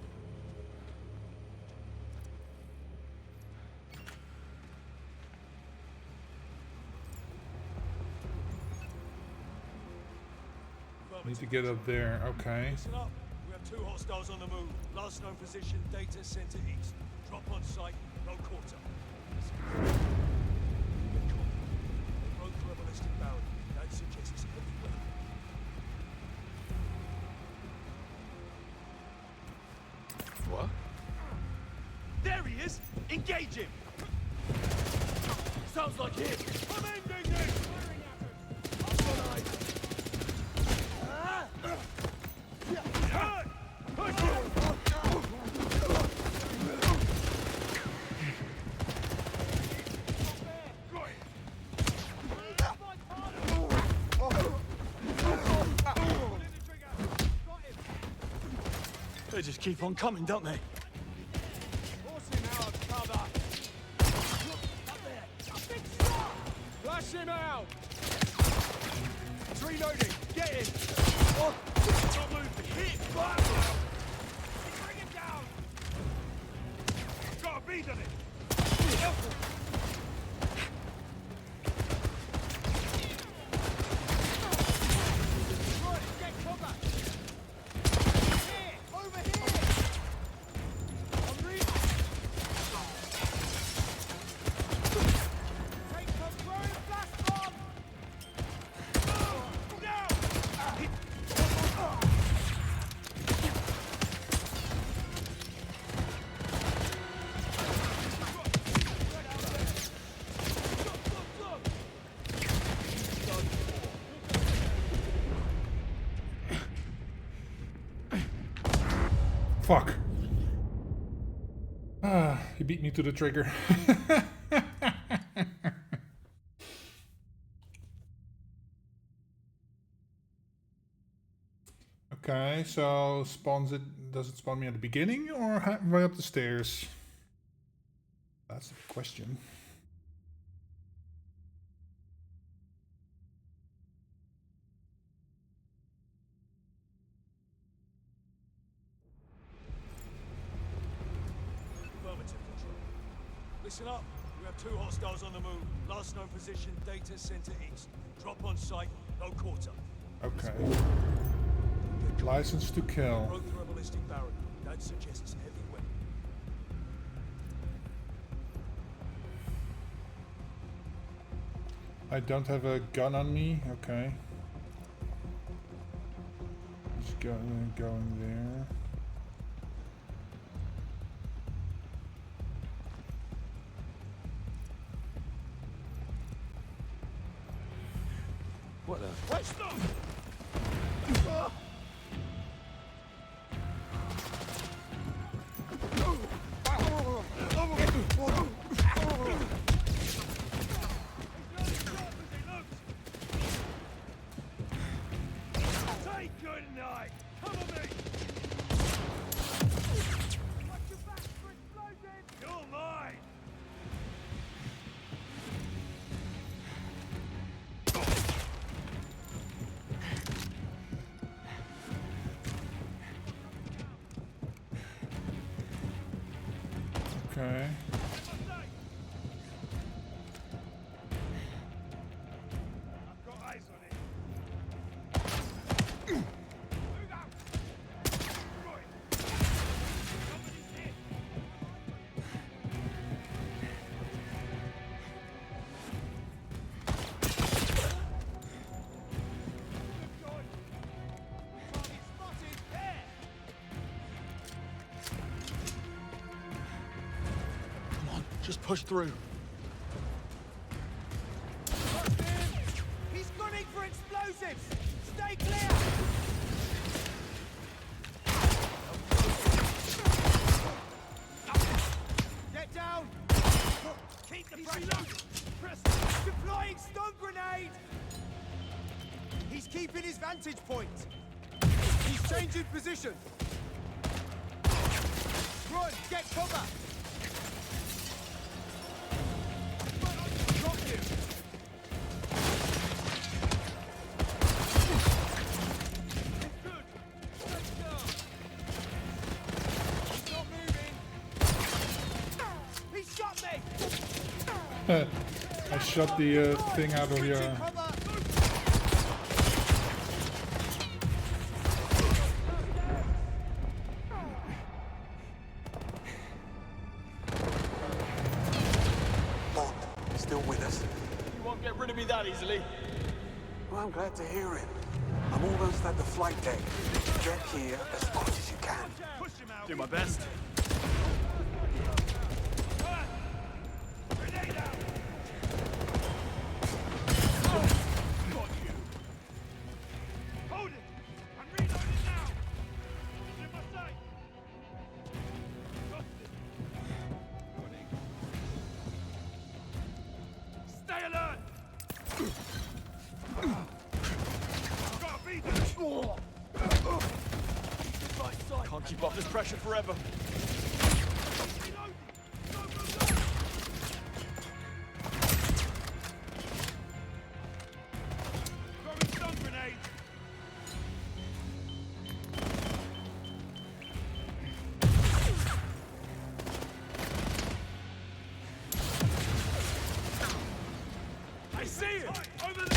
Need to get up there, okay. Listen up. We have 2 hostiles on the move. Last known position, data center east. Drop on site, no quarter. They broke through a ballistic barrier. That suggests heavy weapon. What? There he is! Engage him! Sounds like him! I'm ending this! Firing at us! Up on eyes! They just keep on coming, don't they? Force him out, cover! Up there! Big shot! Flash him out! It's reloading! Get in! Oh! Not moving! Hit! Fire! Bring him down! Got a bead on it! Right, get cover! Here! Over here! I'm reading! Take control! Flash bomb! Now! Fuck. Ah, he beat me to the trigger. Okay, so does it spawn me at the beginning or halfway up the stairs? That's the question. Affirmative control. Listen up. We have 2 hostiles on the move. Last known position, data center east. Drop on site, no quarter. Okay. License to kill. Broke through a ballistic barrier. That suggests heavy weapon. I don't have a gun on me. Okay. Just going there. What the? Wait, stop! Take good night! Cover me! Watch your back for explosions! You're mine! Okay. I've got eyes on it. Just push through. He's gunning for explosives! Stay clear! Get down! Keep the pressure! Deploying stun grenade! He's keeping his vantage point! He's changing position! Run! Get cover! I shot the thing out of your... Bond, still with us? You won't get rid of me that easily. Well, I'm glad to hear it. I'm almost at the flight deck. Get here as quick as you can. Do my best. Can't keep up this pressure forever. Throwing stun grenades. I see it! Over the...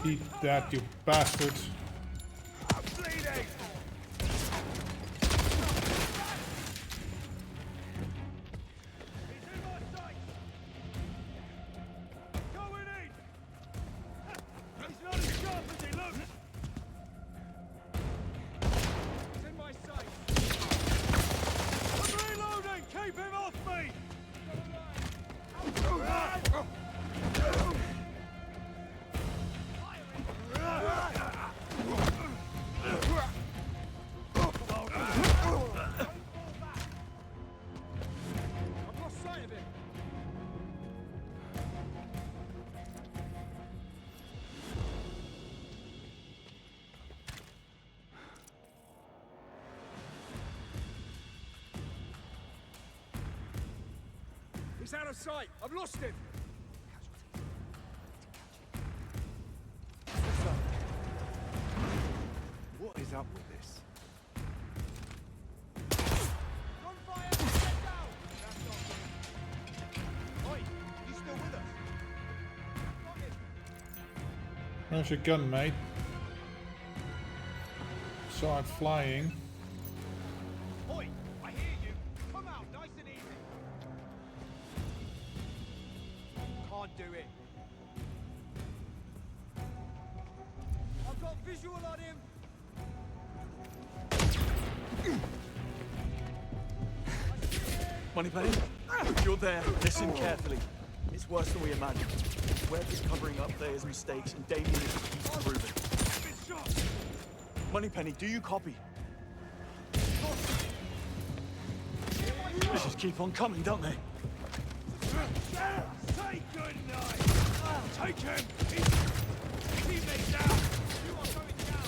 Eat that, you bastard. I'm bleeding! He's in my sight! Going in! He's not as sharp as he looks! He's in my sight! I'm reloading! Keep him off me! I've lost sight of him. He's out of sight. I've lost him. What is up with this? Gunfire! Get down! That's not good. Oi, you still with us? Got him. Where's your gun, mate? Saw it flying. Oi, I hear you. Come out, nice and easy. Can't do it. I've got visual on him. Moneypenny, if you're there, listen carefully. It's worse than we imagined. Webb is covering up Thayer's mistakes, and Damien is the key to prove it. Moneypenny, do you copy? They just keep on coming, don't they? Say good night! Take him! Teammates down! You are going down!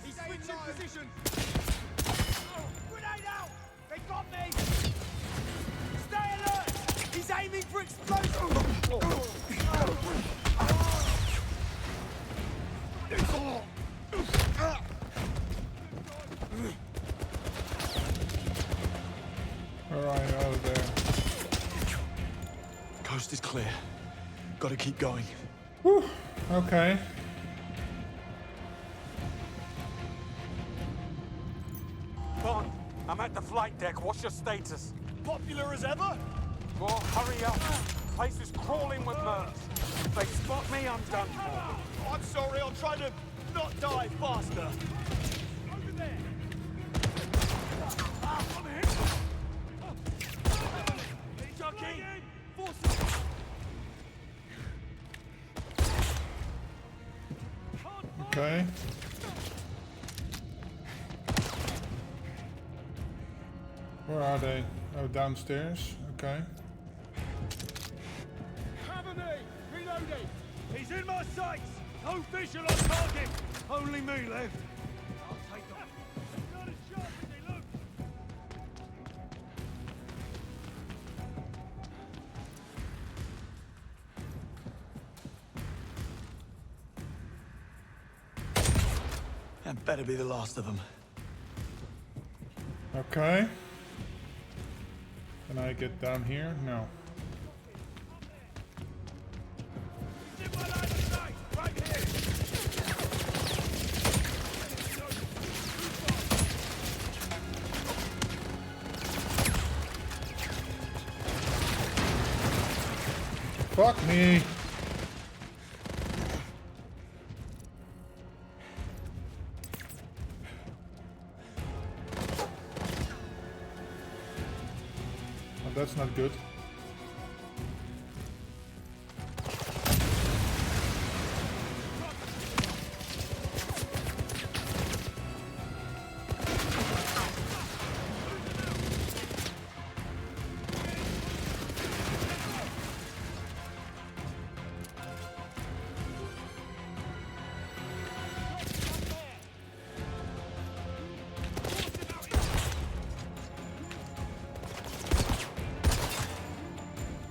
He's switching position! Grenade out! They got me! Stay alert! He's aiming for explosion! Alright, out of there. Coast is clear. Gotta keep going. Whew, okay. Bond, I'm at the flight deck. What's your status? Popular as ever? Well, hurry up. Place is crawling with mercs. If they spot me, I'm done for. I'm sorry, I'll try to not die faster. Over there! I'm hit! Ducky! Forces! Where are they? Oh, downstairs. Okay. Cover me! Reloading! He's in my sights! No visual on target! Only me left. I'll take them. Not as sharp as they look! That better be the last of them. Okay. Can I get down here? No. Fuck me. Oh, that's not good.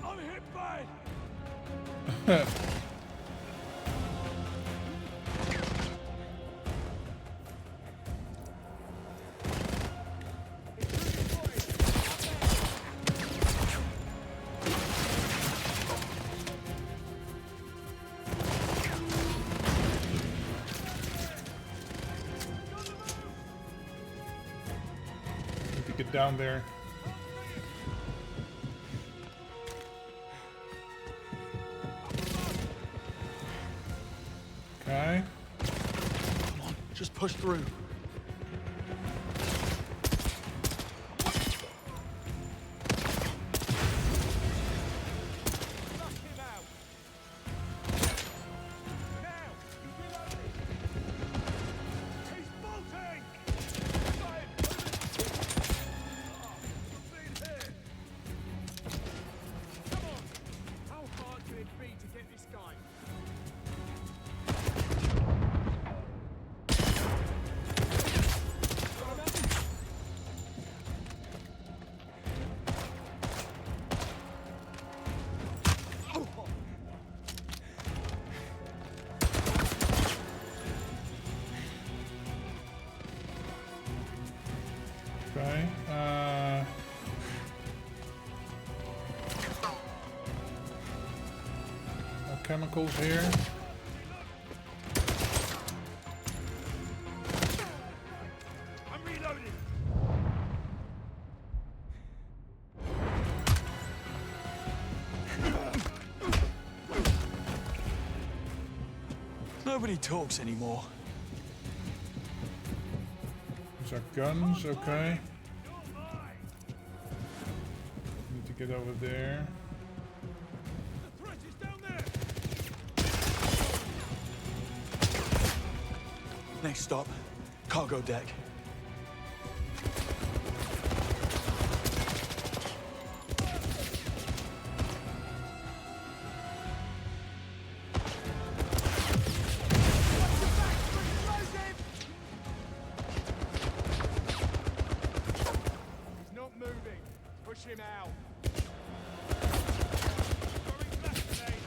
I'm hit bad! Need to get down there. Okay. Come on, just push through. He's bolting! Come on! How hard can it be to get this guy? Okay. No chemicals here. I'm reloading! Nobody talks anymore. These are guns, okay. Need to get over there. The threat is down there! Next stop, cargo deck. He's not moving. Push him out. Throwing flash grenade.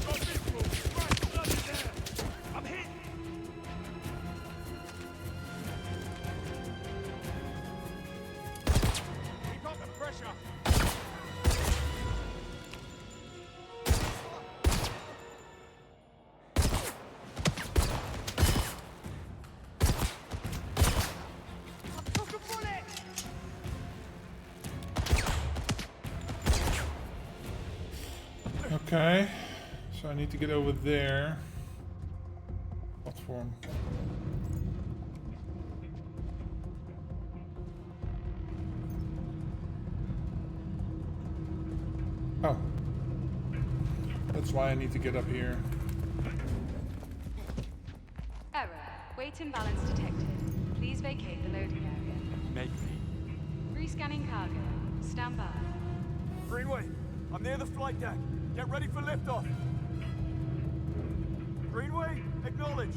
Got visual. Right, bloody there. I'm hit. He got the pressure. Took a bullet. Okay. So I need to get over there. Platform. Oh. Let's why I need to get up here. Error. Weight imbalance detected. Please vacate the loading area. Make me. Rescanning cargo. Stand by. Greenway, I'm near the flight deck. Get ready for liftoff. Greenway, acknowledge.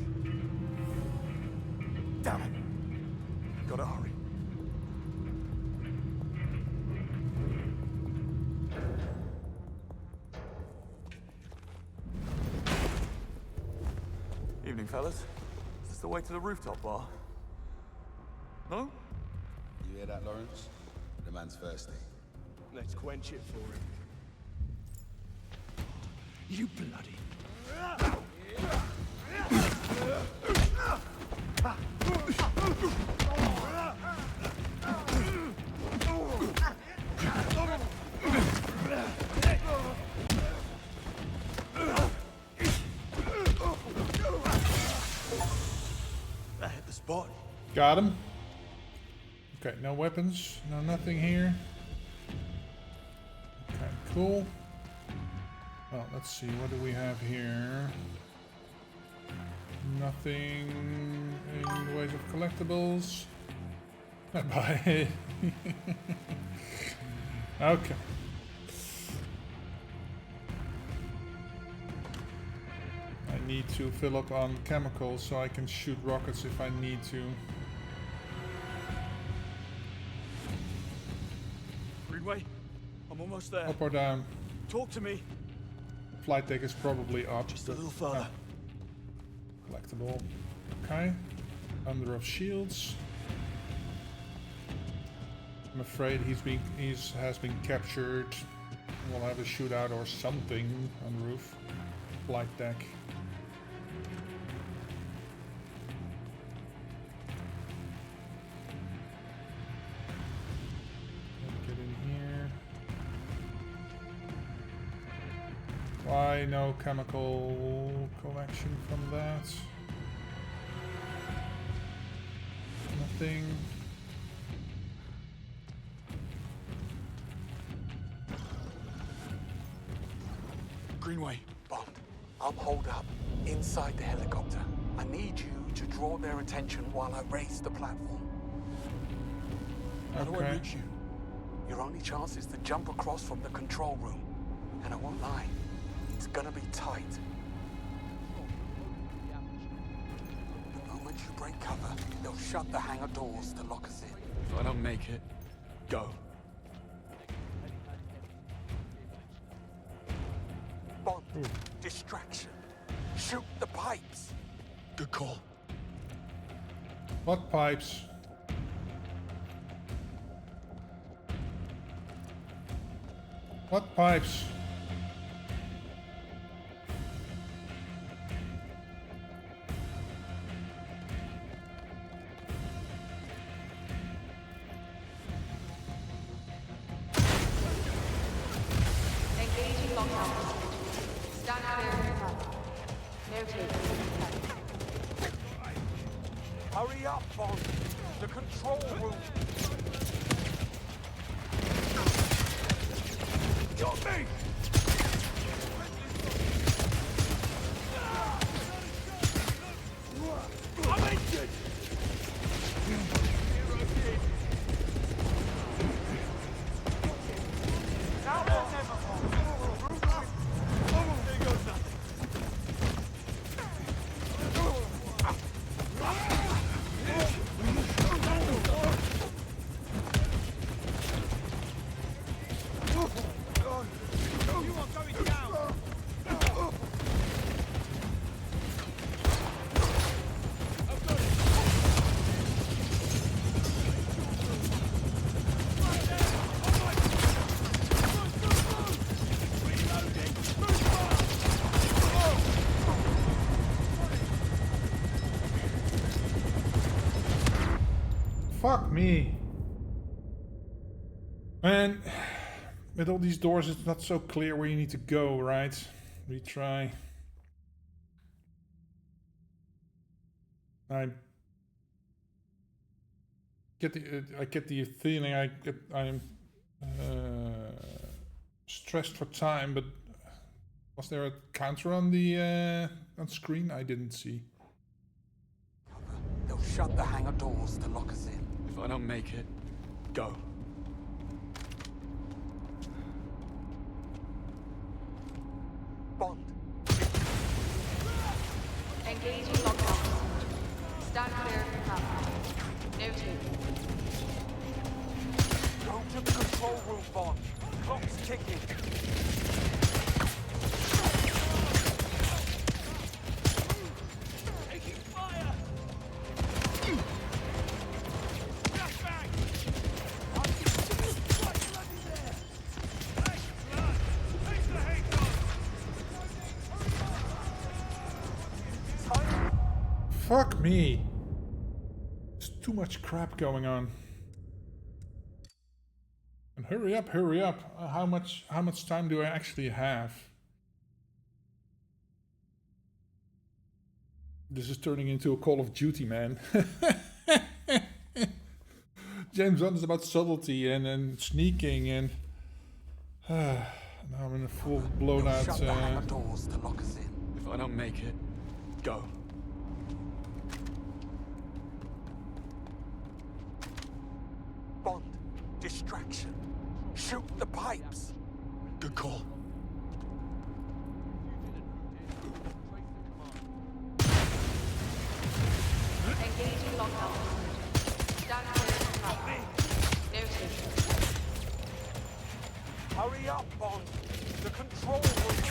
Damn it. Gotta hurry. Evening, fellas. Is this the way to the rooftop bar? No? You hear that, Lawrence? The man's thirsty. Let's quench it for him. You bloody... That hit the spot. Got him. Okay, no weapons, no nothing here. Okay, cool. Well, let's see, what do we have here? Nothing in the ways of collectibles. Bye. Okay. I need to fill up on chemicals so I can shoot rockets if I need to. Greenway, I'm almost there. Up or down? Talk to me. Flight deck is probably up. Just a little further. Collectible. Okay. Under of shields. I'm afraid has been captured. We'll have a shootout or something on the roof. Flight deck. Get in here. Why no chemical collection from that? Nothing. Greenway. Bond, I'm holed up inside the helicopter. I need you to draw their attention while I raise the platform. How do I reach you? Your only chance is to jump across from the control room. And I won't lie, it's gonna be tight. The moment you break cover, they'll shut the hangar doors to lock us in. If I don't make it, go. Bond, distraction. Shoot the pipes. Good call. What pipes? What pipes? Engaging lockdown. Stand clear of the tunnel. No takers. Hurry up, Bond. The control room. Got me! I'm injured! Now or never, Bond. There goes nothing. You are going down! Fuck me. Man, with all these doors, it's not so clear where you need to go, right? Retry. I get the feeling I'm stressed for time, but Was there a counter on the on screen? I didn't see. They'll shut the hangar doors to lock us in. If I don't make it, go. Bond. Engaging lockdown. Stand clear of the cover. Noted. Go to the control room, Bond. Clock's ticking. Taking fire! Flashbang! Right bloody there! Hey, lad! Take the hate gun! Fuck me. There's too much crap going on. And hurry up, hurry up. How much time do I actually have? This is turning into a Call of Duty, man. James Bond is about subtlety and sneaking and now I'm in a full blown out Shut the hangar doors to lock us in. If I don't make it, go. Bond. Distraction. Shoot the pipes. Good call. Engaging lockdown. Stand clear of the cover. Noted. Hurry up, Bond. The control room.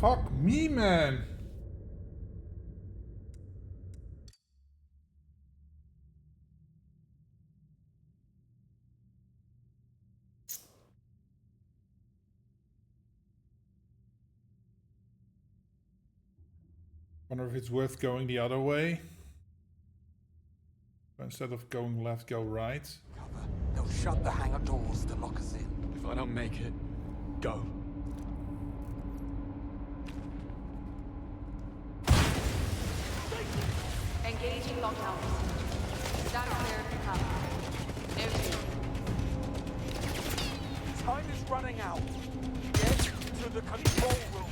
Fuck me, man. Wonder if it's worth going the other way. Instead of going left, go right. Cover. They'll shut the hangar doors to lock us in. If I don't make it, go. Engaging lockdown. Stand clear of the cover. Noted. Time is running out. Get to the control room.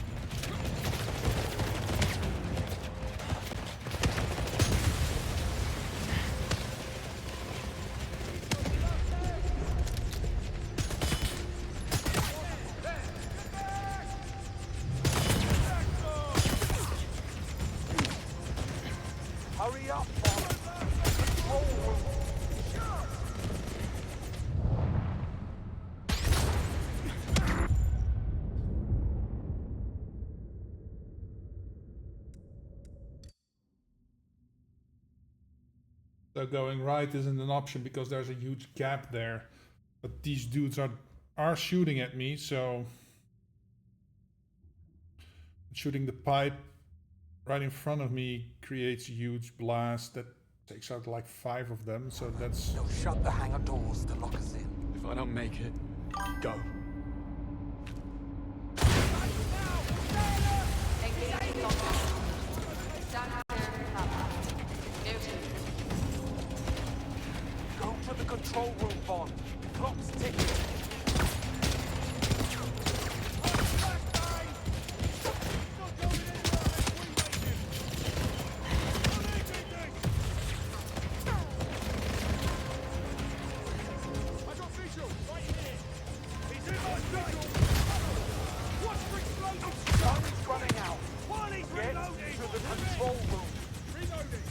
Hurry up, Bond. Control room. So going right isn't an option because there's a huge gap there. But these dudes are shooting at me, so shooting the pipe right in front of me creates a huge blast that takes out like 5 of them, so that's... They'll shut the hangar doors to lock us in. If I don't make it, go. Engaging lockdown. Stand clear of the cover. Noted. Go to the control room, Bond. Clock's ticking. Time's running out. Get to the control room. Reloading.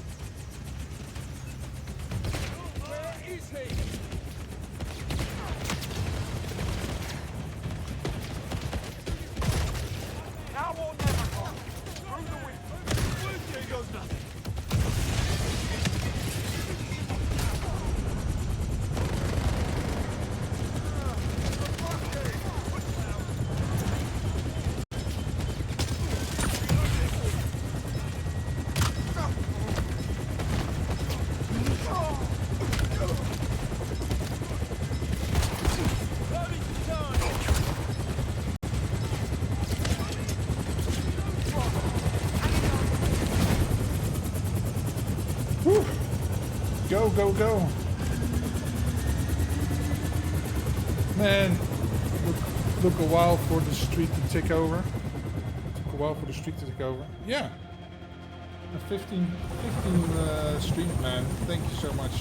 Where is he? Go, go, go. Man, look a while for the street to tick over. Took a while for the street to tick over. Yeah. A 15 street, man. Thank you so much.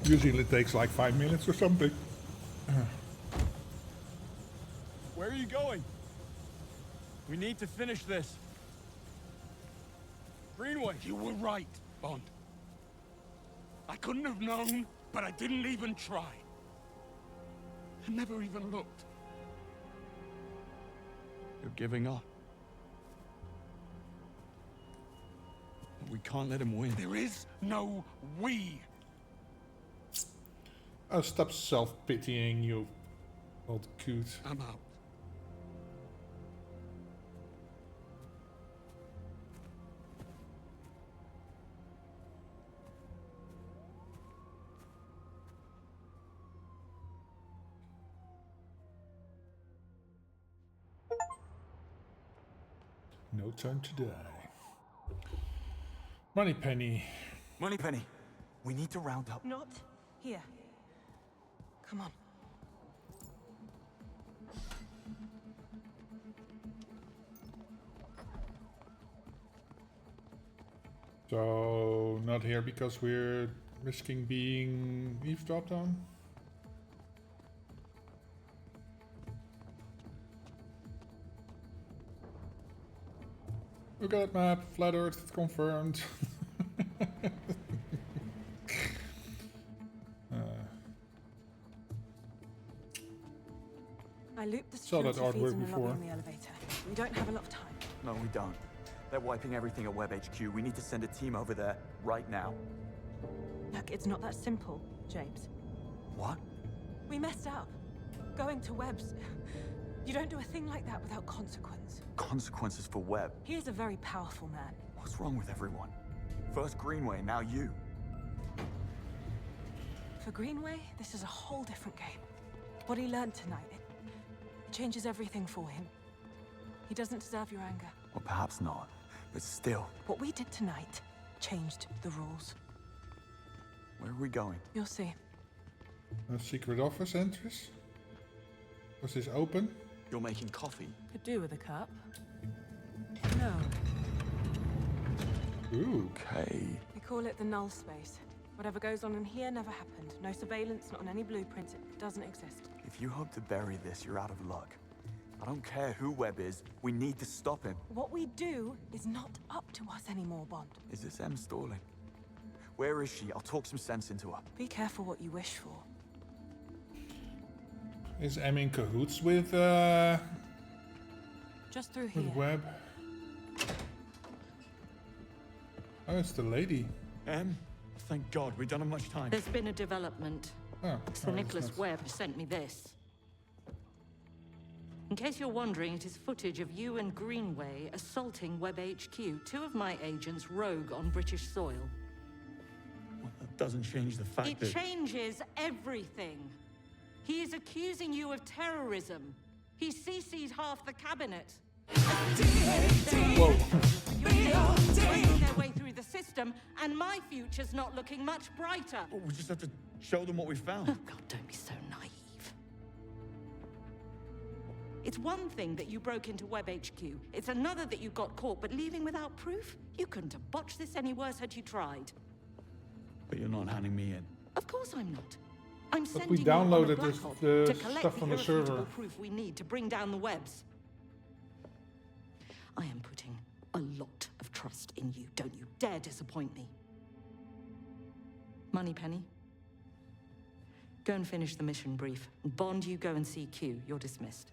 Usually it takes like 5 minutes or something. Where are you going? We need to finish this. Greenway. You were right, Bond. I couldn't have known, but I didn't even try. I never even looked. You're giving up. We can't let him win. There is no we. Oh, stop self-pitying, you old coot. I'm out. No time to die. Moneypenny. Moneypenny, we need to round up. Not here. Come on. So, not here because we're risking being eavesdropped on? Look at that map, flat earth, it's confirmed. I looped the Saw that security feeds artwork in the lobby before. in the elevator. We don't have a lot of time. No, we don't. They're wiping everything at Web HQ. We need to send a team over there right now. Look, it's not that simple, James. What? We messed up. Going to Webb's. You don't do a thing like that without consequence. Consequences for Webb. He is a very powerful man. What's wrong with everyone? First Greenway, now you. For Greenway, this is a whole different game. What he learned tonight, it changes everything for him. He doesn't deserve your anger. Well, perhaps not, but still. What we did tonight changed the rules. Where are we going? You'll see. A secret office entrance? Was this open? You're making coffee. Could do with a cup. No. Ooh. Okay. We call it the null space. Whatever goes on in here never happened. No surveillance, not on any blueprints. It doesn't exist. If you hope to bury this, you're out of luck. I don't care who Webb is. We need to stop him. What we do is not up to us anymore, Bond. Is this M stalling? Where is she? I'll talk some sense into her. Be careful what you wish for. Is M in cahoots with Just through here. Webb? Oh, it's the lady. M? Thank God, we don't have much time. There's been a development. Oh, Sir oh, Nicholas that's Webb sent me this. In case you're wondering, it is footage of you and Greenway assaulting Webb HQ. Two of my agents rogue on British soil. Well, that doesn't change the fact It that... changes everything. He is accusing you of terrorism. He CC'd half the cabinet. Whoa. You're fighting their way through the system, and my future's not looking much brighter. Well, we just have to show them what we found. Oh, God, don't be so naive. It's one thing that you broke into Webb HQ. It's another that you got caught, but leaving without proof? You couldn't have botched this any worse had you tried. But you're not handing me in. Of course I'm not. I'm But sending we you on a downloaded Black this- Hawk the to collect stuff the on the irrefutable server. proof we need to bring down the Webbs. I am putting a lot of trust in you. Don't you dare disappoint me. Moneypenny, go and finish the mission brief. Bond, you go and see Q. You're dismissed.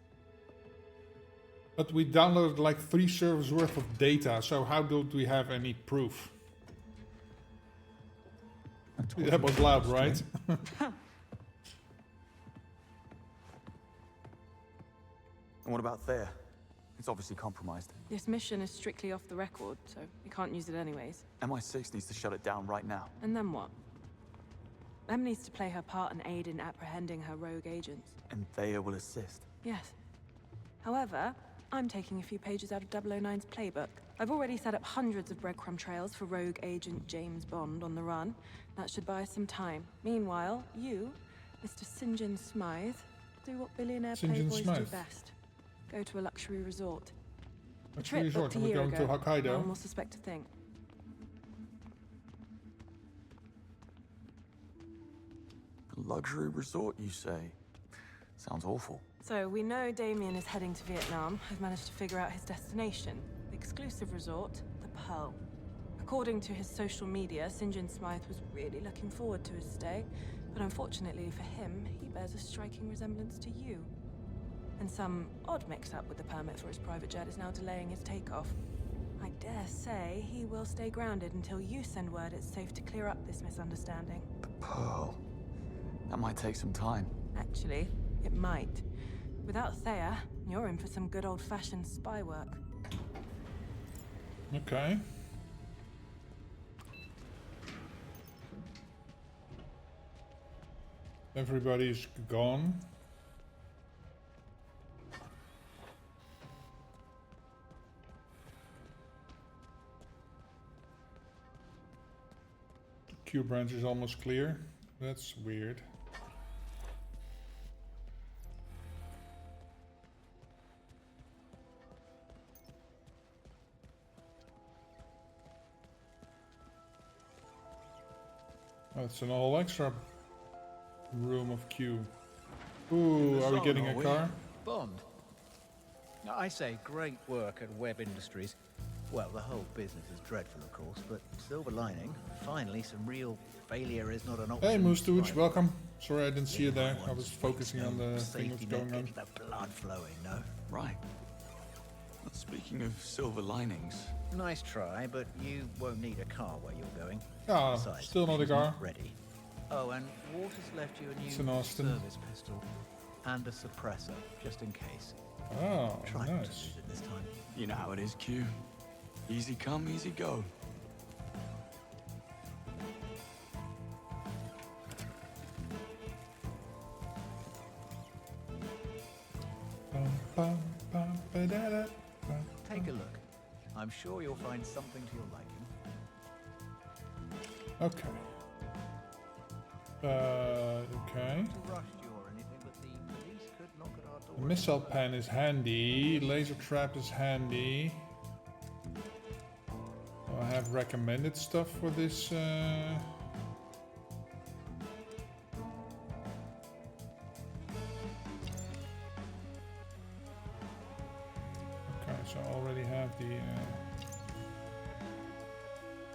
But we downloaded like 3 servers worth of data, so how don't we have any proof? That was loud, right? And what about Thayer? It's obviously compromised. This mission is strictly off the record, so we can't use it anyways. MI6 needs to shut it down right now. And then what? Em needs to play her part and aid in apprehending her rogue agents. And Thea will assist. Yes. However, I'm taking a few pages out of 009's playbook. I've already set up hundreds of breadcrumb trails for rogue agent James Bond on the run. That should buy us some time. Meanwhile, you, Mr. St. John Smythe, do what billionaire St. John playboys do Smythe. best. Go to a luxury resort. A Luxury trip resort, booked a and we're year going to ago. Hokkaido. No one will suspect a thing. A luxury resort, you say? Sounds awful. So, we know Damien is heading to Vietnam. I've managed to figure out his destination. The exclusive resort, the Pearl. According to his social media, St. John Smythe was really looking forward to his stay, but unfortunately for him, he bears a striking resemblance to you. And some odd mix-up with the permit for his private jet is now delaying his takeoff. I dare say he will stay grounded until you send word it's safe to clear up this misunderstanding. Pearl. That might take some time. Actually, it might. Without Thea, you're in for some good old-fashioned spy work. Okay. Everybody's gone. The Q branch is almost clear. That's weird. That's an all extra room of Q. Ooh, are we getting a car? Bond. Now, I say great work at Webb Industries. Well, the whole business is dreadful, of course, but silver lining, finally some real failure is not an option. Hey, Moostooch, welcome. Sorry I didn't see you there. I was focusing on the thing that's going on. The blood flowing, no? Right. Well, speaking of silver linings... Nice try, but you won't need a car where you're going. Ah, Besides, still not a she's car. Ready. Oh, and Waters left you a It's new an Austin. service pistol and a suppressor, just in case. Oh, Try not to nice. lose it this time. You know how it is, Q. Easy come, easy go. Take a look. I'm sure you'll find something to your liking. Okay. Okay. To rush you or anything, but the police could knock at our door. The missile pen is handy. Laser trap is handy. I have recommended stuff for this. Okay, so I already have the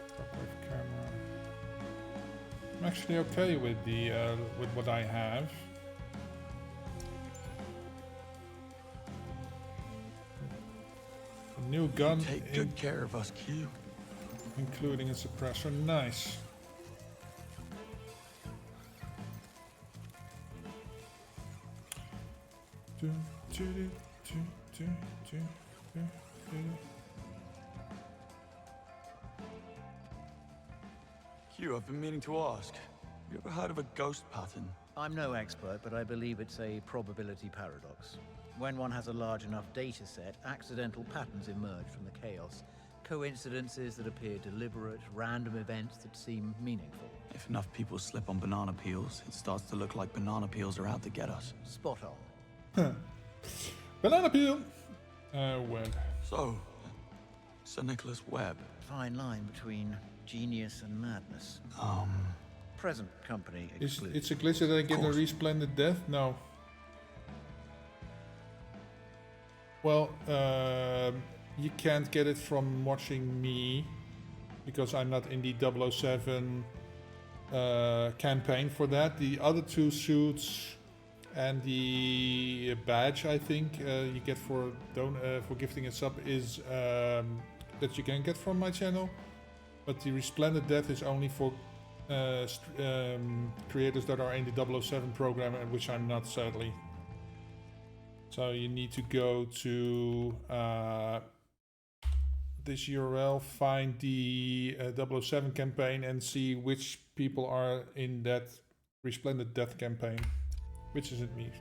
shockwave camera. I'm actually okay with the with what I have. A new gun, Take good care of us, Q. including a suppressor. Nice. Q, I've been meaning to ask. You ever heard of a ghost pattern? I'm no expert, but I believe it's a probability paradox. When one has a large enough data set, accidental patterns emerge from the chaos. Coincidences that appear deliberate, random events that seem meaningful. If enough people slip on banana peels, it starts to look like banana peels are out to get us. Spot on. Banana peel! Webb. So, Sir Nicholas Webb. Fine line between genius and madness. Present company Is excluded. it's a glitch that I get a resplendent death? No. Well, you can't get it from watching me because I'm not in the 007 campaign for that. The other two suits and the badge I think you get for gifting a sub is that you can get from my channel, but the resplendent death is only for creators that are in the 007 program, which I'm not, sadly. So you need to go to this URL, find the 007 campaign and see which people are in that Resplendent Death Campaign. Which is it me?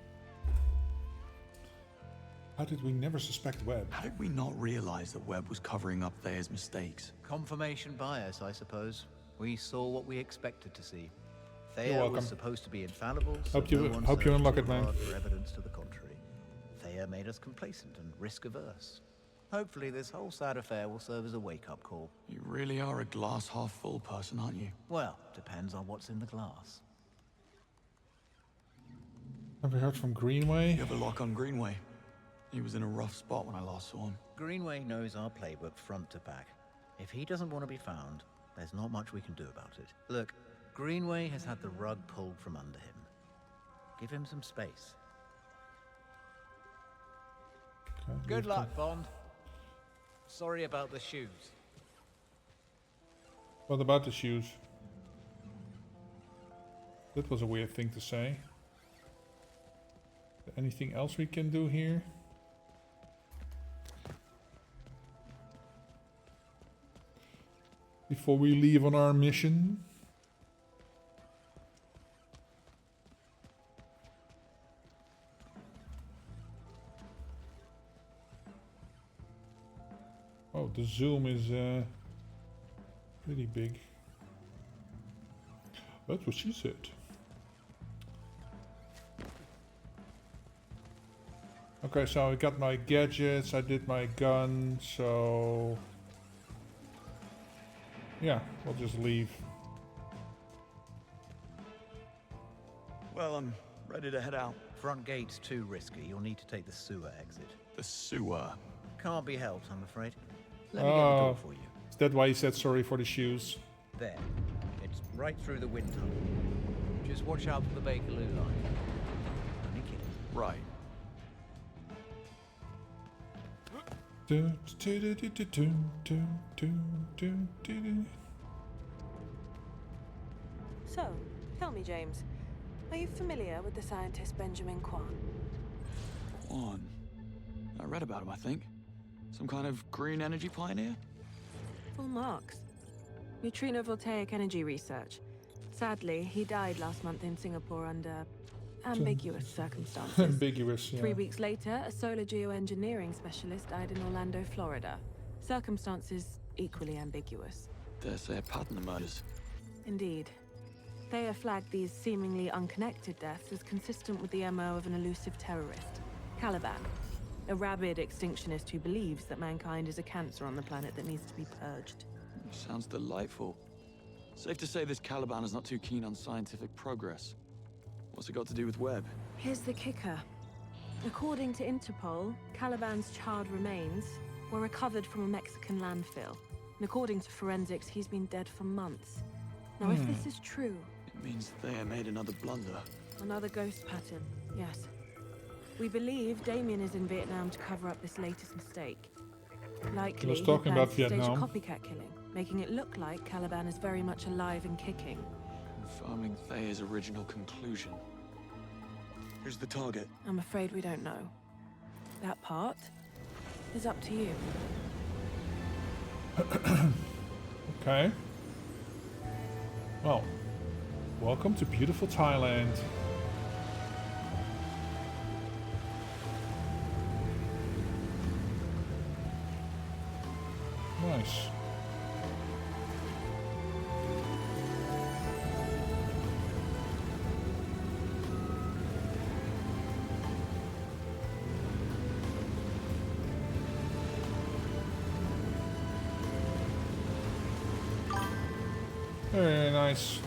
How did we never suspect Webb? How did we not realize that Webb was covering up Thea's mistakes? Confirmation bias, I suppose. We saw what we expected to see. You're Thea welcome. was supposed to be infallible, so Hope you no one unlock searched it, man. hard for evidence to the contrary. Thea made us complacent and risk-averse. Hopefully this whole sad affair will serve as a wake-up call. You really are a glass half full person, aren't you? Well, depends on what's in the glass. Have we heard from Greenway? You have a lock on Greenway. He was in a rough spot when I last saw him. Greenway knows our playbook front to back. If he doesn't want to be found, there's not much we can do about it. Look, Greenway has had the rug pulled from under him. Give him some space. Okay, Good luck, Bond. Sorry about the shoes. What about the shoes? That was a weird thing to say. Anything else we can do here? Before we leave on our mission? Oh, the zoom is really big. That's what she said. Okay, so I got my gadgets, I did my gun, so... yeah, we'll just leave. Well, I'm ready to head out. Front gate's too risky. You'll need to take the sewer exit. The sewer? Can't be helped, I'm afraid. Let me get the door for you. Is that why he said sorry for the shoes? There. It's right through the wind tunnel. Just watch out for the Bakerloo line. Only kidding. Right. So, tell me, James, are you familiar with the scientist Benjamin Quan? Quan? I read about him, I think. Some kind of green energy pioneer? Full marks. Neutrino voltaic energy research. Sadly, he died last month in Singapore under ambiguous circumstances. Ambiguous, yeah. 3 weeks later, a solar geoengineering specialist died in Orlando, Florida. Circumstances equally ambiguous. Dare say a pattern emerges. Indeed. Thea flagged these seemingly unconnected deaths as consistent with the MO of an elusive terrorist, Caliban, a rabid extinctionist who believes that mankind is a cancer on the planet that needs to be purged. Sounds delightful. Safe to say this Caliban is not too keen on scientific progress. What's it got to do with Webb? Here's the kicker. According to Interpol, Caliban's charred remains were recovered from a Mexican landfill. And according to forensics, he's been dead for months. Now, if this is true... It means Thea made another blunder. Another ghost pattern, yes. We believe Damien is in Vietnam to cover up this latest mistake. Likely, was talking about he plans to stage a Vietnam. copycat killing, making it look like Caliban is very much alive and kicking. Confirming Thea's original conclusion. Who's the target? I'm afraid we don't know. That part is up to you. Okay. Well, welcome to beautiful Thailand. Nice. Very nice.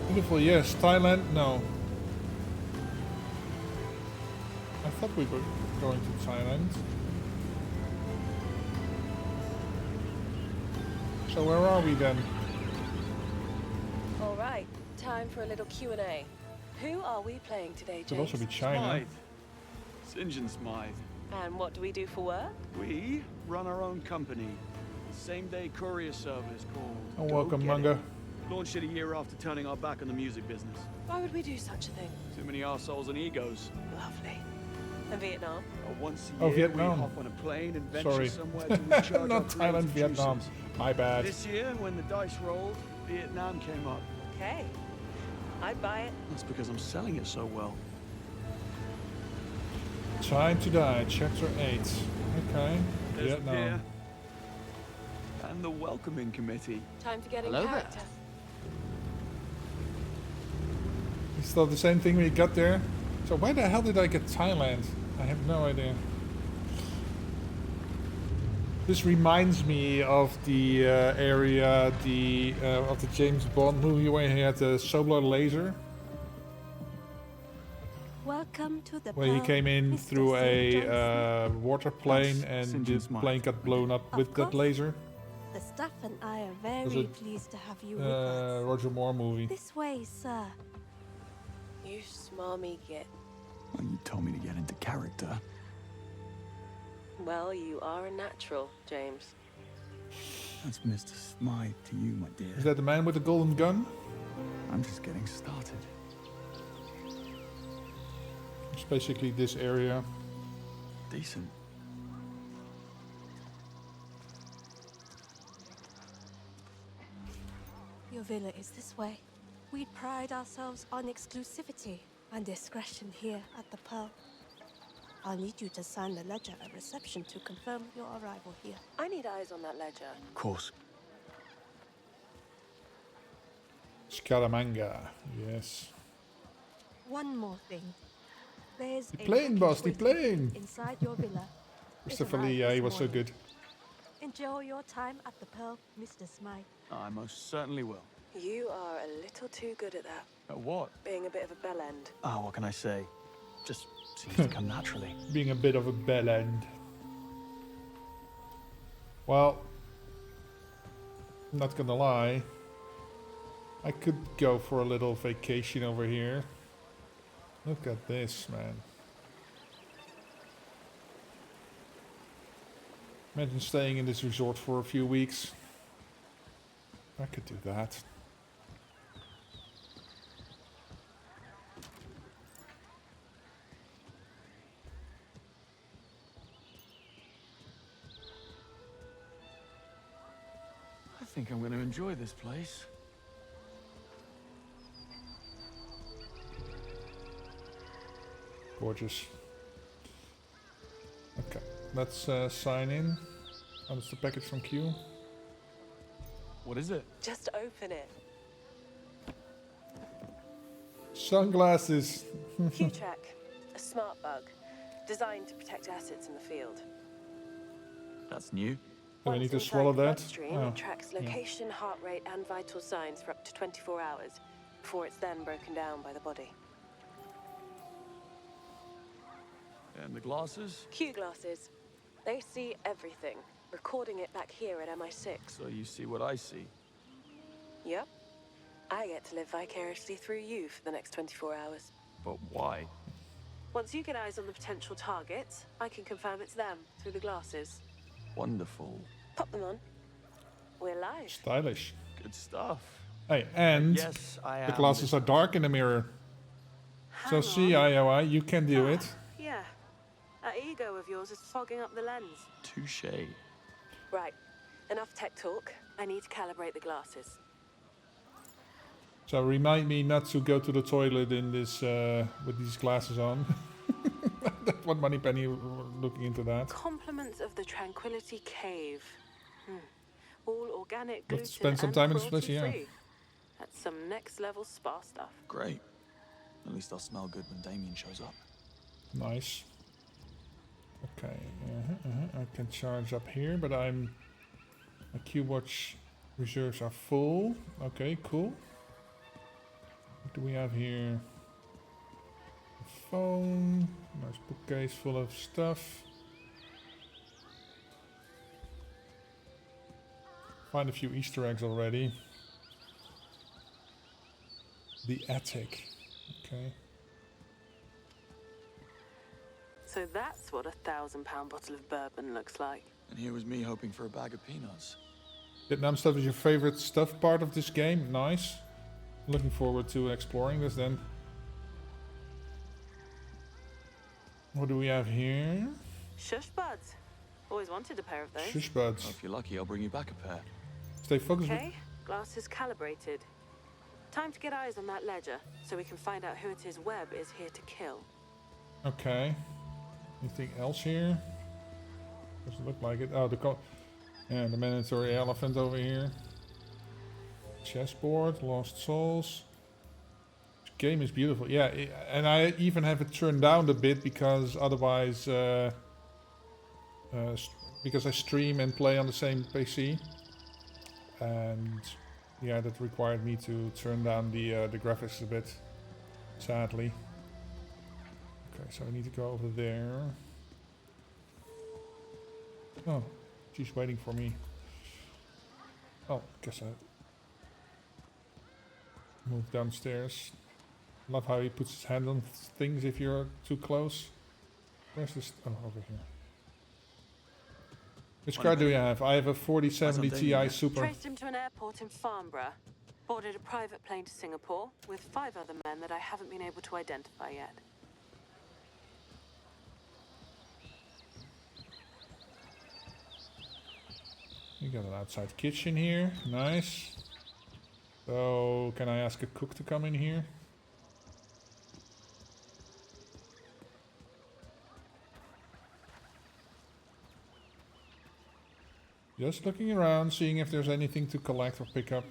Beautiful, yes. Thailand, no. I thought we were going to Thailand. So where are we then? All right, time for a little Q&A. Who are we playing today, Could also James? be China. St. John Smythe. And what do we do for work? We run our own company. Same-day courier service called Oh, Go welcome, Get Manga. It. Launched it a year after turning our back on the music business. Why would we do such a thing? Too many arseholes and egos. Lovely. And Vietnam? Once a Oh, year, Vietnam. we hop on a plane and venture Sorry. somewhere to recharge our Not creative Thailand, Vietnam. juices. My bad. This year, when the dice rolled, Vietnam came up. Okay. I'd buy it. That's because I'm selling it so well. Time to Die, Chapter 8. Okay. There's the Vietnam. pier. And the welcoming committee. Time to get in Hello there. character. Is still the same thing we got there? So why the hell did I get Thailand? I have no idea. This reminds me of the area of the James Bond movie where he had the solar laser. Welcome to the Where he Pearl, came in Mr. through St. a water plane That's and St. the John's Mine. plane got blown up Of with that course. laser. The staff and I are Was very it, pleased to have you with us. Roger Moore movie. This way, sir. You smarmy git. Well, you told me to get into character. Well, you are a natural, James. That's Mr. Smythe to you, my dear. Is that the man with the golden gun? I'm just getting started. It's basically this area. Decent. Your villa is this way. We pride ourselves on exclusivity and discretion here at the Pearl. I'll need you to sign the ledger at reception to confirm your arrival here. I need eyes on that ledger. Of course. Scaramanga, yes. One more thing. There's The a plane, boss, the package plane! inside your villa. It Christopher arrived Lee, yeah, this he was so morning. good. Enjoy your time at the Pearl, Mr. Smythe. I most certainly will. You are a little too good at that. At what? Being a bit of a bell end. Ah, what can I say? Just seems to come naturally. Being a bit of a bell end. Well, I'm not gonna lie. I could go for a little vacation over here. Look at this, man. Imagine staying in this resort for a few weeks. I could do that. I think I'm going to enjoy this place. Gorgeous. Okay, let's sign in. Oh, that's the package from Q. What is it? Just open it. Sunglasses. Q-Track, a smart bug, designed to protect assets in the field. That's new. Do I need to Once swallow inside the that? bloodstream, Oh, it tracks yeah. location, heart rate, and vital signs for up to 24 hours, before it's then broken down by the body. And the glasses? Q glasses. They see everything, recording it back here at MI6. So you see what I see. Yep. I get to live vicariously through you for the next 24 hours. But why? Once you get eyes on the potential targets, I can confirm it's them through the glasses. Wonderful. Pop them on. We're live. Stylish. Good stuff. Hey, and Yes, I the am glasses are dark in the mirror. So see, IOI, you can do it. Yeah. That ego of yours is fogging up the lens. Touche. Right. Enough tech talk. I need to calibrate the glasses. So remind me not to go to the toilet in this with these glasses on. That's what Moneypenny looking into that. Compliments of the Tranquility Cave. All organic, Let's gluten spend some and time in this place, cruelty-free. yeah. That's some next level spa stuff. Great. At least I'll smell good when Damien shows up. Nice. Okay, I can charge up here, but my Q-Watch reserves are full. Okay, cool. What do we have here? A phone, nice bookcase full of stuff. Find a few Easter eggs already. The attic, okay. So that's what a £1,000 bottle of bourbon looks like. And here was me hoping for a bag of peanuts. Vietnam stuff is your favorite stuff part of this game? Nice. Looking forward to exploring this then. What do we have here? Shush buds. Always wanted a pair of those. Shush buds. Well, if you're lucky, I'll bring you back a pair. Stay focused. Okay, glasses calibrated. Time to get eyes on that ledger, so we can find out who it is Webb is here to kill. Okay. Anything else here? Doesn't look like it. Oh, the mandatory elephant over here. Chessboard, Lost Souls. This game is beautiful. Yeah, and I even have it turned down a bit because otherwise, because I stream and play on the same PC, and yeah, that required me to turn down the graphics a bit, sadly. Okay, so I need to go over there. Oh, she's waiting for me. Oh, guess I move downstairs. Love how he puts his hand on things if you're too close. Where's this? Oh, over here. Which car do you have? I have a 4070 Ti Super. Traced him to an airport in Farnborough. Boarded a private plane to Singapore with 5 other men that I haven't been able to identify yet. You got an outside kitchen here. Nice. So, can I ask a cook to come in here? Just looking around, seeing if there's anything to collect or pick up.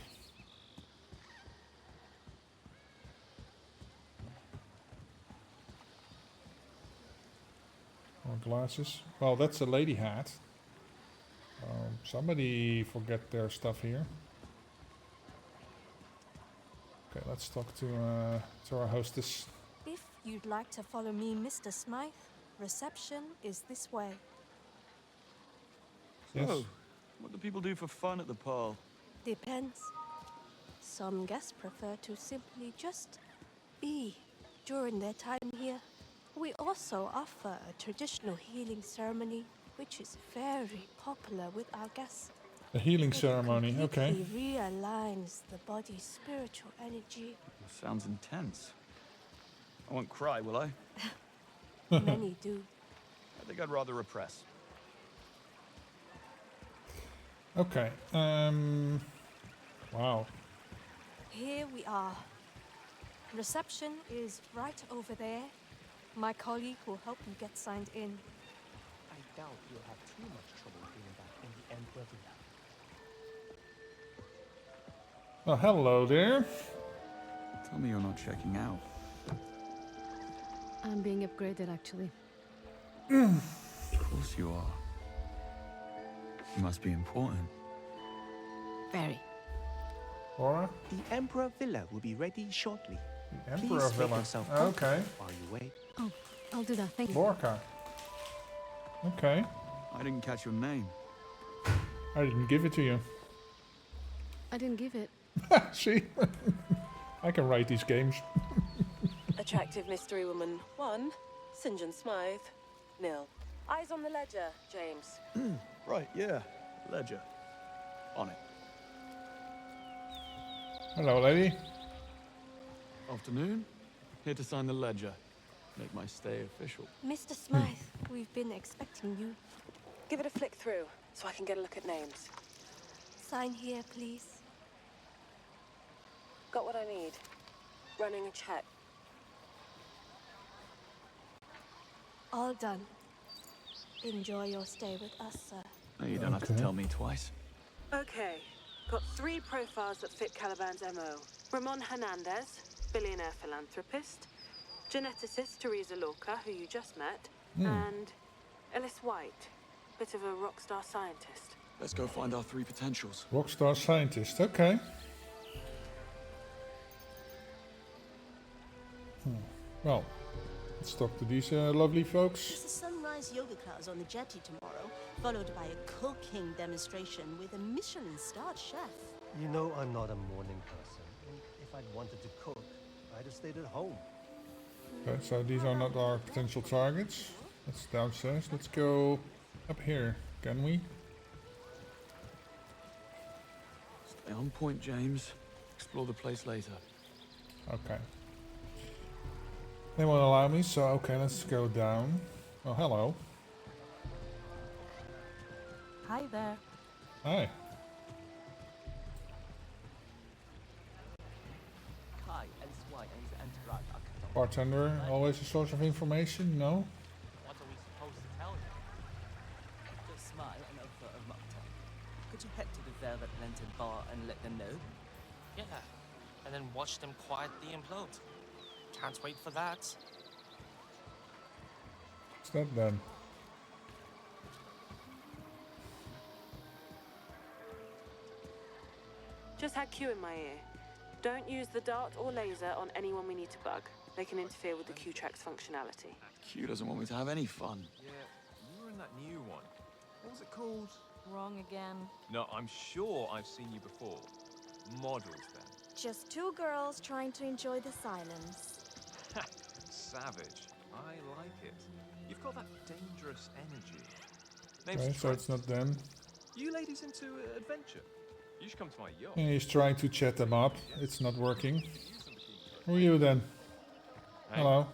More glasses. Well, that's a lady hat. Somebody forget their stuff here. Okay, let's talk to our hostess. If you'd like to follow me, Mr. Smythe, reception is this way. Yes. So, what do people do for fun at the Pearl? Depends. Some guests prefer to simply just be during their time here. We also offer a traditional healing ceremony, which is very popular with our guests. A healing ceremony, okay. It realigns the body's spiritual energy. Sounds intense. I won't cry, will I? Many do. I think I'd rather repress. Okay. Wow. Here we are. Reception is right over there. My colleague will help you get signed in. I doubt you'll have too much trouble getting back in the Emperor Villa. Well, hello there. Tell me you're not checking out. I'm being upgraded, actually. Of course you are. You must be important. Very. Laura? The Emperor Villa will be ready shortly. The Emperor Please Villa. make yourself Okay. while you wait. Oh, I'll do that. Thank you. Lorca. Okay. I didn't catch your name. I didn't give it to you. I didn't give it. See? I can write these games. Attractive mystery woman 1, St. John Smythe. Nil. Eyes on the ledger, James. Right, yeah. Ledger. On it. Hello, lady. Afternoon. Here to sign the ledger. Make my stay official. Mr. Smythe, we've been expecting you. Give it a flick through, so I can get a look at names. Sign here, please. Got what I need. Running a check. All done. Enjoy your stay with us, sir. No, you don't have to tell me twice. Okay. Got 3 profiles that fit Caliban's MO. Ramon Hernandez, billionaire philanthropist. Geneticist Teresa Lorca, who you just met. And Ellis White, bit of a rock star scientist. Let's go find our 3 potentials. Rockstar scientist, okay. Well, let's talk to these lovely folks. There's a sunrise yoga class on the jetty tomorrow, followed by a cooking demonstration with a Michelin-starred chef. You know I'm not a morning person. And if I'd wanted to cook, I'd have stayed at home. Okay, so these are not our potential targets. That's downstairs. Let's go up here, can we? Stay on point, James. Explore the place later. Okay. They won't allow me, so okay, let's go down. Oh, hello. Hi there. Hi. Bartender, always a source of information? No? What are we supposed to tell you? Just smile and offer a mocktail. Could you head to the Velvet Lantern bar and let them know? Yeah, and then watch them quietly implode. Can't wait for that. What's that then? Just had Q in my ear. Don't use the dart or laser on anyone we need to bug. They can interfere with the Q-Track's functionality. Q doesn't want me to have any fun. Yeah, you were in that new one. What was it called? Wrong again. No, I'm sure I've seen you before. Models, then. Just two girls trying to enjoy the silence. Savage. I like it. You've got that dangerous energy. Okay, so it's not them. You ladies into adventure? You should come to my yacht. And he's trying to chat them up. It's not working. Who are you then? Hey. Hello.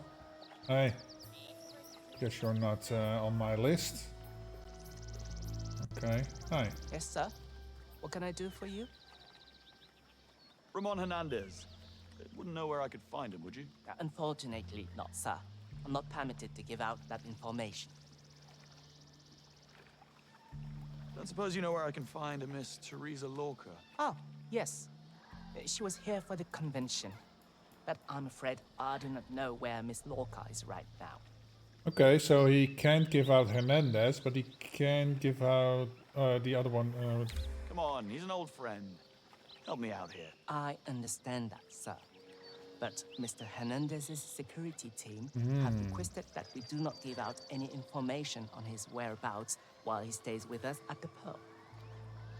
Hey. Guess you're not on my list. Okay. Hi. Yes, sir. What can I do for you? Ramon Hernandez. Wouldn't know where I could find him, would you? Unfortunately, not, sir. I'm not permitted to give out that information. Don't suppose you know where I can find a Miss Teresa Lorca? Oh, yes. She was here for the convention. But I'm afraid I do not know where Miss Lorca is right now. Okay, so he can't give out Hernandez, but he can give out the other one. Come on, he's an old friend. Help me out here. I understand that, sir. But Mr. Hernandez's security team have requested that we do not give out any information on his whereabouts while he stays with us at the Pearl.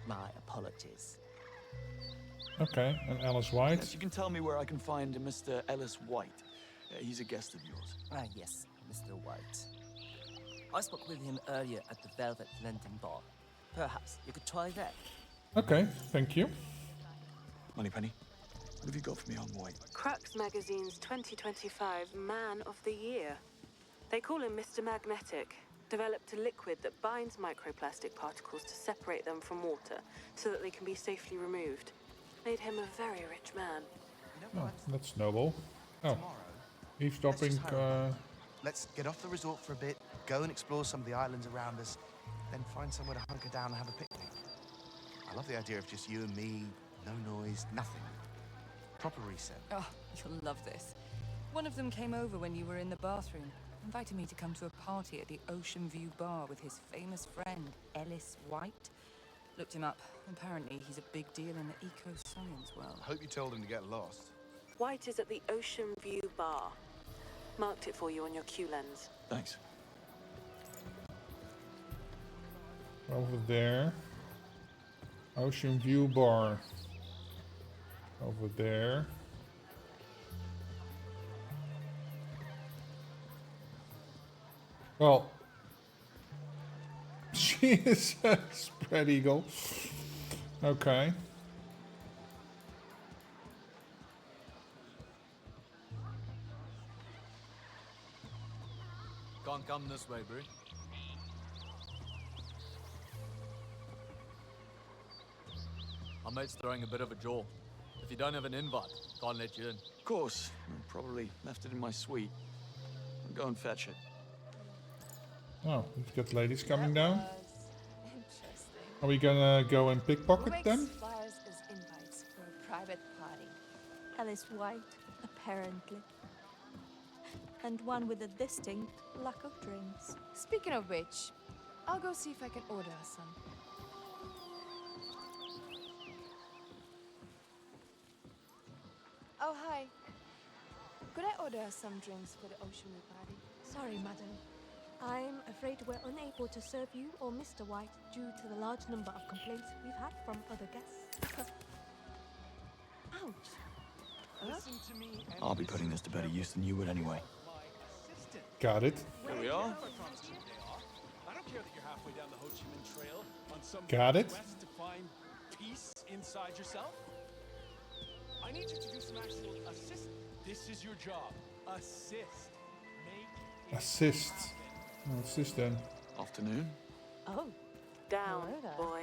My apologies. Okay, and Alice White. Yes, you can tell me where I can find Mr. Ellis White. He's a guest of yours. Yes, Mr. White. I spoke with him earlier at the Velvet Lantern bar. Perhaps you could try that. Okay, thank you. Moneypenny, what have you got for me on White? Crux Magazine's 2025 Man of the Year. They call him Mr. Magnetic. Developed a liquid that binds microplastic particles to separate them from water so that they can be safely removed. Made him a very rich man. Oh, that's noble. Oh, eavesdropping. Let's get off the resort for a bit, go and explore some of the islands around us, then find somewhere to hunker down and have a picnic. I love the idea of just you and me, no noise, nothing. Proper reset. Oh, you'll love this. One of them came over when you were in the bathroom, invited me to come to a party at the Ocean View Bar with his famous friend, Ellis White. Looked him up. Apparently, he's a big deal in the eco-science world. I hope you told him to get lost. White is at the Ocean View Bar. Marked it for you on your Q lens. Thanks. Over there. Ocean View Bar. Over there. Well, she is a spread eagle. Okay. Can't come this way, Brie. Our mate's throwing a bit of a jaw. If you don't have an invite, can't let you in. Of course. I probably left it in my suite. I'll go and fetch it. Oh, we've got ladies coming down. Interesting. Are we gonna go and pickpocket them? Flyers as invites for a private party. Ellis White, apparently. And one with a distinct lack of drinks. Speaking of which, I'll go see if I can order us some. Oh, hi. Could I order us some drinks for the Ocean View party? Sorry, madam. I'm afraid we're unable to serve you or Mr. White due to the large number of complaints we've had from other guests. Ouch. Listen to me. I'll be putting this to better use than you would anyway. Got it. Here we are. I don't care that you're halfway down the Ho Chi Minh Trail on some Got it. quest to find peace inside yourself. I need you to do some actual assist. This is your job. Assist. Make Assist. Oh, assist then. Afternoon. Oh. Down, Hello there. boy.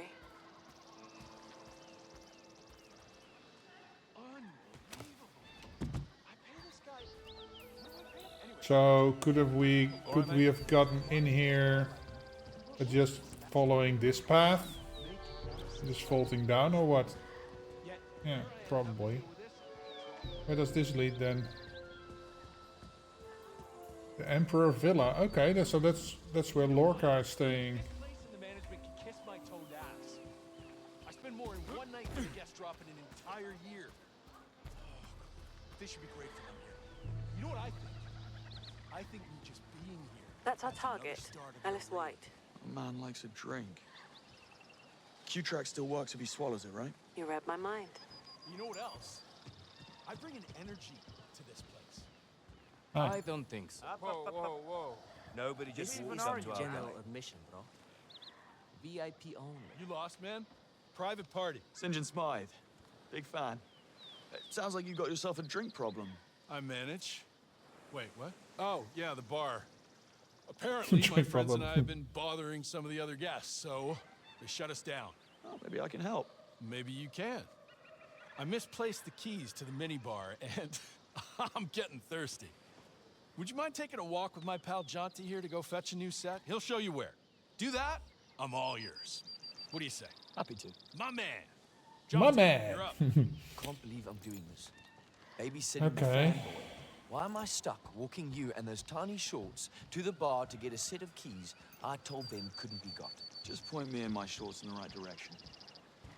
unbelievable. I pay this guy So could we have gotten in here just following this path? Just vaulting down or what? Yeah, probably. Where does this lead then? The Emperor Villa. Okay, so that's where Lorca is staying. The management can kiss my toned ass. I spend more in one night than a guest drop in an entire year. This should be great for them here. You know what I think? I think me just being here. That's our target, Ellis White. A man likes a drink. Q-Track still works if he swallows it, right? You read my mind. You know what else? I bring an energy to this place. I don't think so. Whoa. Nobody just walks up to our General alley. admission, bro. VIP only. You lost, man? Private party. St. John Smythe. Big fan. It sounds like you got yourself a drink problem. I manage. Wait, what? Oh, yeah, the bar. Apparently, my Drink friends and problem. I have been bothering some of the other guests, so they shut us down. Oh, maybe I can help. Maybe you can. I misplaced the keys to the minibar, and I'm getting thirsty. Would you mind taking a walk with my pal Jonty here to go fetch a new set? He'll show you where. Do that, I'm all yours. What do you say? Happy to. My man. My Jonty, man. you're up. Can't believe I'm doing this. Babysitting the Okay. fanboy. Why am I stuck walking you and those tiny shorts to the bar to get a set of keys I told them couldn't be got? Just point me and my shorts in the right direction.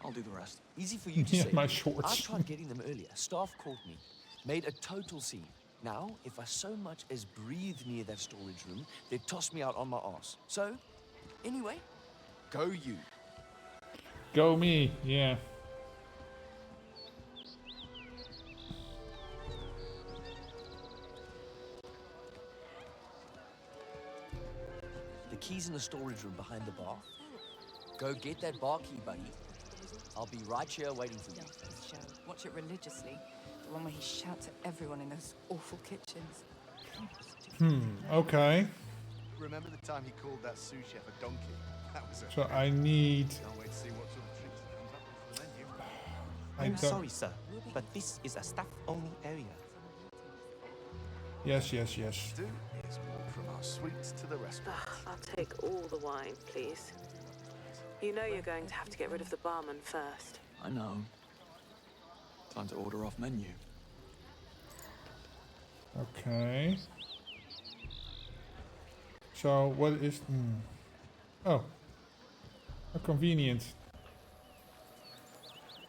I'll do the rest. Easy for you to Yeah, say. my I shorts. tried getting them earlier. Staff caught me. Made a total scene. Now, if I so much as breathe near that storage room, they'd toss me out on my ass. So, anyway, go you. Go me, yeah. The key's in the storage room behind the bar. Go get that bar key, buddy. I'll be right here waiting for you. Show. Watch it religiously. The one where he shouts at everyone in those awful kitchens. Okay. Remember the time he called that sous chef a donkey? That was it. So I need... Can't wait to see what sort of tricks he comes up with for the menu. I I'm don't- sorry, sir, but this is a staff-only area. Yes. Do is walk from our suites to the restaurant. I'll take all the wine, please. You know you're going to have to get rid of the barman first. I know. Time to order off menu. Okay. So what is... Oh. How convenient.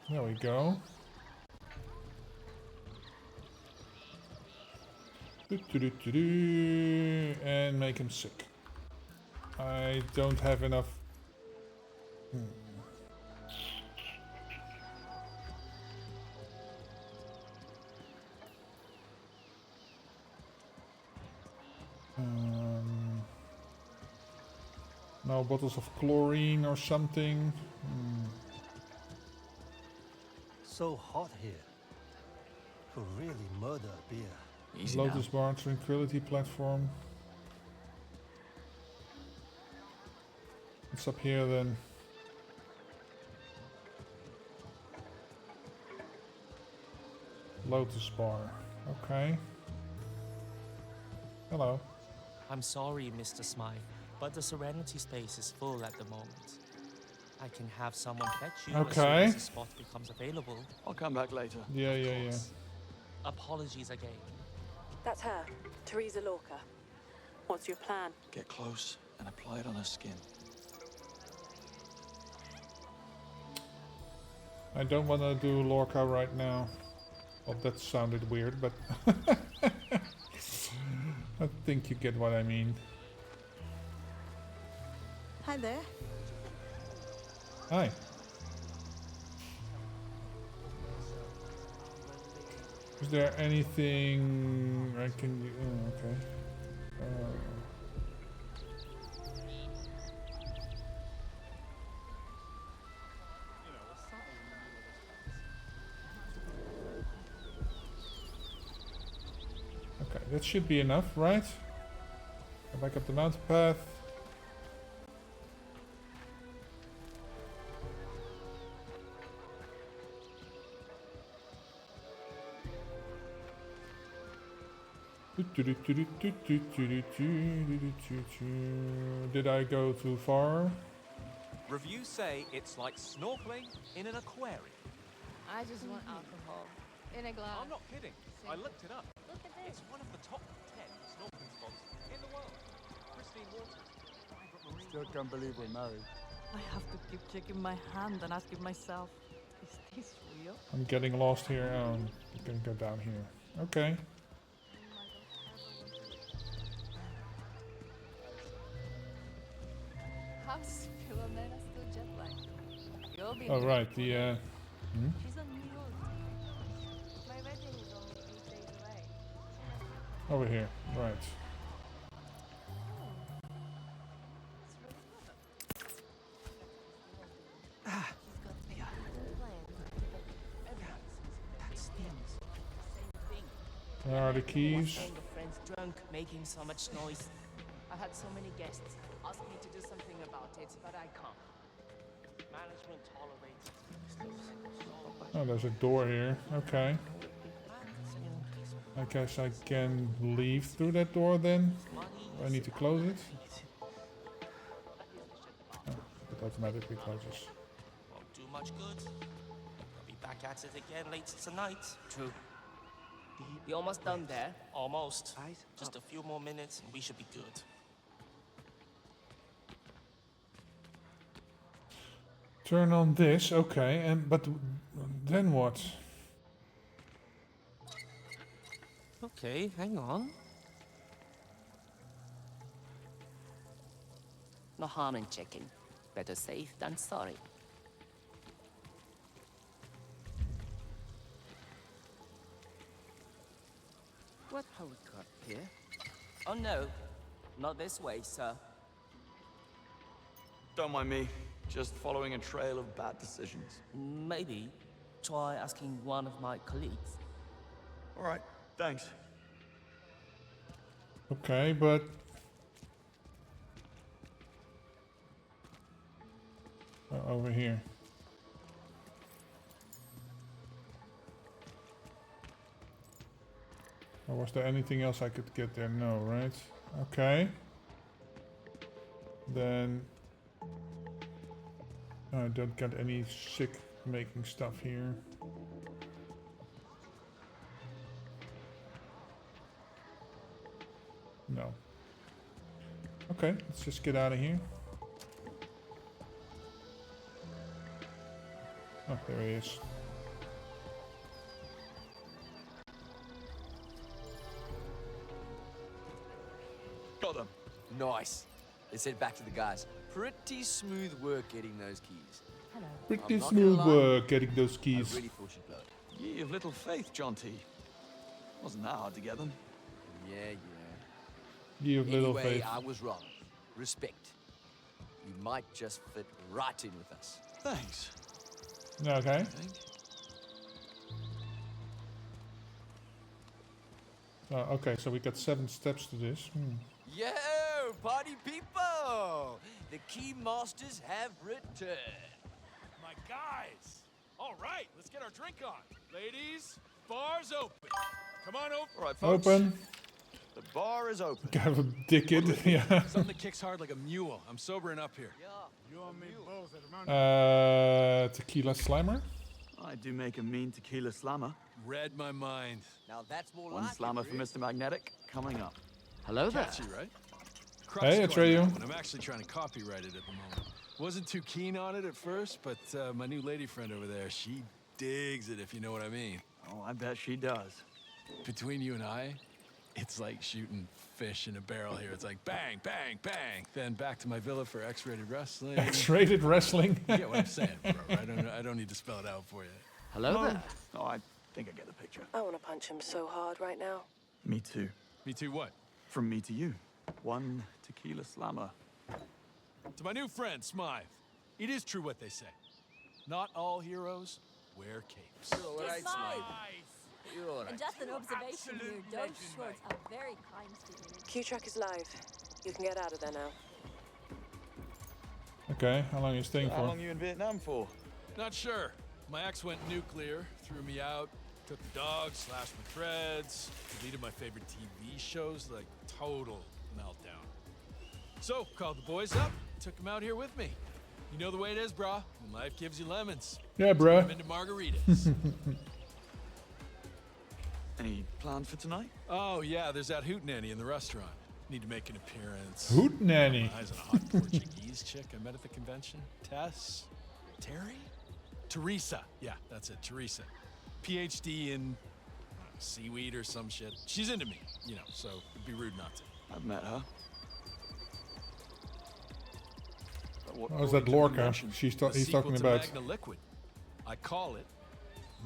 There we go. And make him sick. I don't have enough... No bottles of chlorine or something. So hot here. Could really murder a beer. Easy Lotus now. Bar Tranquility Platform. What's up here then? Lotus Bar. Okay. Hello. I'm sorry, Mr. Smythe, but the Serenity space is full at the moment. I can have someone fetch you as soon Okay. as the spot becomes available. I'll come back later. Yeah. Apologies again. That's her, Teresa Lorca. What's your plan? Get close and apply it on her skin. I don't want to do Lorca right now. Well, that sounded weird, but I think you get what I mean. Hi there. Hi. Is there anything I can do? Oh, okay. Okay, that should be enough, right? Go back up the mountain path. Did I go too far? Reviews say it's like snorkeling in an aquarium. I just want alcohol. In a glass. I'm not kidding. I looked it up. Look at this. It's one of the top 10 snorkeling spots in the world. Pristine water. Still can't believe we're married. I have to keep checking my hand and asking myself, is this real? I'm getting lost here. Oh, I'm gonna go down here. Okay. How's Philomena still jet lagged? You'll be Oh right, the She's on New York. My wedding is only 8 days away. over here. Right. Where are the keys? Getting your friends drunk, making so much noise. I've had so many guests ask me to do something about it, but I can't. Management tolerates it. Oh, there's a door here. Okay. I guess I can leave through that door then. Or I need to close it. Oh, it automatically closes. Won't do much good. I'll be back at it again later tonight. True. We're almost done there. Almost. Just a few more minutes and we should be good. Turn on this, okay, and but then what? Okay, hang on. No harm in checking. Better safe than sorry. What have we got here? Oh no, not this way, sir. Don't mind me. Just following a trail of bad decisions. Maybe try asking one of my colleagues. All right, thanks. Okay, but over here. Or was there anything else I could get there? No, right? Okay. Then I don't get any sick making stuff here. No. Okay, let's just get out of here. Oh, there he is. Got them. Nice. Let's head back to the guys. Pretty smooth work getting those keys. Hello. Pretty I'm not smooth gonna lie, work getting those keys. I really thought you'd blow it. Ye of little faith, Jonty. Wasn't that hard to get them? Yeah. You have little Anyway, faith. I was wrong. Respect. You might just fit right in with us. Thanks. Okay. Okay, so we got 7 steps to this. Yo, party people! The key masters have returned. My guys! All right, let's get our drink on. Ladies, bar's open. Come on over. All right, folks. Open. The bar is open. Kind of a dickhead. Yeah. Something that kicks hard like a mule. I'm sobering up here. You and me both, Tequila Slammer. I do make a mean tequila slammer. Read my mind. Now that's more One like slammer it, for Rick. Mr. Magnetic coming up. Hello there. Catchy, right? Hey, Atreyu. I'm actually trying to copyright it at the moment. Wasn't too keen on it at first, but my new lady friend over there, she digs it, if you know what I mean. Oh, I bet she does. Between you and I, it's like shooting fish in a barrel here. It's like bang, bang, bang. Then back to my villa for X-rated wrestling. X-rated wrestling. You get what I'm saying, bro. I don't need to spell it out for you. Hello there. Oh, I think I get the picture. I want to punch him so hard right now. Me too. Me too what? From me to you. One tequila slammer. To my new friend, Smythe. It is true what they say. Not all heroes wear capes. You're all right, Smythe. You're all right. And just an observation here, those shorts are very kind to you. Q-Track is live. You can get out of there now. Okay, how long are you staying How for? long you in Vietnam for? Not sure. My ex went nuclear, threw me out, Took the dog, slashed my threads, deleted my favorite TV shows, like total meltdown. So, called the boys up, took them out here with me. You know the way it is, brah. When life gives you lemons. Yeah, bruh. Turn 'em into margaritas. Any plans for tonight? Oh, yeah, there's that hootenanny in the restaurant. Need to make an appearance. Hootenanny. Eyes on a hot Portuguese chick I met at the convention. Tess? Terry? Teresa. Yeah, that's it, Teresa. PhD in seaweed or some shit. She's into me, you know, so it'd be rude not to. I've met her. Oh, is that Lorca? He's talking about. Magna Liquid. I call it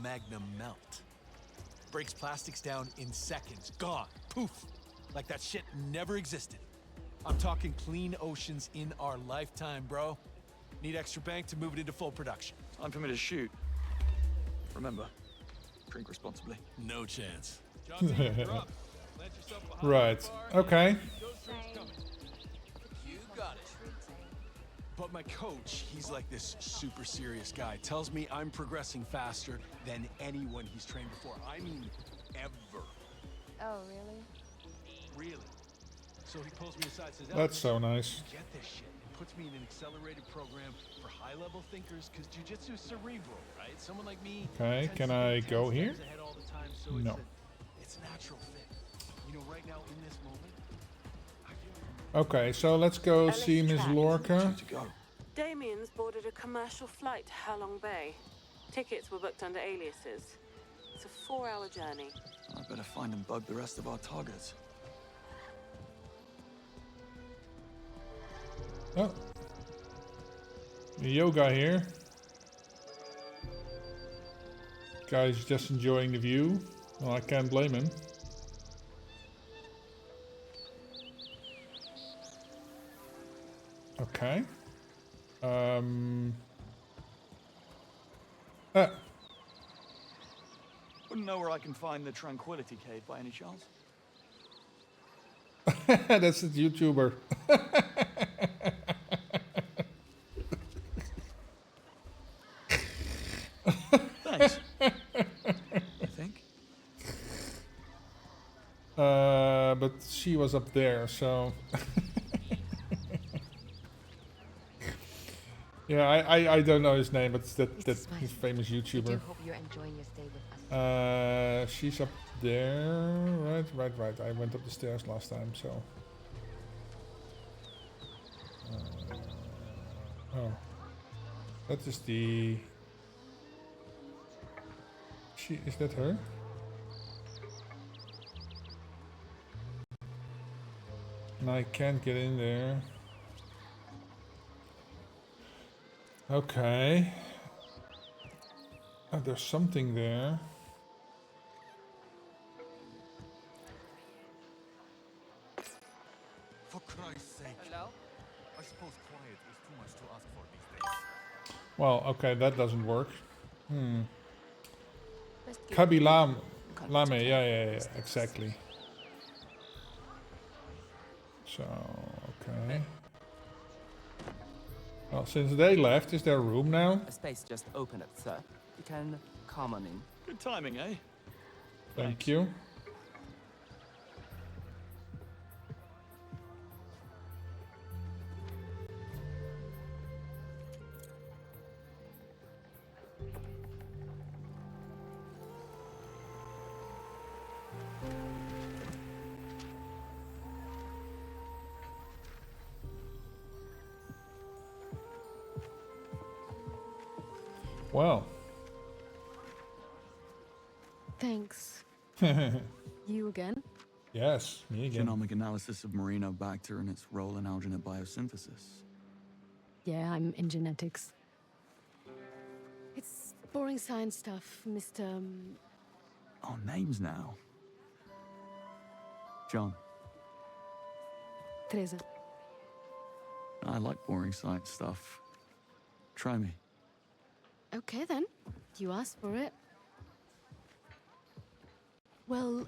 Magna Melt. Breaks plastics down in seconds. Gone. Poof. Like that shit never existed. I'm talking clean oceans in our lifetime, bro. Need extra bank to move it into full production. Time for me to shoot. Remember, drink responsibly. No chance. Right. Okay. You got it. But my coach, he's like this super serious guy. Tells me I'm progressing faster than anyone he's trained before. I mean, ever. Oh, really? Really. So he pulls me aside, says, That's so nice. Get this shit. And puts me in an accelerated program for high-level thinkers, because jiu-jitsu is cerebral, right? Someone like me. Okay, can I go here? All the time, so No. It's a natural fit. You know, right now in this moment. Okay, so let's go see Miss Lorca. Damien's boarded a commercial flight to Halong Bay. Tickets were booked under aliases. It's a 4-hour journey. I better find and bug the rest of our targets. Oh. Yoga here. Guy's just enjoying the view. Well, I can't blame him. Okay. Wouldn't know where I can find the Tranquility Cave by any chance. That's a YouTuber. Thanks. I think. But she was up there, so. Yeah, I don't know his name, but it's that he's famous YouTuber. I do hope you're enjoying your stay with us. She's up there. Right. I went up the stairs last time, so. Oh. That is the. Is that her? And I can't get in there. Okay. Oh, there's something there. For Christ's sake. Hello? I suppose quiet is too much to ask for these days. Well, okay, that doesn't work. Kabi Lame, yeah, exactly. So, okay. Well, since they left, is there room now? A space just opened up, sir. You can come on in. Good timing, eh? Thank you. Well. Thanks. You again? Yes, me again. Genomic analysis of Marinobacter and its role in alginate biosynthesis. Yeah, I'm in genetics. It's boring science stuff, Mr. Oh, names now. John. Teresa. I like boring science stuff. Try me. Okay then. You asked for it. Well,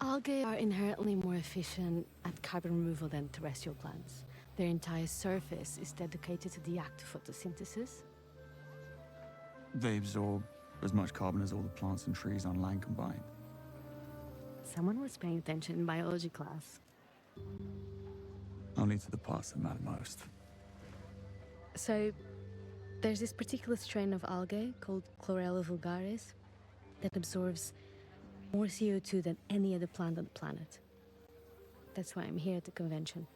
algae are inherently more efficient at carbon removal than terrestrial plants. Their entire surface is dedicated to the act of photosynthesis. They absorb As much carbon as all the plants and trees on land combined. Someone was paying attention in biology class. Only to the parts that matter most. So, there's this particular strain of algae called Chlorella vulgaris that absorbs more CO2 than any other plant on the planet. That's why I'm here at the convention.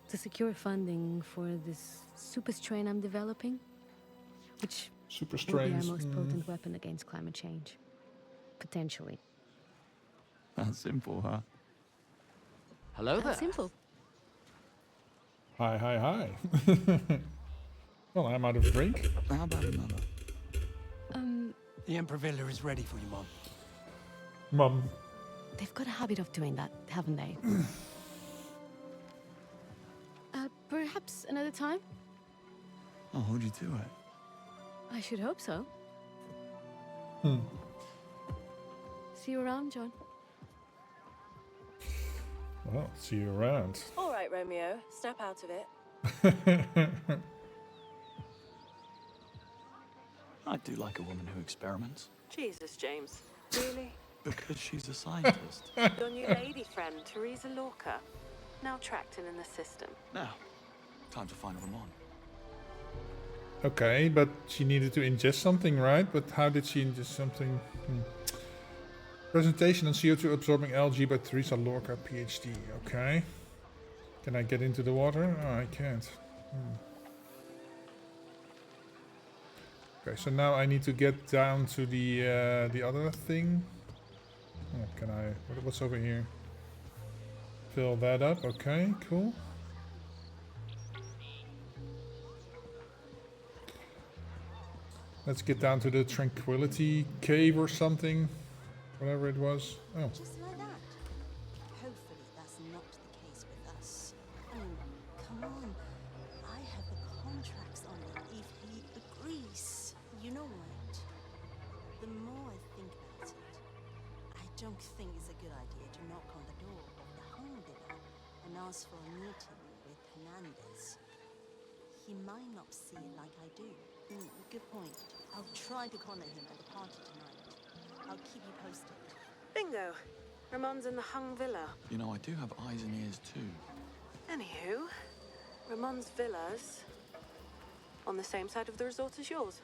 To secure funding for this super strain I'm developing, which Super will be our strains. most potent weapon against climate change. Potentially. That's simple, huh? Hello That's simple. Hi, hi, hi. Well, I'm out of drink. How about another? The Emperor Villa is ready for you, Mom. Mum. They've got a habit of doing that, haven't they? Perhaps another time? I'll hold you to it. I should hope so. See you around, John. Well, see you around. All right, Romeo. Snap out of it. I do like a woman who experiments. Jesus, James. Really? Because she's a scientist. Your new lady friend, Teresa Lorca. Now tracked and in the system. Now, time to find Ramon. Okay, but she needed to ingest something, right? But how did she ingest something? Presentation on CO2 absorbing algae by Teresa Lorca, PhD. Okay. Can I get into the water? Oh, I can't. Okay, so now I need to get down to the other thing. Oh, can I? What's over here? Fill that up. Okay, cool. Let's get down to the Tranquility Cave or something. Whatever it was. Oh. Just like that. Hopefully that's not the case with us. I mean, come on. I have the contracts on it if he agrees. You know what? The more I think about it, I don't think it's a good idea to knock on the door of the Hung Villa and ask for a meeting with Hernandez. He might not see it like I do. Good point. I'll try to corner him at the party tonight. I'll keep you posted. Bingo. Ramon's in the Hung Villa. You know, I do have eyes and ears too. Anywho, Ramon's villa's on the same side of the resort as yours.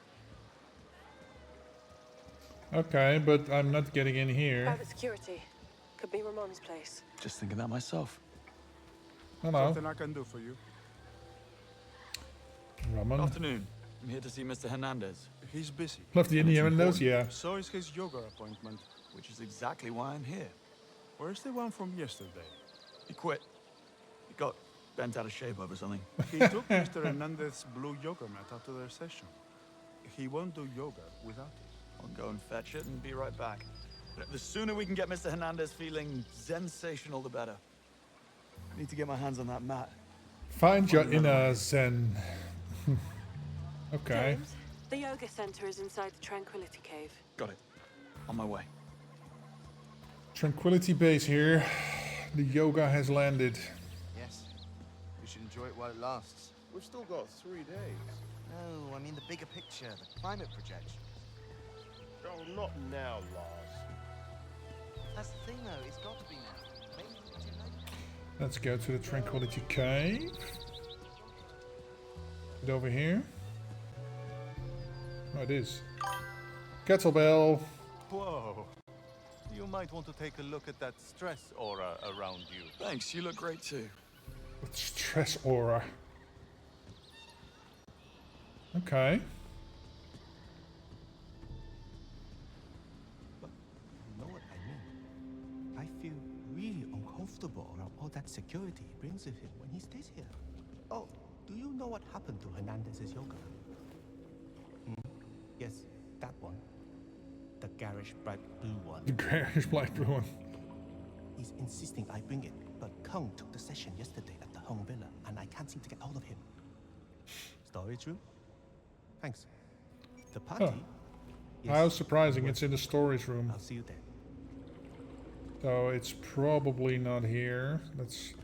Okay, but I'm not getting in here. Private security. Could be Ramon's place. Just thinking that myself. Hello. Something I can do for you. Ramon. Afternoon. I'm here to see Mr. Hernandez. He's busy. Love the Indian windows, yeah. So is his yoga appointment. Which is exactly why I'm here. Where's the one from yesterday? He quit. He got bent out of shape over something. He took Mr. Hernandez's blue yoga mat after their session. He won't do yoga without it. I'll go and fetch it and be right back. The sooner we can get Mr. Hernandez feeling sensational, the better. I need to get my hands on that mat. Find your inner Zen. Okay. James, the yoga center is inside the Tranquility Cave. Got it. On my way. Tranquility Base here. The yoga has landed. Yes. We should enjoy it while it lasts. We've still got 3 days. No, I mean the bigger picture, the climate projection. Oh, not now, Lars. That's the thing, though. It's got to be now. Maybe it's too late. Let's go to the Tranquility Cave. Is it over here? Oh, it is. Kettlebell. Whoa. You might want to take a look at that stress aura around you. Thanks, you look great too. With stress aura. Okay. But you know what I mean? I feel really uncomfortable around all that security he brings with him when he stays here. Oh, do you know what happened to Hernandez's yoga? Yes, that one. The garish bright blue one. The garish bright blue one. He's insisting I bring it, but Kung took the session yesterday at the Hung Villa, and I can't seem to get hold of him. Storage room? Thanks. The party? Huh. Yes. How surprising, it's in the storage room. I'll see you there. So it's probably not here. Let's...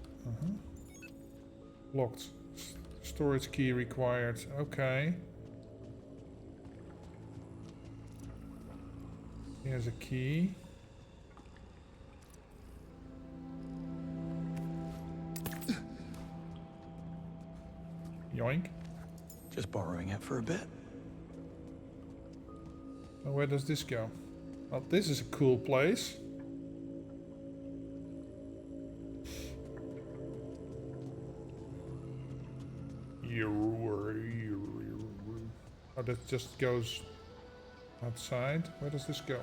Locked. Storage key required. Okay. Here's a key. Yoink. Just borrowing it for a bit. So where does this go? Well, this is a cool place. Oh, that just goes outside. Where does this go?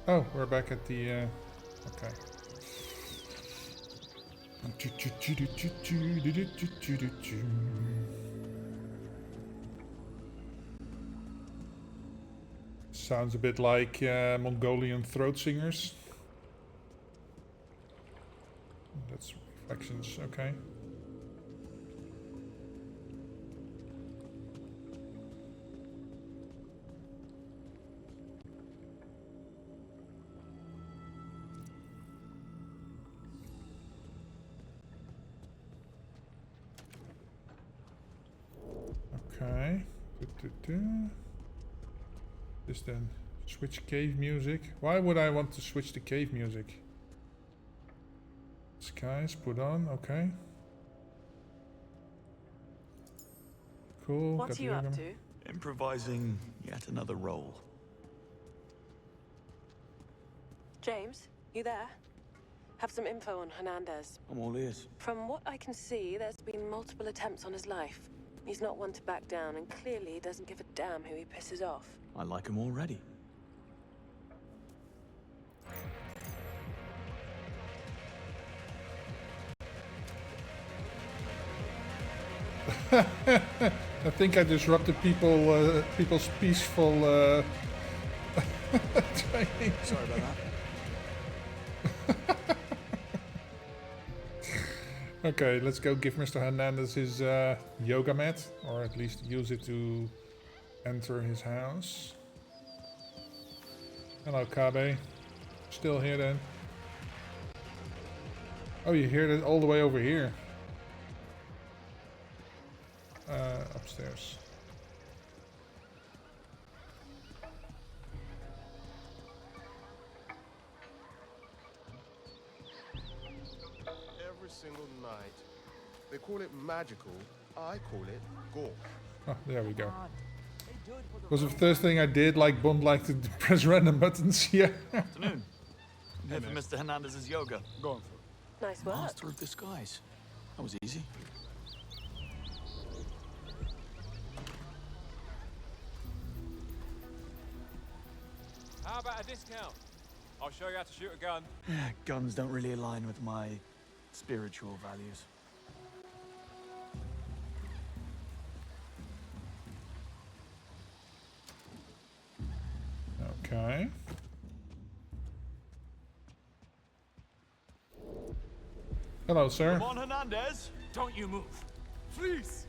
Oh, we're back at the, okay. Sounds a bit like Mongolian throat singers. That's reflections, okay. Okay. This then switch cave music. Why would I want to switch to cave music? Skies put on, okay. Cool. What are you up to? Improvising yet another role. James, you there? Have some info on Hernandez. I'm all ears. From what I can see, there's been multiple attempts on his life. He's not one to back down, and clearly he doesn't give a damn who he pisses off. I like him already. I think I disrupted people's peaceful training. Sorry about that. Okay, let's go give Mr. Hernandez his yoga mat, or at least use it to enter his house. Hello, Kabe. Still here then? Oh, you hear it all the way over here. Upstairs. Every single night. They call it magical. I call it gore. Oh, there we go. Was the first thing I did, like Bond liked to press random buttons? Yeah. Afternoon. I'm here for Mr. Hernandez's yoga. Going for it. Nice work. Master of disguise. That was easy. How about a discount? I'll show you how to shoot a gun. Guns don't really align with my spiritual values. Okay. Hello, sir. Come on, Hernandez! Don't you move. Please!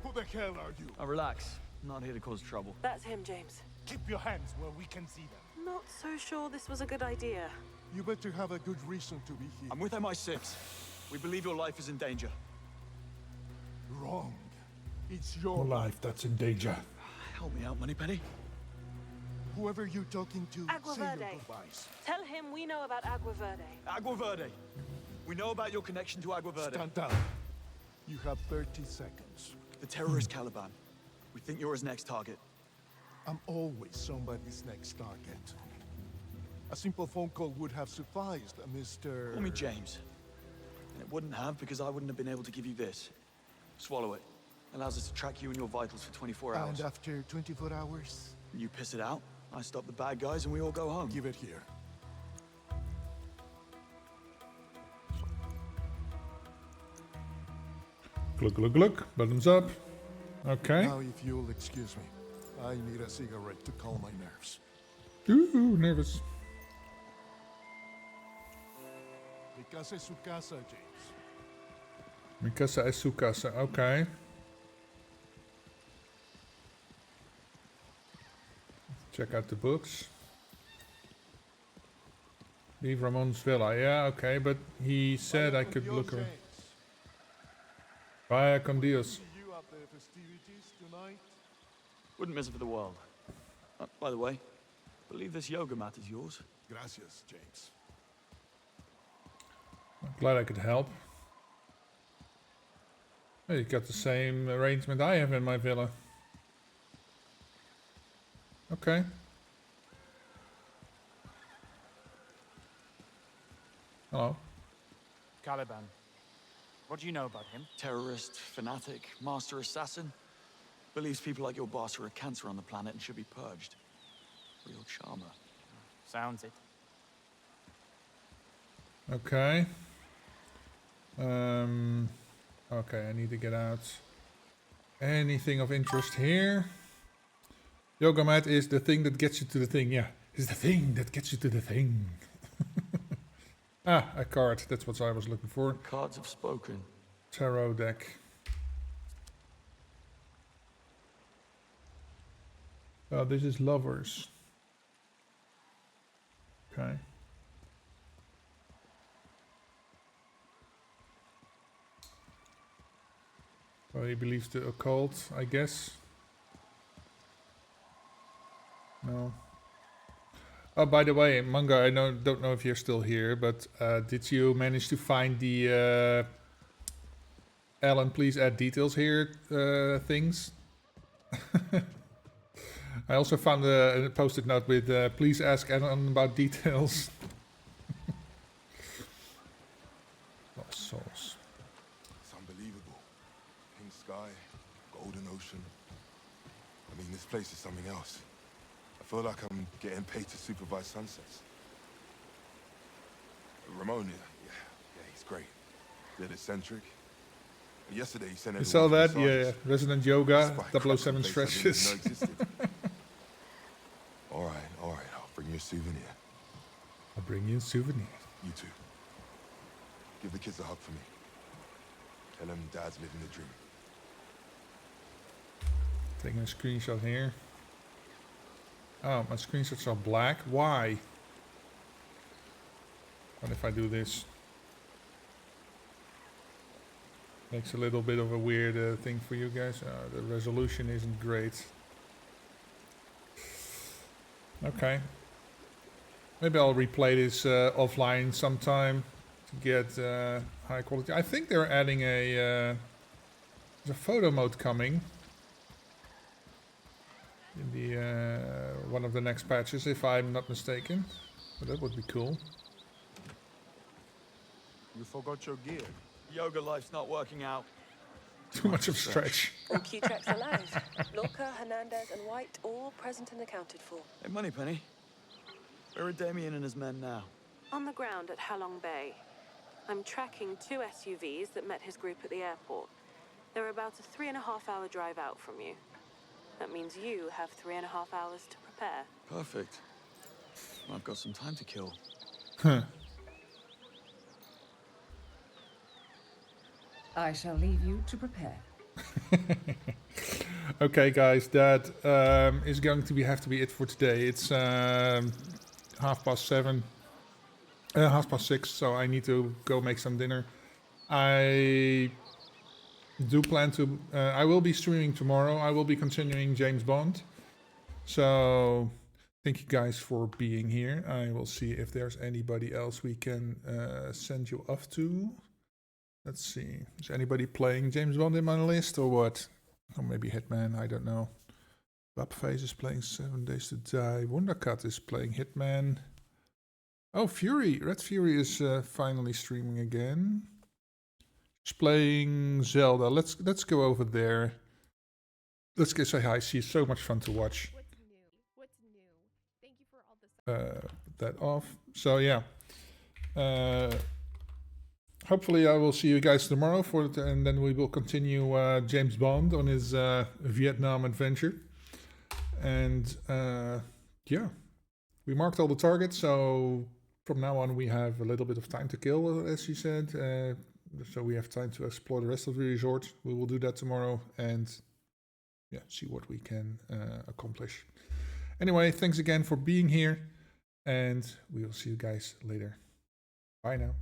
Who the hell are you? Relax. I'm not here to cause trouble. That's him, James. Keep your hands where we can see them. Not so sure this was a good idea. You better have a good reason to be here. I'm with MI6. We believe your life is in danger. Wrong. It's your life that's in danger. Help me out, Moneypenny. Whoever you're talking to, Agua say your Verde. goodbyes. Tell him we know about Agua Verde. Agua Verde. We know about your connection to Agua Verde. Stand down. You have 30 seconds. The terrorist Caliban. We think you're his next target. I'm always somebody's next target. A simple phone call would have sufficed, Mr. Call me James. And it wouldn't have because I wouldn't have been able to give you this. Swallow it. Allows us to track you and your vitals for 24 hours. And after 24 hours? You piss it out, I stop the bad guys, and we all go home. Give it here. Glug, glug, glug. Bottoms up. Okay. Now, if you'll excuse me, I need a cigarette to calm my nerves. Ooh, nervous. Mi casa es su casa, James. Mi casa es su casa. Okay. Check out the books. Leave Ramon's villa. Yeah, okay, but he said I could look around. Vaya con Dios. See you at the festivities tonight. Wouldn't miss it for the world. By the way, I believe this yoga mat is yours. Gracias, James. I'm glad I could help. Well, you got the same arrangement I have in my villa. Okay. Hello. Caliban. What do you know about him? Terrorist, fanatic, master assassin. Believes people like your boss are a cancer on the planet and should be purged. Real charmer. Sounds it. Okay. Okay, I need to get out anything of interest here. Yoga mat is the thing that gets you to the thing. Yeah, it's the thing that gets you to the thing. Ah, a card. That's what I was looking for. Cards have spoken. Tarot deck. Oh, this is lovers. Okay. So he believes the occult, I guess. No. Oh, by the way, Manga, I don't know if you're still here, but did you manage to find the Alan, please add details here things? I also found a post-it note with please ask Alan about details. Lost souls. It's unbelievable. Pink sky, golden ocean. I mean, this place is something else. I feel like I'm getting paid to supervise sunsets. Ramon, yeah, he's great. A bit eccentric. Yesterday he sent You saw everyone that? to Yeah, massages. Resident Yoga, Despite 007 crap place I didn't even stretches. know existed. All right, I'll bring you a souvenir. I'll bring you a souvenir. You too. Give the kids a hug for me. Tell them Dad's living the dream. Taking a screenshot here. Oh, my screenshots are black. Why? What if I do this? Makes a little bit of a weird thing for you guys. The resolution isn't great. Okay. Maybe I'll replay this offline sometime to get high quality. I think they're adding there's a photo mode coming in the one of the next patches, if I'm not mistaken. But that would be cool. You forgot your gear. Yoga life's not working out. Too much of stretch. And Q-Trac's alive. Lorca, Hernandez, and White all present and accounted for. Hey, Moneypenny. Where are Damien and his men now? On the ground at Halong Bay. I'm tracking 2 SUVs that met his group at the airport. They're about a 3.5-hour drive out from you. That means you have 3.5 hours to prepare. Perfect. I've got some time to kill. Huh. I shall leave you to prepare. Okay, guys, that is going to have to be it for today. It's 6:30, so I need to go make some dinner. I do plan to. I will be streaming tomorrow. I will be continuing James Bond. So thank you guys for being here. I will see if there's anybody else we can send you off to. Let's see. Is anybody playing James Bond in my list or what? Or maybe Hitman, I don't know. Bapface is playing 7 Days to Die. Wondercat is playing Hitman. Oh, Fury. Red Fury is finally streaming again. She's playing Zelda. Let's go over there. Let's go say hi. She's so much fun to watch. What's new? Thank you for all this. Put that off. So yeah. Hopefully I will see you guys tomorrow and then we will continue James Bond on his Vietnam adventure. And yeah, we marked all the targets, so from now on we have a little bit of time to kill, as she said. So we have time to explore the rest of the resort. We will do that tomorrow and yeah, see what we can accomplish. Anyway, thanks again for being here and we will see you guys later. Bye now.